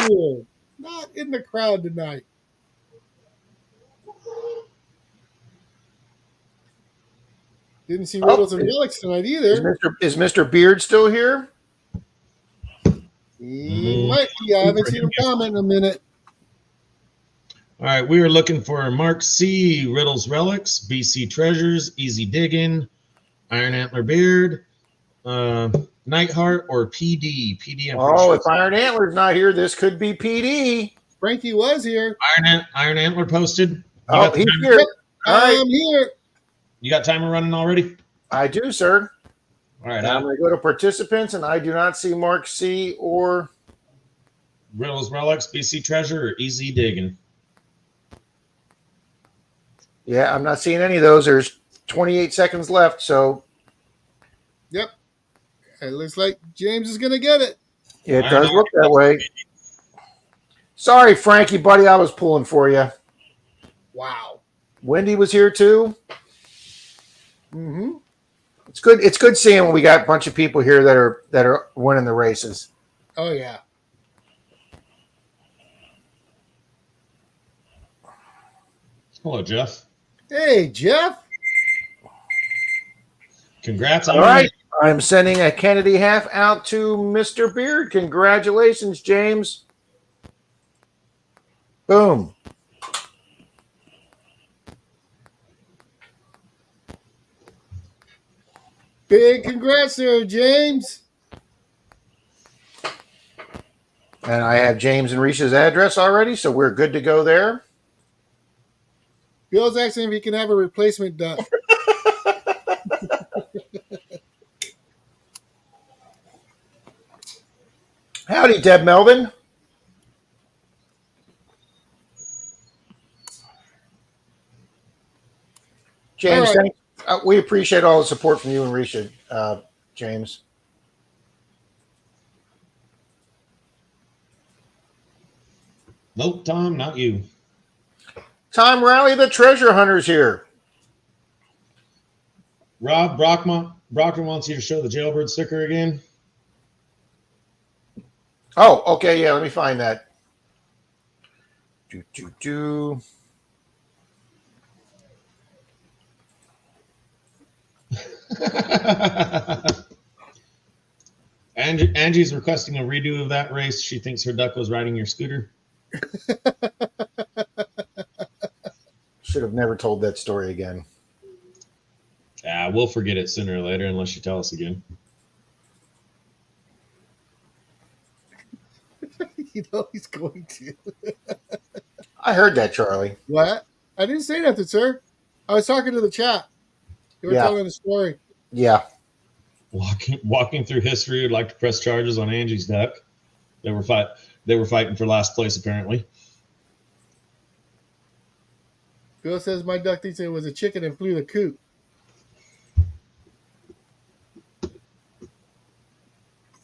Speaker 1: here. Not in the crowd tonight. Didn't see Riddles and Relics tonight either.
Speaker 2: Is Mr. Beard still here?
Speaker 1: He might be. I haven't seen him comment in a minute.
Speaker 3: All right, we are looking for Mark C, Riddles Relics, BC Treasures, Easy Diggin', Iron Antler Beard, Nightheart, or PD. PD.
Speaker 2: If Iron Antler's not here, this could be PD.
Speaker 1: Frankie was here.
Speaker 3: Iron Antler posted.
Speaker 2: He's here. All right.
Speaker 1: I'm here.
Speaker 3: You got timer running already?
Speaker 2: I do, sir.
Speaker 3: All right,
Speaker 2: I'm going to go to participants, and I do not see Mark C or
Speaker 3: Riddles Relics, BC Treasure, or Easy Diggin'.
Speaker 2: Yeah, I'm not seeing any of those. There's 28 seconds left, so
Speaker 1: Yep. It looks like James is going to get it.
Speaker 2: it does look that way. Sorry, Frankie, buddy, I was pulling for you.
Speaker 1: Wow.
Speaker 2: Wendy was here too.
Speaker 1: Mm-hmm.
Speaker 2: It's good. It's good seeing when we got a bunch of people here that are winning the races.
Speaker 1: Oh, yeah.
Speaker 3: Hello, Jeff.
Speaker 1: Hey, Jeff.
Speaker 3: Congrats.
Speaker 2: All right. I'm sending a Kennedy half out to Mr. Beard. Congratulations, James. Boom.
Speaker 1: Big congrats there, James.
Speaker 2: And I have James and Risha's address already, so we're good to go there.
Speaker 1: Bill's asking if he can have a replacement done.
Speaker 2: Howdy, Deb Melvin. James,
Speaker 1: All right.
Speaker 2: we appreciate all the support from you and Risha, James.
Speaker 3: Nope, Tom, not you.
Speaker 2: Tom Riley, the treasure hunter's here.
Speaker 3: Rob Brockman wants you to show the jailbird sticker again.
Speaker 2: Oh, okay, yeah. Let me find that. Do.
Speaker 3: Angie's requesting a redo of that race. She thinks her duck was riding your scooter.
Speaker 2: Should have never told that story again.
Speaker 3: We'll forget it sooner or later unless you tell us again.
Speaker 1: You know he's going to.
Speaker 2: I heard that, Charlie.
Speaker 1: What? I didn't say nothing, sir. I was talking to the chat. They were
Speaker 2: Yeah.
Speaker 1: telling a story.
Speaker 2: Yeah.
Speaker 3: Walking through history, would like to press charges on Angie's duck. They were fighting for last place apparently.
Speaker 1: Bill says my duck thinks it was a chicken and flew the coop.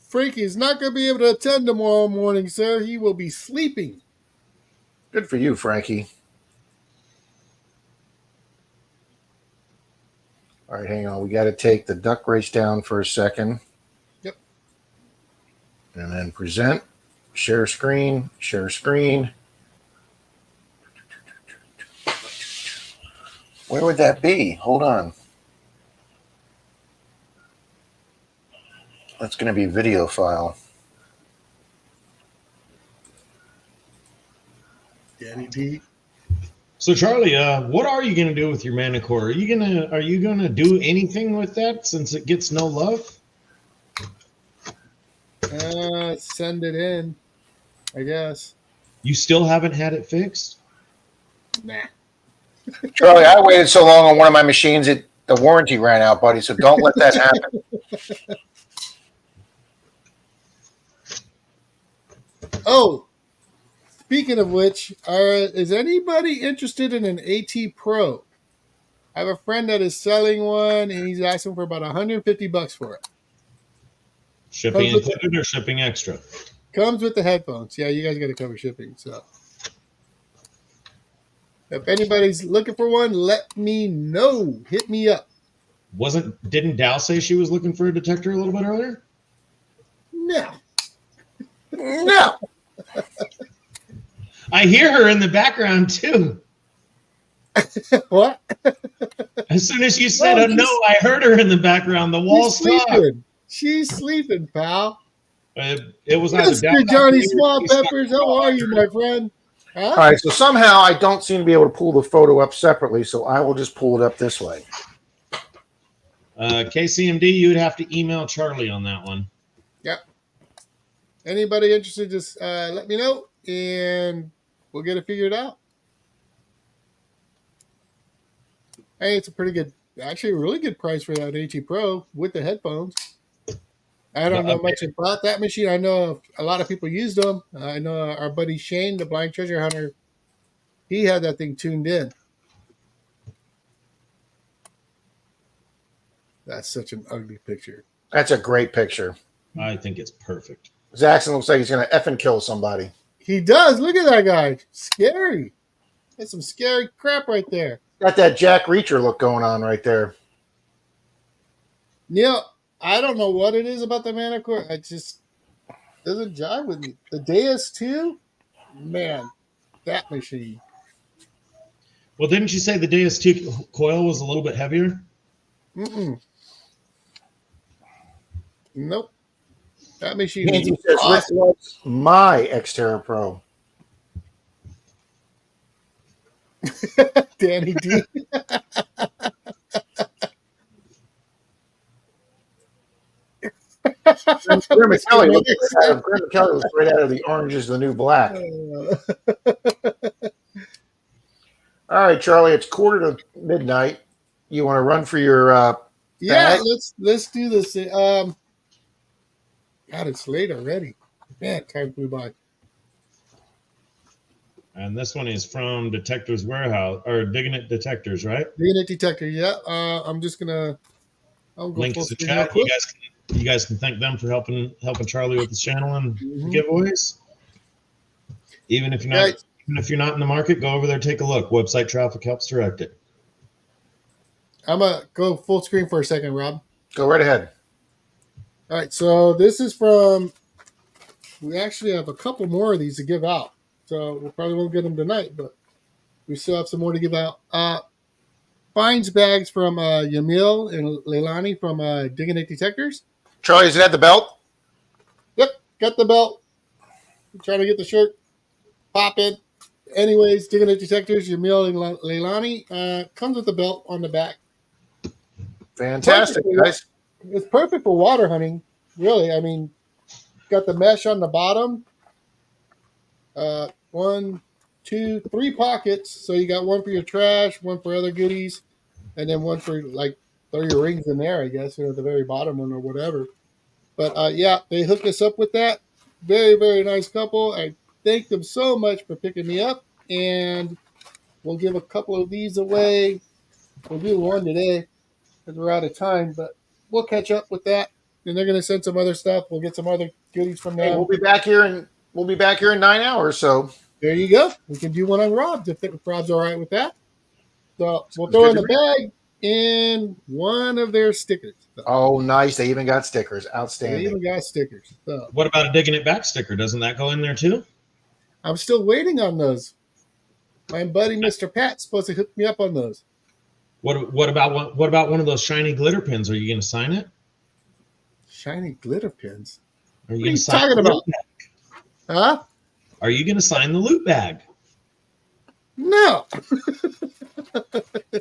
Speaker 1: Frankie is not going to be able to attend tomorrow morning, sir. He will be sleeping.
Speaker 2: Good for you, Frankie. All right, hang on. We got to take the duck race down for a second.
Speaker 1: Yep.
Speaker 2: And then present, share screen, share screen. Where would that be? Hold on. That's going to be video file.
Speaker 1: Daddy D.
Speaker 3: So Charlie, what are you gonna do with your Manicore? Are you gonna do anything with that since it gets no love?
Speaker 1: Send it in, I guess.
Speaker 3: You still haven't had it fixed?
Speaker 1: Nah.
Speaker 2: Charlie, I waited so long on one of my machines, the warranty ran out, buddy. So don't let that happen.
Speaker 1: Oh, speaking of which, is anybody interested in an AT Pro? I have a friend that is selling one, and he's asking for about $150 for it.
Speaker 3: Shipping included or shipping extra?
Speaker 1: Comes with the headphones. Yeah, you guys got to cover shipping. So, if anybody's looking for one, let me know. Hit me up.
Speaker 3: Didn't Dow say she was looking for a detector a little bit earlier?
Speaker 1: No.
Speaker 2: No.
Speaker 3: I hear her in the background too.
Speaker 1: What?
Speaker 3: As soon as you said, no, I heard her in the background. The walls
Speaker 1: sleeping. She's sleeping, pal.
Speaker 3: It was either
Speaker 1: Mr. Johnny Small Peppers. How are you, my friend? Huh?
Speaker 2: All right, so somehow I don't seem to be able to pull the photo up separately, so I will just pull it up this way.
Speaker 3: KCMD, you'd have to email Charlie on that one.
Speaker 1: Yep. Anybody interested, just let me know, and we'll get it figured out. Hey, it's a pretty good, actually a really good price for that AT Pro with the headphones. I don't know much about that machine. I know a lot of people used them. I know our buddy Shane, the blind treasure hunter, he had that thing tuned in. That's such an ugly picture.
Speaker 2: That's a great picture.
Speaker 3: I think it's perfect.
Speaker 2: Jackson looks like he's going to effing kill somebody.
Speaker 1: He does. Look at that guy. Scary. That's some scary crap right there.
Speaker 2: Got that Jack Reacher look going on right there.
Speaker 1: Neil, I don't know what it is about the Manicore. It just doesn't jive with me. The Deus 2, man, that machine.
Speaker 3: Well, didn't you say the Deus 2 coil was a little bit heavier?
Speaker 1: Nope. That machine
Speaker 2: Andy
Speaker 1: is
Speaker 2: says,
Speaker 1: awesome.
Speaker 2: what's my Xterra Pro?
Speaker 1: Danny D.
Speaker 2: Grim Kelly looks right out of the Orange is the New Black. All right, Charlie, it's 1:45. You want to run for your
Speaker 1: yeah,
Speaker 2: bag?
Speaker 1: let's do this. God, it's late already. Man, time flew by.
Speaker 3: And this one is from Detectors Warehouse, or Digging It Detectors, right?
Speaker 1: Digging It Detector, yeah. I'm just gonna
Speaker 3: link in the chat. You guys can thank them for helping Charlie with the channel and the giveaways. Even if you're not in the market, go over there, take a look. Website traffic helps direct it.
Speaker 1: I'm gonna go full screen for a second, Rob.
Speaker 2: Go right ahead.
Speaker 1: All right, so this is from we actually have a couple more of these to give out. So we probably won't get them tonight, but we still have some more to give out. Finds bags from Yamil and Leilani from Digging at Detectors.
Speaker 2: Charlie, is that the belt?
Speaker 1: Yep, got the belt. Trying to get the shirt. Pop it. Anyways, Digging at Detectors, Yamil and Leilani comes with the belt on the back.
Speaker 2: Fantastic, guys.
Speaker 1: It's perfect for water hunting, really. I mean, got the mesh on the bottom. 1, 2, 3 pockets. So you got one for your trash, one for other goodies, and then one for like throw your rings in there, I guess, the very bottom one or whatever. But yeah, they hooked us up with that. Very, very nice couple. I thank them so much for picking me up, and we'll give a couple of these away. We'll do one today because we're out of time, but we'll catch up with that. And they're going to send some other stuff. We'll get some other goodies from them.
Speaker 2: Hey, we'll be back here in 9 hours. So
Speaker 1: there you go. We can do one on Rob's if Rob's all right with that. So we'll throw in the bag in one of their stickers. So,
Speaker 2: oh, nice. They even got stickers.
Speaker 1: they
Speaker 2: Outstanding.
Speaker 1: even got stickers. So
Speaker 3: What about a Digging It Back sticker? Doesn't that go in there too?
Speaker 1: I'm still waiting on those. My buddy Mr. Pat's supposed to hook me up on those.
Speaker 3: What about one of those shiny glitter pins? Are you going to sign it?
Speaker 1: Shiny glitter pins.
Speaker 3: Are you
Speaker 1: What are
Speaker 3: going
Speaker 1: you
Speaker 3: to sign
Speaker 1: talking
Speaker 3: the
Speaker 1: about?
Speaker 3: loot bag?
Speaker 1: Huh?
Speaker 3: Are you going to sign the loot bag?
Speaker 1: No.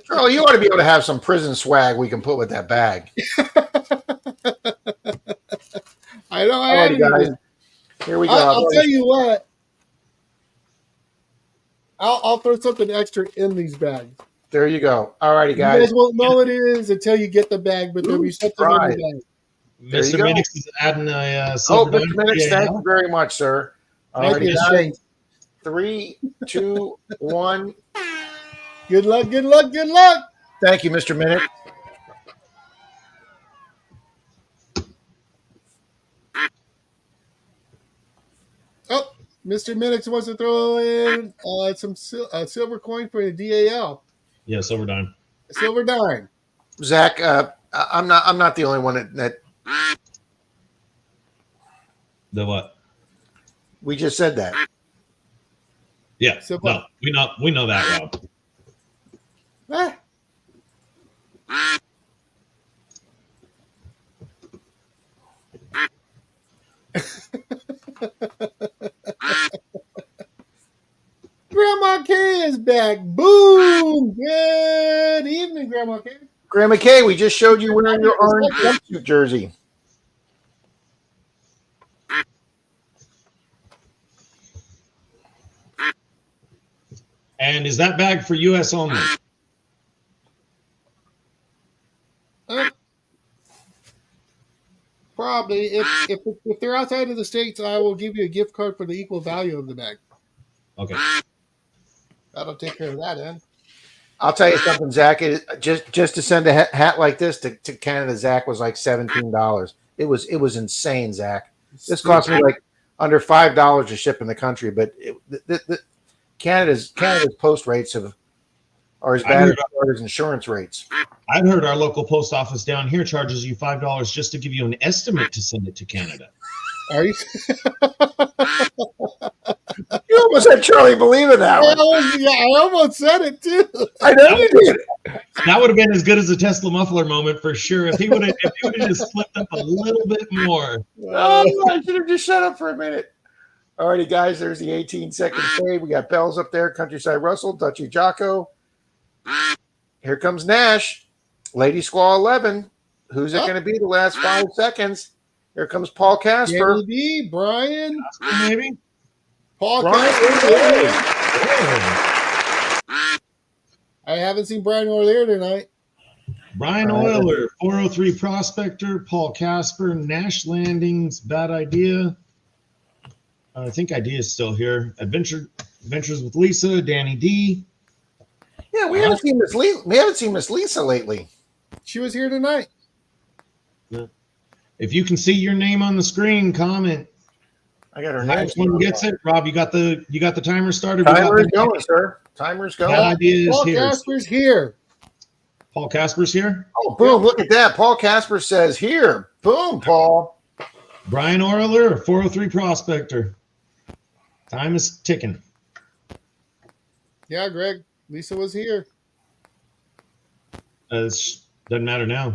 Speaker 2: Charlie, you ought to be able to have some prison swag we can put with that bag.
Speaker 1: I don't
Speaker 2: All
Speaker 1: have
Speaker 2: righty,
Speaker 1: anything.
Speaker 2: guys. Here we go.
Speaker 1: I'll tell you what. I'll throw something extra in these bags.
Speaker 2: There you go. All righty,
Speaker 1: You
Speaker 2: guys.
Speaker 1: guys won't know what it is until you get the bag, but there'll be something in
Speaker 2: surprise.
Speaker 1: the bag.
Speaker 2: There you
Speaker 3: Mr.
Speaker 2: go.
Speaker 3: Minix is adding a
Speaker 2: Oh,
Speaker 3: silver
Speaker 2: Mr.
Speaker 3: dime
Speaker 2: Minix,
Speaker 3: for
Speaker 2: thank
Speaker 3: JL.
Speaker 2: you very much, sir. All
Speaker 1: Thank
Speaker 2: righty,
Speaker 1: you,
Speaker 2: guys.
Speaker 1: Shane.
Speaker 2: 3, 2, 1.
Speaker 1: Good luck, good luck, good luck.
Speaker 2: Thank you, Mr. Minix.
Speaker 1: Oh, Mr. Minix wants to throw in some silver coin for the DAL.
Speaker 3: Yeah, silver dime.
Speaker 1: A silver dime.
Speaker 2: Zach, I'm not the only one that
Speaker 3: The what?
Speaker 2: we just said that.
Speaker 3: Yeah.
Speaker 1: So
Speaker 3: No, we know that, Rob.
Speaker 1: Ah. Grandma K is back. Boom. Good evening, Grandma K.
Speaker 2: Grandma Kay, we just showed you wearing your orange jumpsuit jersey.
Speaker 3: And is that bag for U.S. only?
Speaker 1: Probably. If they're outside of the States, I will give you a gift card for the equal value of the bag.
Speaker 3: Okay.
Speaker 1: That'll take care of that end.
Speaker 2: I'll tell you something, Zach. Just to send a hat like this to Canada, Zach, was like $17. It was insane, Zach. This cost me like under $5 to ship in the country, but Canada's post rates are as bad as Florida's insurance rates.
Speaker 3: I've heard our local post office down here charges you $5 just to give you an estimate to send it to Canada.
Speaker 1: Are you?
Speaker 2: You almost had Charlie believe in that one.
Speaker 1: I almost said it too.
Speaker 2: I know you did.
Speaker 3: That would have been as good as a Tesla muffler moment for sure. If he would have just flipped up a little bit more.
Speaker 2: Oh, I should have just shut up for a minute. Alrighty, guys, there's the 18-second fade. We got Bells up there, Countryside Russell, Dutchy Jocko. Here comes Nash. Lady Squaw 11. Who's it going to be the last 5 seconds? Here comes Paul Casper.
Speaker 1: Danny D, Brian.
Speaker 3: Maybe?
Speaker 1: Paul
Speaker 2: Brian,
Speaker 1: Casper. I haven't seen Brian over there tonight.
Speaker 3: Brian Euler, 403 Prospector, Paul Casper, Nash Landings, Bad Idea. I think Idea is still here. Adventures with Lisa, Danny D.
Speaker 2: Yeah, we haven't seen Miss Lisa lately.
Speaker 1: She was here tonight.
Speaker 3: If you can see your name on the screen, comment.
Speaker 2: I got her
Speaker 3: Next
Speaker 2: name.
Speaker 3: one gets it. Rob, you got the timer started.
Speaker 2: Timer's going, sir. Timer's
Speaker 3: Bad
Speaker 2: going.
Speaker 3: Idea is
Speaker 1: Paul
Speaker 3: here.
Speaker 1: Casper's here.
Speaker 3: Paul Casper's here.
Speaker 2: Oh, boom! Look at that. Paul Casper says here. Boom, Paul.
Speaker 3: Brian Orler, 403 Prospector. Time is ticking.
Speaker 1: Yeah, Greg. Lisa was here.
Speaker 3: Doesn't matter now.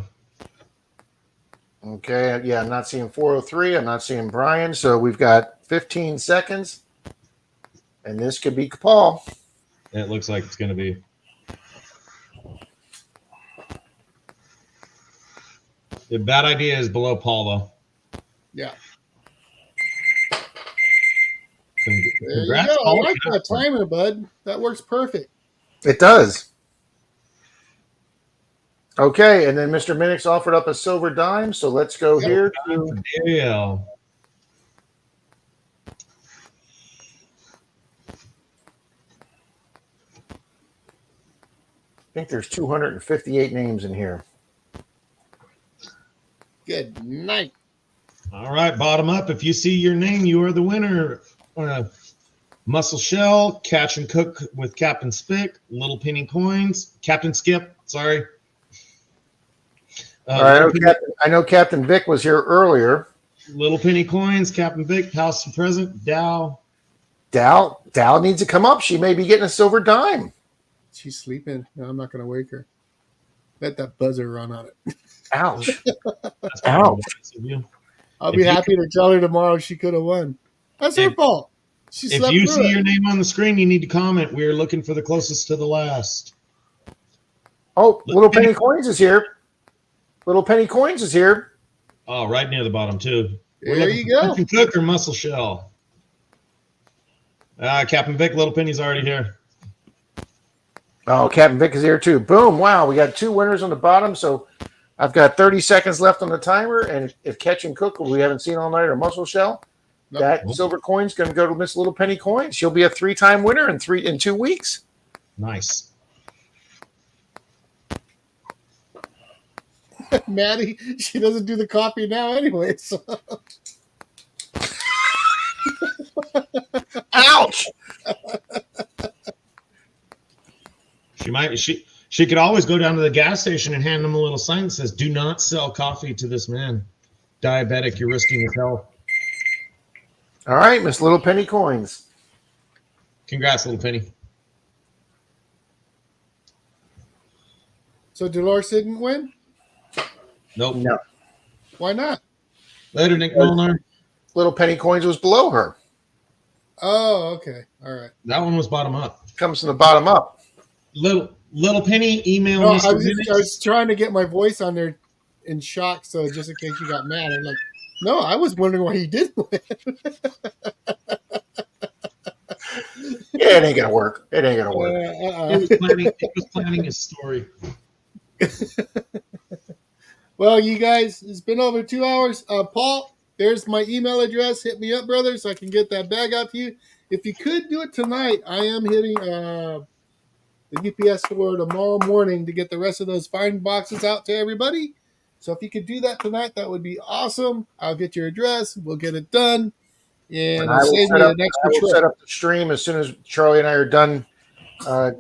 Speaker 2: Okay, yeah, I'm not seeing 403. I'm not seeing Brian. So we've got 15 seconds, and this could be Paul.
Speaker 3: It looks like it's going to be. The bad idea is below Paul, though.
Speaker 1: Yeah.
Speaker 3: Congrats,
Speaker 1: there you go.
Speaker 3: Paul.
Speaker 1: I like that timing, bud. That works perfect.
Speaker 2: It does. Okay, and then Mr. Minix offered up a silver dime, so let's go here to
Speaker 3: Dario.
Speaker 2: I think there's 258 names in here.
Speaker 1: Good night.
Speaker 3: All right, bottom up. If you see your name, you are the winner. Muscle Shell, Catch and Cook with Captain Spick, Little Penny Coins, Captain Skip, sorry.
Speaker 2: All right, I know Captain Vic was here earlier.
Speaker 3: Little Penny Coins, Captain Vic, House of Present, Dow.
Speaker 2: Dow needs to come up. She may be getting a silver dime.
Speaker 1: She's sleeping. No, I'm not going to wake her. Let that buzzer run on it.
Speaker 2: Ouch.
Speaker 3: That's
Speaker 2: Ouch.
Speaker 1: I'll be happy to tell her tomorrow she could have won. That's her fault. She
Speaker 3: if
Speaker 1: slept
Speaker 3: you
Speaker 1: through
Speaker 3: see
Speaker 1: it.
Speaker 3: your name on the screen, you need to comment. We're looking for the closest to the last.
Speaker 2: Oh, Little Penny Coins is here. Little Penny Coins is here.
Speaker 3: Oh, right near the bottom, too.
Speaker 1: There you go.
Speaker 3: Captain Cook or Muscle Shell? Captain Vic, Little Penny's already here.
Speaker 2: Oh, Captain Vic is here, too. Boom. Wow, we got two winners on the bottom, so I've got 30 seconds left on the timer, and if Catch and Cook, who we haven't seen all night, or Muscle Shell, that silver coin's going to go to Miss Little Penny Coin. She'll be a 3-time winner in 2 weeks.
Speaker 3: Nice.
Speaker 1: Maddie, she doesn't do the coffee now anyway. So.
Speaker 2: Ouch!
Speaker 3: She could always go down to the gas station and hand them a little sign that says, "Do not sell coffee to this man. Diabetic, you're risking his health."
Speaker 2: All right, Miss Little Penny Coins.
Speaker 3: Congrats, Little Penny.
Speaker 1: So Dolores didn't win?
Speaker 3: Nope.
Speaker 2: No.
Speaker 1: Why not?
Speaker 3: Later, Nick Molnar.
Speaker 2: Little Penny Coins was below her.
Speaker 1: Oh, okay. All right.
Speaker 3: That one was bottom up.
Speaker 2: Comes from the bottom up.
Speaker 3: Little Penny, email
Speaker 1: No,
Speaker 3: Mr. Minix.
Speaker 1: I was trying to get my voice on there in shock, so just in case you got mad. I'm like, no, I was wondering why he did win.
Speaker 2: Yeah, it ain't gonna work. It ain't gonna work.
Speaker 3: He was planning his story.
Speaker 1: Well, you guys, it's been over 2 hours. Paul, there's my email address. Hit me up, brother, so I can get that bag out to you. If you could do it tonight, I am hitting the UPS store tomorrow morning to get the rest of those fine boxes out to everybody. So if you could do that tonight, that would be awesome. I'll get your address. We'll get it done. And
Speaker 2: I
Speaker 1: I'll
Speaker 2: will
Speaker 1: save
Speaker 2: set
Speaker 1: you
Speaker 2: up,
Speaker 1: an extra
Speaker 2: I will
Speaker 1: trip.
Speaker 2: set up the stream as soon as Charlie and I are done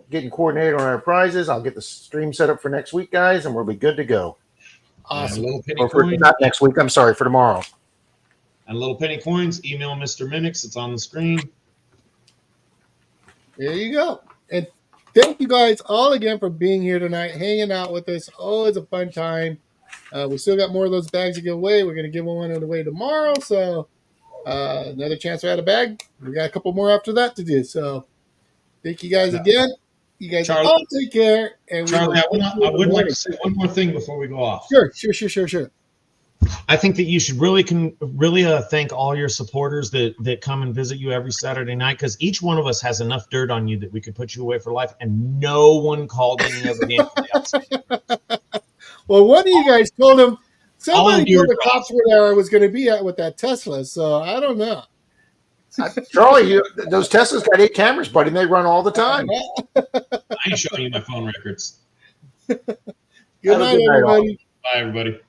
Speaker 2: getting coordinated on our prizes. I'll get the stream set up for next week, guys, and we'll be good to go.
Speaker 1: Awesome.
Speaker 3: Little Penny
Speaker 2: Or for,
Speaker 3: Coins.
Speaker 2: not next week. I'm sorry, for tomorrow.
Speaker 3: And Little Penny Coins, email Mr. Minix. It's on the screen.
Speaker 1: There you go. And thank you guys all again for being here tonight, hanging out with us. Oh, it's a fun time. We still got more of those bags to give away. We're going to give one away tomorrow. So another chance to add a bag. We got a couple more after that to do. So thank you guys again. You guys all take care. And
Speaker 3: Charlie, I would like to say one more thing before we go off.
Speaker 1: Sure.
Speaker 3: I think that you should really thank all your supporters that come and visit you every Saturday night, because each one of us has enough dirt on you that we could put you away for life, and no one called any of the
Speaker 1: Well, one of you guys told him somebody
Speaker 3: your
Speaker 1: told the cops where I was going to be at with that Tesla. So I don't know.
Speaker 2: Charlie, those Teslas got 8 cameras, buddy, and they run all the time.
Speaker 3: I ain't showing you my phone records.
Speaker 1: Good night, everybody.
Speaker 3: Bye, everybody.